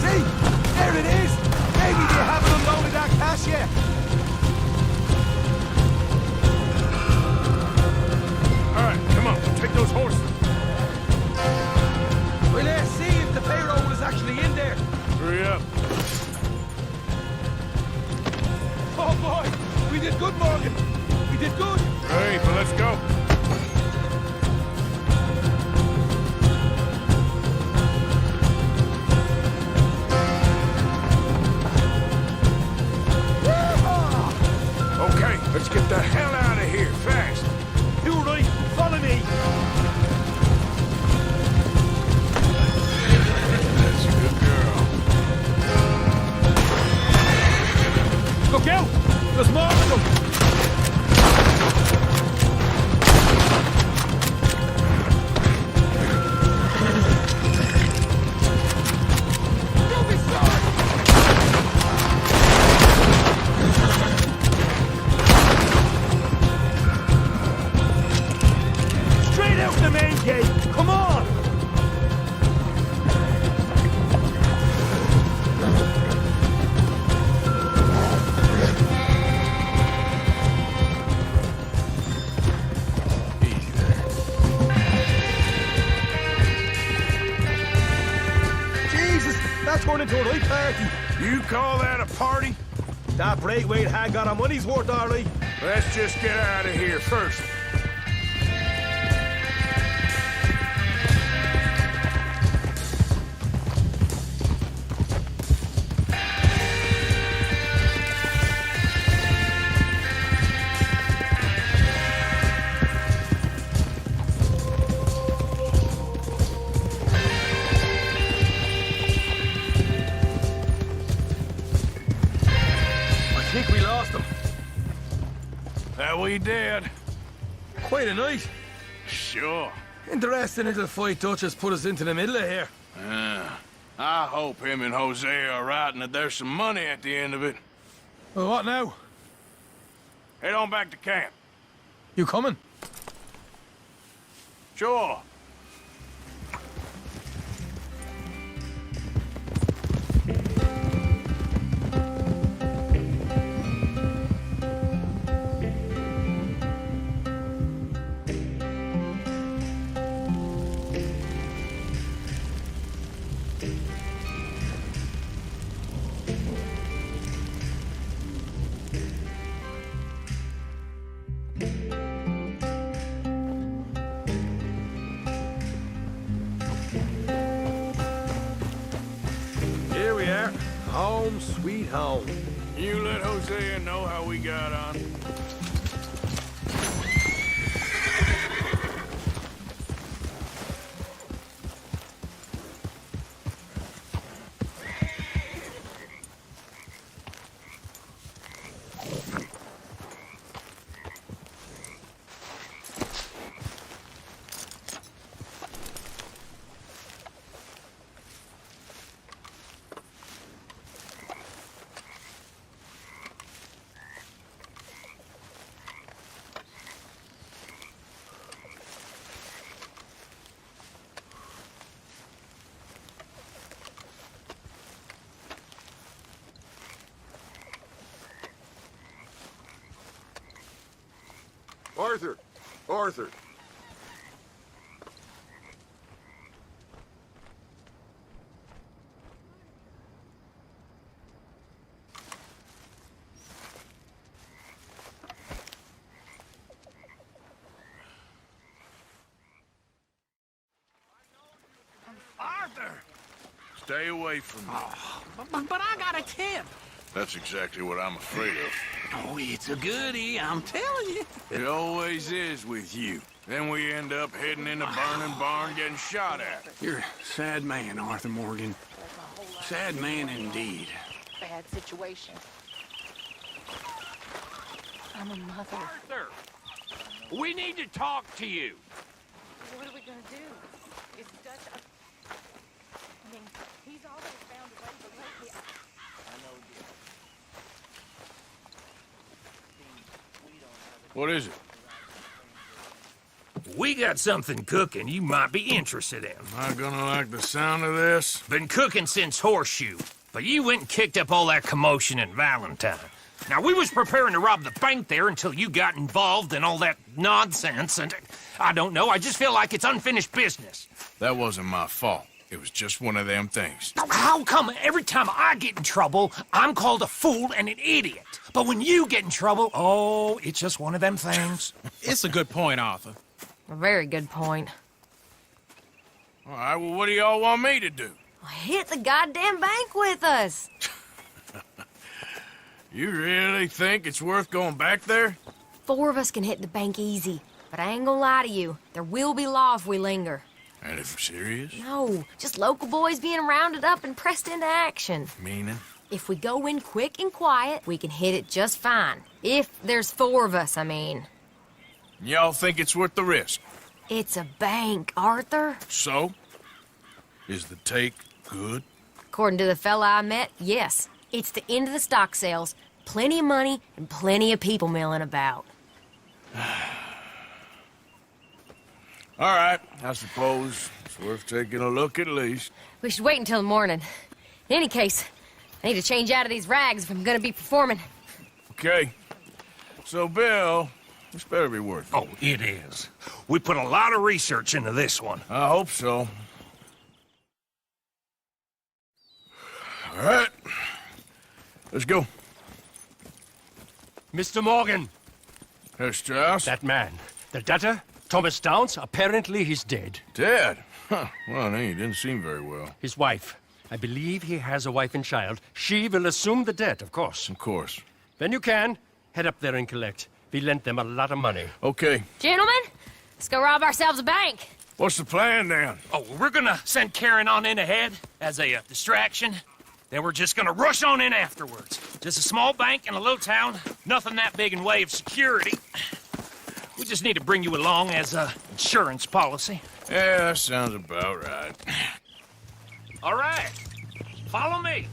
See? There it is! Maybe they haven't unloaded that cash yet! All right, come on, take those horses. Well, let's see if the payroll is actually in there. Hurry up. Oh boy! We did good, Morgan! We did good! Hey, but let's go. Okay, let's get the hell out of here, fast. You right! Follow me! That's a good girl. Look out! There's more of them! Don't be sorry! Straight out the main gate! Come on! Jesus! That turned into a right party! You call that a party? That Braithwaite had got our money's worth, all right. Let's just get out of here first. I think we lost them. he did. Quite a night. Sure. Interesting little fight Dutch has put us into the middle of here. I hope him and Jose are right and that there's some money at the end of it. Well, what now? Head on back to camp. You coming? Sure. Here we are. Home sweet home. You let Hosea know how we got on. Arthur! Arthur! Arthur! Stay away from me. But I got a tip. That's exactly what I'm afraid of. Oh, it's a goodie, I'm telling you. It always is with you. Then we end up heading in a burning barn getting shot at. You're a sad man, Arthur Morgan. Sad man indeed. Bad situation. I'm a mother. Arthur! We need to talk to you. What are we gonna do? Is Dutch... I mean, he's always found a way, but lately... What is it? We got something cooking you might be interested in. Am I gonna like the sound of this? Been cooking since Horseshoe, but you went and kicked up all that commotion in Valentine. Now, we was preparing to rob the bank there until you got involved in all that nonsense, and I don't know, I just feel like it's unfinished business. That wasn't my fault. It was just one of them things. How come every time I get in trouble, I'm called a fool and an idiot? But when you get in trouble, oh, it's just one of them things. It's a good point, Arthur. A very good point. All right, well, what do y'all want me to do? Hit the goddamn bank with us. You really think it's worth going back there? 4 of us can hit the bank easy, but I ain't gonna lie to you. There will be law if we linger. And if serious? No, just local boys being rounded up and pressed into action. Meaning? If we go in quick and quiet, we can hit it just fine. If there's 4 of us, I mean. Y'all think it's worth the risk? It's a bank, Arthur. So? Is the take good? According to the fella I met, yes. It's the end of the stock sales. Plenty of money and plenty of people milling about. All right, I suppose it's worth taking a look at least. We should wait until the morning. In any case, I need to change out of these rags if I'm gonna be performing. Okay. So, Bill, this better be worth it. Oh, it is. We put a lot of research into this one. I hope so. All right. Let's go. Mr. Morgan. Herr Strauss? That man. The debtor, Thomas Downs, apparently he's dead. Dead? Huh. Well, he didn't seem very well. His wife. I believe he has a wife and child. She will assume the debt, of course. Of course. When you can, head up there and collect. We lent them a lot of money. Okay. Gentlemen, let's go rob ourselves a bank. What's the plan, then? Oh, we're gonna send Karen on in ahead as a distraction. Then we're just gonna rush on in afterwards. Just a small bank in a low town. Nothing that big in way of security. We just need to bring you along as a insurance policy. Yeah, that sounds about right. All right. Follow me.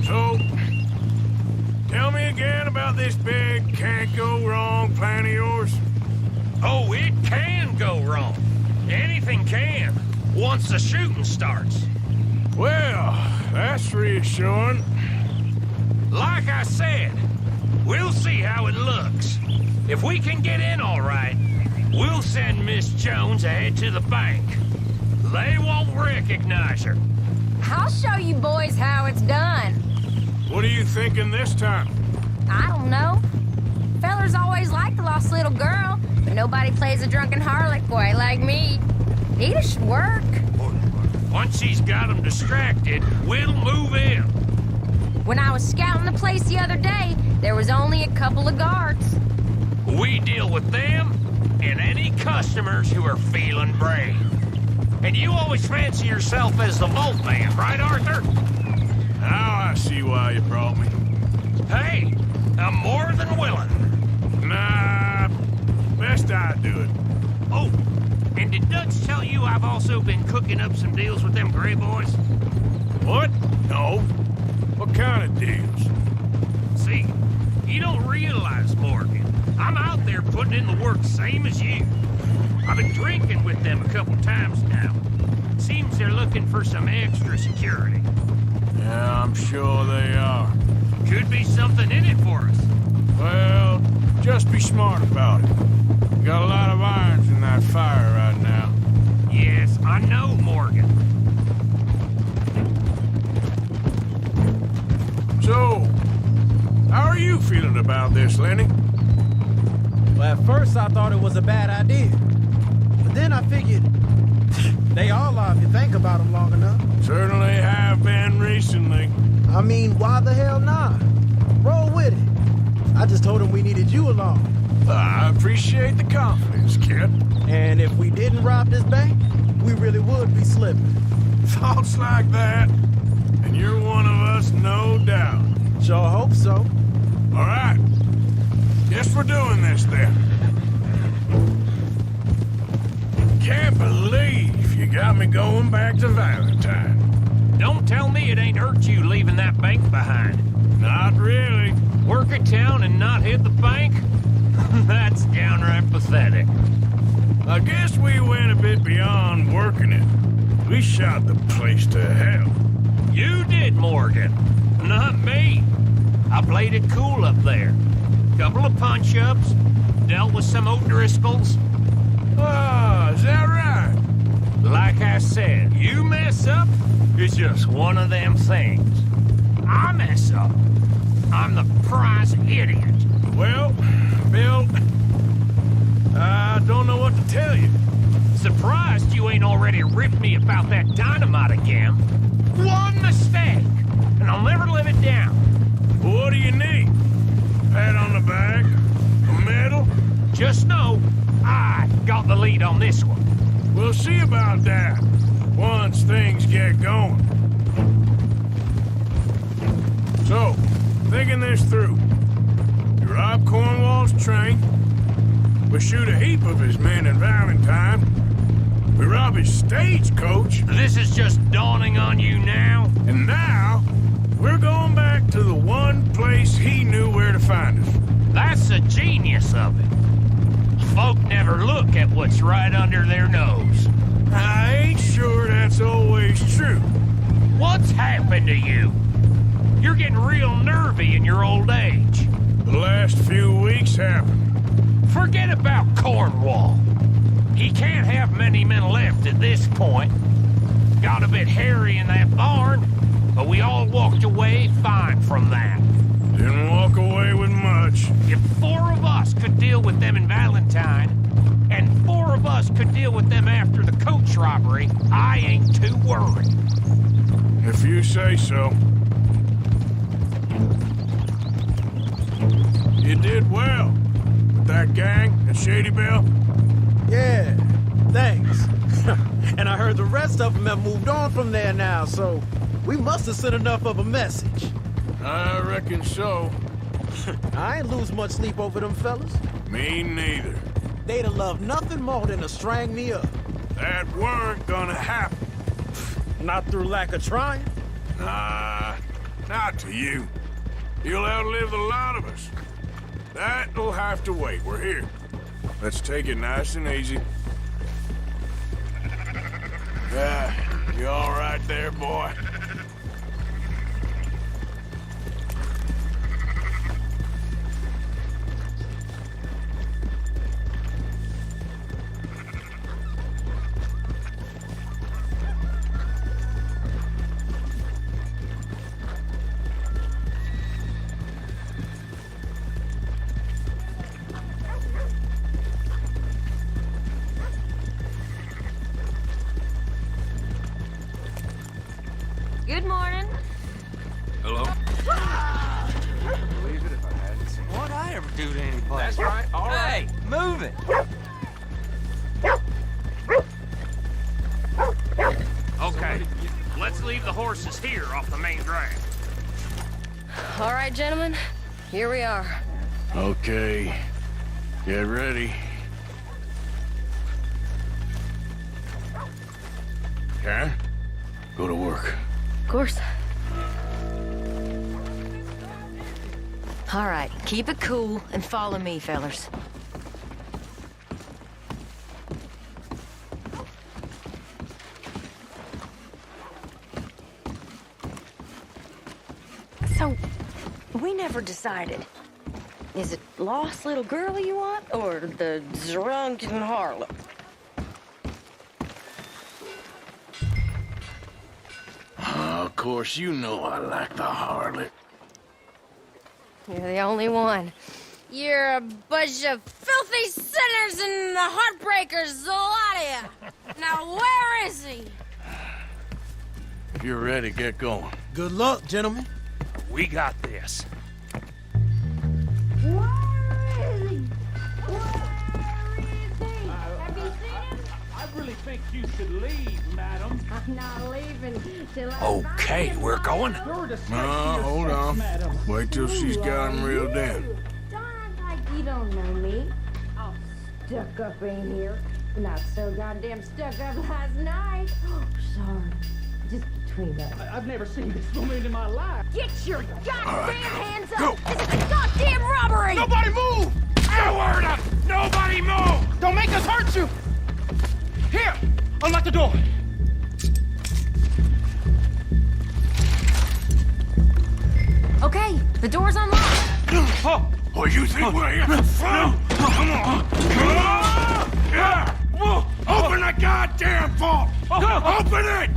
So, tell me again about this big can't-go-wrong plan of yours. Oh, it can go wrong. Anything can, once the shooting starts. Well, that's reassuring. Like I said, we'll see how it looks. If we can get in all right, we'll send Miss Jones ahead to the bank. They won't recognize her. I'll show you boys how it's done. What are you thinking this time? I don't know. Fellers always like the lost little girl, but nobody plays a drunken harlot boy like me. It should work. Once she's got them distracted, we'll move in. When I was scouting the place the other day, there was only a couple of guards. We deal with them and any customers who are feeling brave. And you always fancy yourself as the Vault Man, right, Arthur? Now I see why you brought me. Hey, I'm more than willing. Nah, best I do it. Oh, and did Dutch tell you I've also been cooking up some deals with them Gray boys? What? No. What kind of deals? See, you don't realize, Morgan. I'm out there putting in the work same as you. I've been drinking with them a couple times now. Seems they're looking for some extra security. Yeah, I'm sure they are. Could be something in it for us. Well, just be smart about it. Got a lot of irons in that fire right now. Yes, I know, Morgan. So, how are you feeling about this, Lenny? Well, at first I thought it was a bad idea. But then I figured, they all are if you think about them long enough. Certainly have been recently. I mean, why the hell not? Roll with it. I just told him we needed you along. I appreciate the confidence, kid. And if we didn't rob this bank, we really would be slipping. Thoughts like that, and you're one of us, no doubt. Sure hope so. All right. Guess we're doing this then. Can't believe you got me going back to Valentine. Don't tell me it ain't hurt you leaving that bank behind. Not really. Work a town and not hit the bank? That's downright pathetic. I guess we went a bit beyond working it. We shot the place to hell. You did, Morgan. Not me. I played it cool up there. Couple of punch-ups, dealt with some O'Driscolls. Ah, is that right? Like I said, you mess up, it's just one of them things. I mess up, I'm the prize idiot. Well, Bill, I don't know what to tell you. Surprised you ain't already ripped me about that dynamite again. One mistake, and I'll never live it down. What do you need? Pat on the back? A medal? Just know, I got the lead on this one. We'll see about that, once things get going. So, thinking this through. You rob Cornwall's train. We shoot a heap of his men in Valentine. We rob his stagecoach. This is just dawning on you now? And now, we're going back to the one place he knew where to find us. That's the genius of it. Folk never look at what's right under their nose. I ain't sure that's always true. What's happened to you? You're getting real nervy in your old age. The last few weeks happened. Forget about Cornwall. He can't have many men left at this point. Got a bit hairy in that barn, but we all walked away fine from that. Didn't walk away with much. If 4 of us could deal with them in Valentine, and 4 of us could deal with them after the coach robbery, I ain't too worried. If you say so. You did well with that gang at Shady Belle. Yeah, thanks. And I heard the rest of them have moved on from there now, so we must have sent enough of a message. I reckon so. I ain't lose much sleep over them fellas. Me neither. They'd have loved nothing more than to strang me up. That weren't gonna happen. Not through lack of trying. Nah, not to you. You'll outlive a lot of us. That'll have to wait. We're here. Let's take it nice and easy. Yeah, you all right there, boy? Good morning. Hello? Believe it if I hadn't seen What'd I ever do to anybody? That's right. All right. Hey, move it. Okay, let's leave the horses here off the main drag. All right, gentlemen, here we are. Okay. Get ready. Karen, go to work. Of course. All right, keep it cool and follow me, fellas. So, we never decided. Is it lost little girl you want, or the drunken harlot? Of course, you know I like the harlot. You're the only one. You're a bunch of filthy sinners and the heartbreakers, a lot of you. Now, where is he? If you're ready, get going. Good luck, gentlemen. We got this. I really think you should leave, madam. I'm not leaving till Okay, we're going. No, hold on. Wait till she's got him reeled in. Don't act like you don't know me. All stuck up in here. Not so goddamn stuck up last night. Oh, sorry. Just between us. I've never seen this woman in my life. Get your goddamn hands up! Go. This is a goddamn robbery! Nobody move! No word up! Nobody move! Don't make us hurt you! Here! Unlock the door! Okay, the door's unlocked. Oh, you think we're here for fun? Come on! Yeah! Open the goddamn vault! Open it!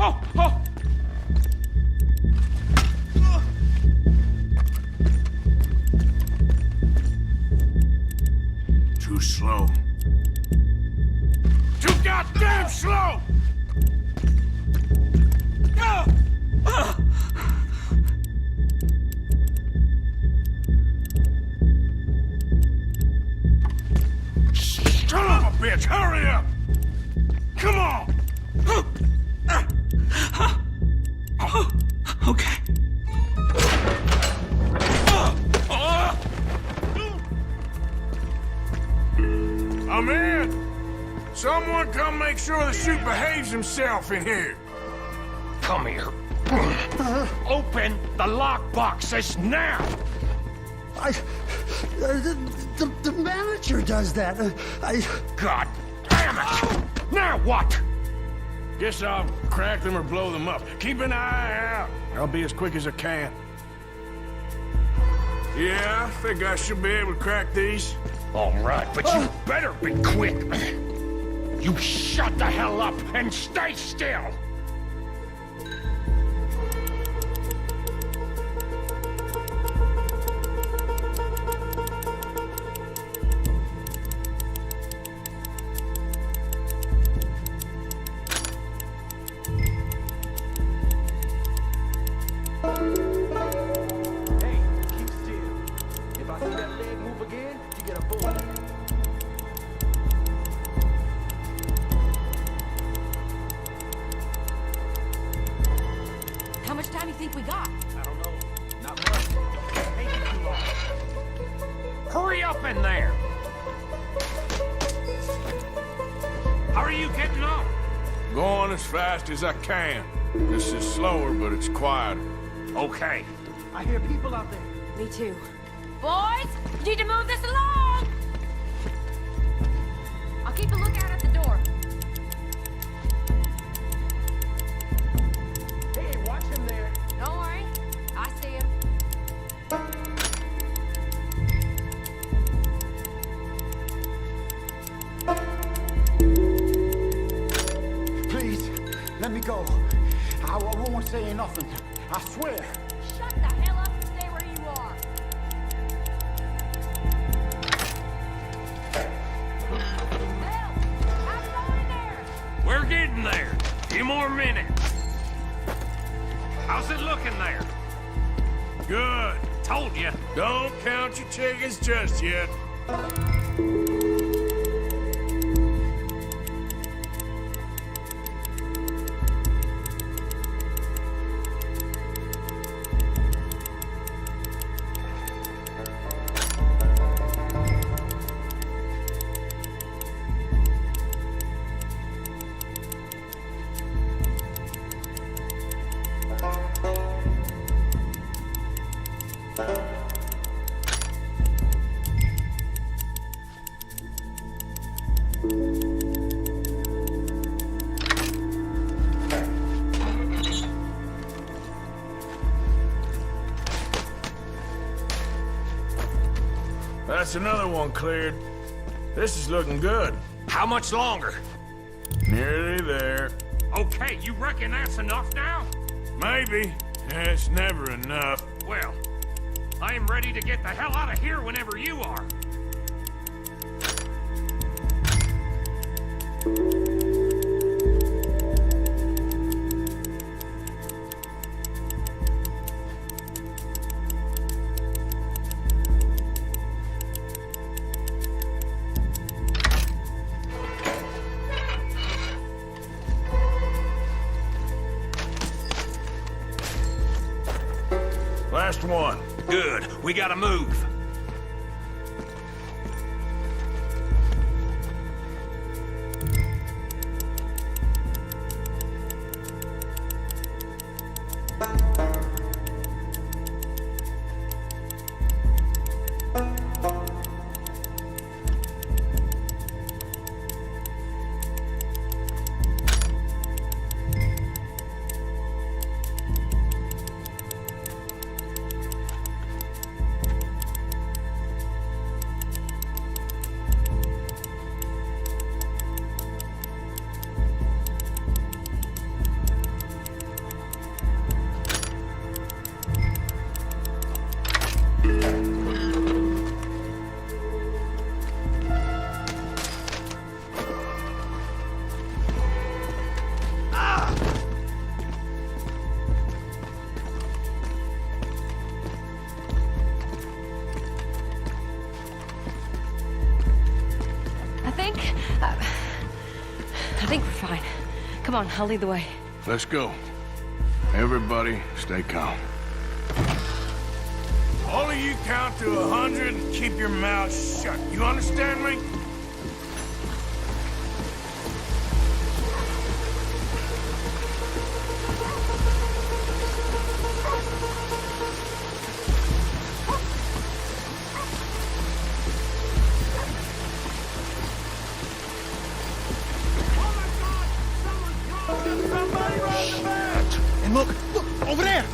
Too slow. Too goddamn slow! Son of a bitch, hurry up! Come on! Okay. I'm in! Someone come make sure the chute behaves himself in here. Come here. Open the lockboxes now! The manager does that. God damn it! Now what? Guess I'll crack them or blow them up. Keep an eye out. I'll be as quick as I can. Yeah, I think I should be able to crack these. All right, but you better be quick. You shut the hell up and stay still! Hey, keep still. If I see that leg move again, you get a bullet. time you think we got? I don't know. Not much. Taking too long. Hurry up in there! How are you getting on? Going as fast as I can. This is slower, but it's quieter. Okay. I hear people out there. Me too. Boys, you need to move this along! I'll keep a lookout at the door. Hey, watch him there. Don't worry, I see him. Please, let me go. I won't say nothing. I swear. Shut the hell up and stay where you are. We're getting there. Few more minutes. How's it looking there? Good. Told you. Don't count your chickens just yet. That's another one cleared. This is looking good. How much longer? Nearly there. Okay, you reckon that's enough now? Maybe. It's never enough. Well, I am ready to get the hell out of here whenever you are. Last one. Good. We gotta move. I think we're fine. Come on, I'll lead the way. Let's go. Everybody, stay calm. All of you count to 100 and keep your mouths shut. You understand me? And look, over there!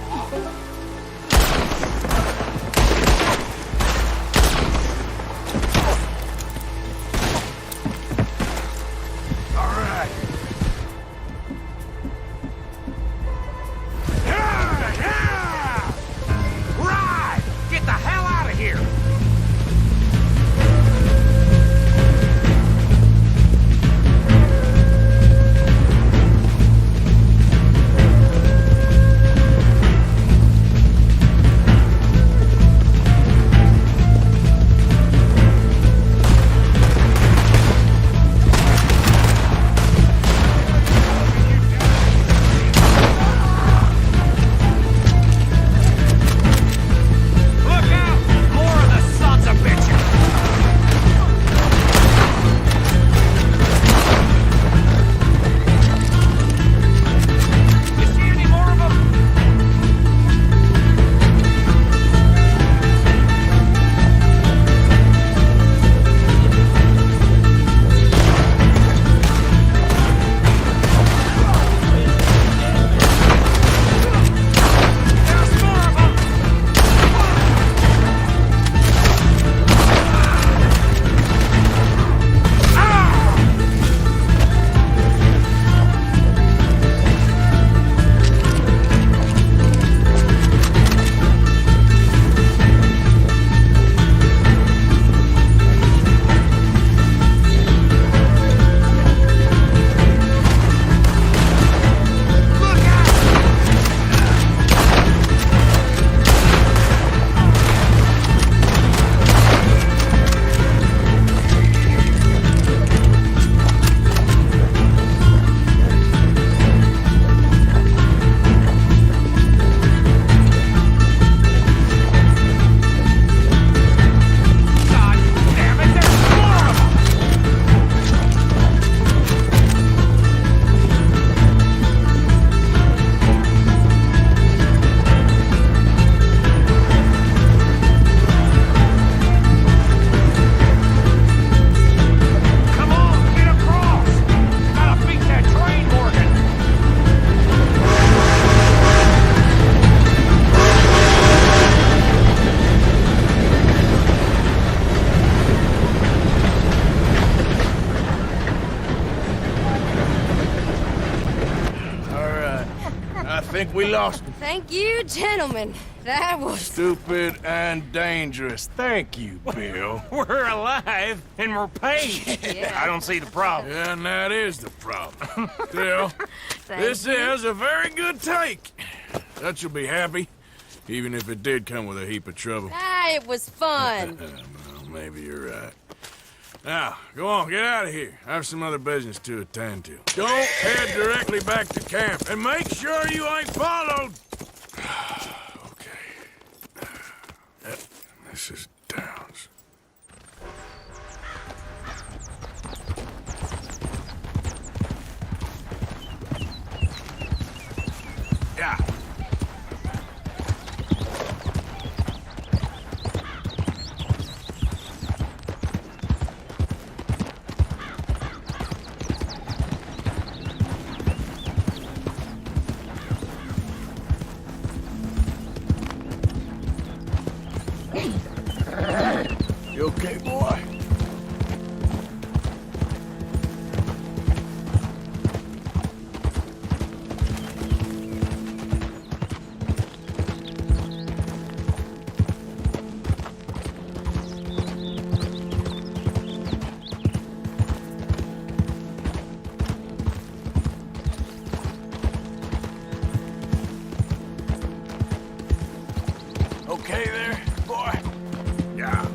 Austin. Thank you, gentlemen. That was... Stupid and dangerous. Thank you, Bill. We're alive and we're paid. Yeah. I don't see the problem. Yeah, and that is the problem. Still, this is a very good take. Dutch will be happy, even if it did come with a heap of trouble. Ah, it was fun. Well, maybe you're right. Now, go on, get out of here. I have some other business to attend to. Don't head directly back to camp, and make sure you ain't followed. Okay. This is Downs. Yeah. You okay, boy? Okay there, boy? Yeah.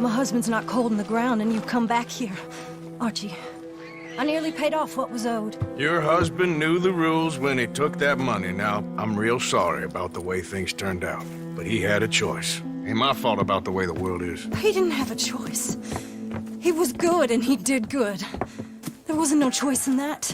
My husband's not cold in the ground, and you come back here. Archie, I nearly paid off what was owed. Your husband knew the rules when he took that money. Now, I'm real sorry about the way things turned out. But he had a choice. Ain't my fault about the way the world is. He didn't have a choice. He was good, and he did good. There wasn't no choice in that.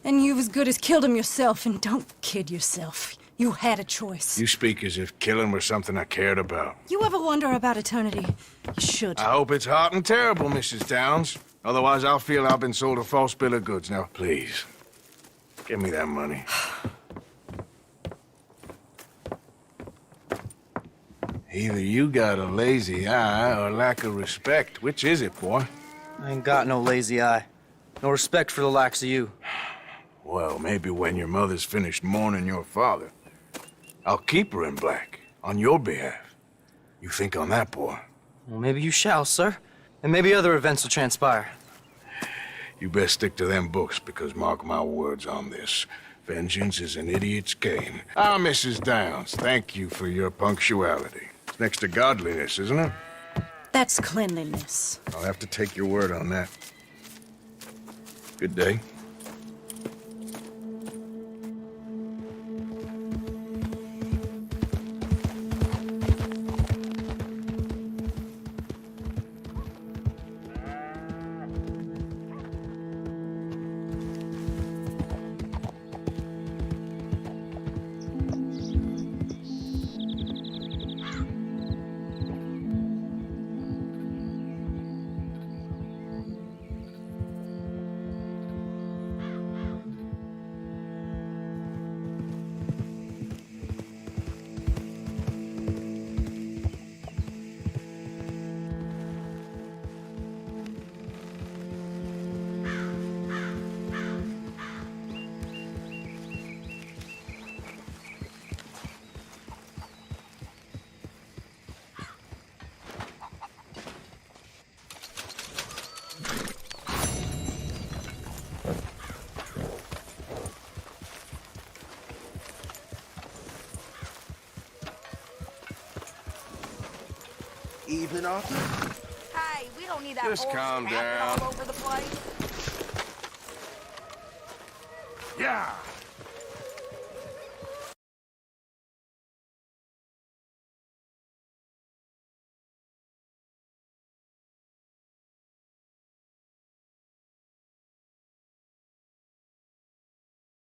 And you as good as killed him yourself, and don't kid yourself. You had a choice. You speak as if killing was something I cared about. You ever wonder about eternity? You should. I hope it's hot and terrible, Mrs. Downs. Otherwise, I'll feel I've been sold a false bill of goods. Now, please, give me that money. Either you got a lazy eye or lack of respect. Which is it, boy? I ain't got no lazy eye. No respect for the likes of you. Well, maybe when your mother's finished mourning your father, I'll keep her in black, on your behalf. You think on that, boy? Well, maybe you shall, sir. And maybe other events will transpire. You best stick to them books, because mark my words on this. Vengeance is an idiot's game. Ah, Mrs. Downs, thank you for your punctuality. It's next to godliness, isn't it? That's cleanliness. I'll have to take your word on that. Good day. Evening, Arthur. Hey, we don't need that Just horse calm napping down. all over the place. Yeah.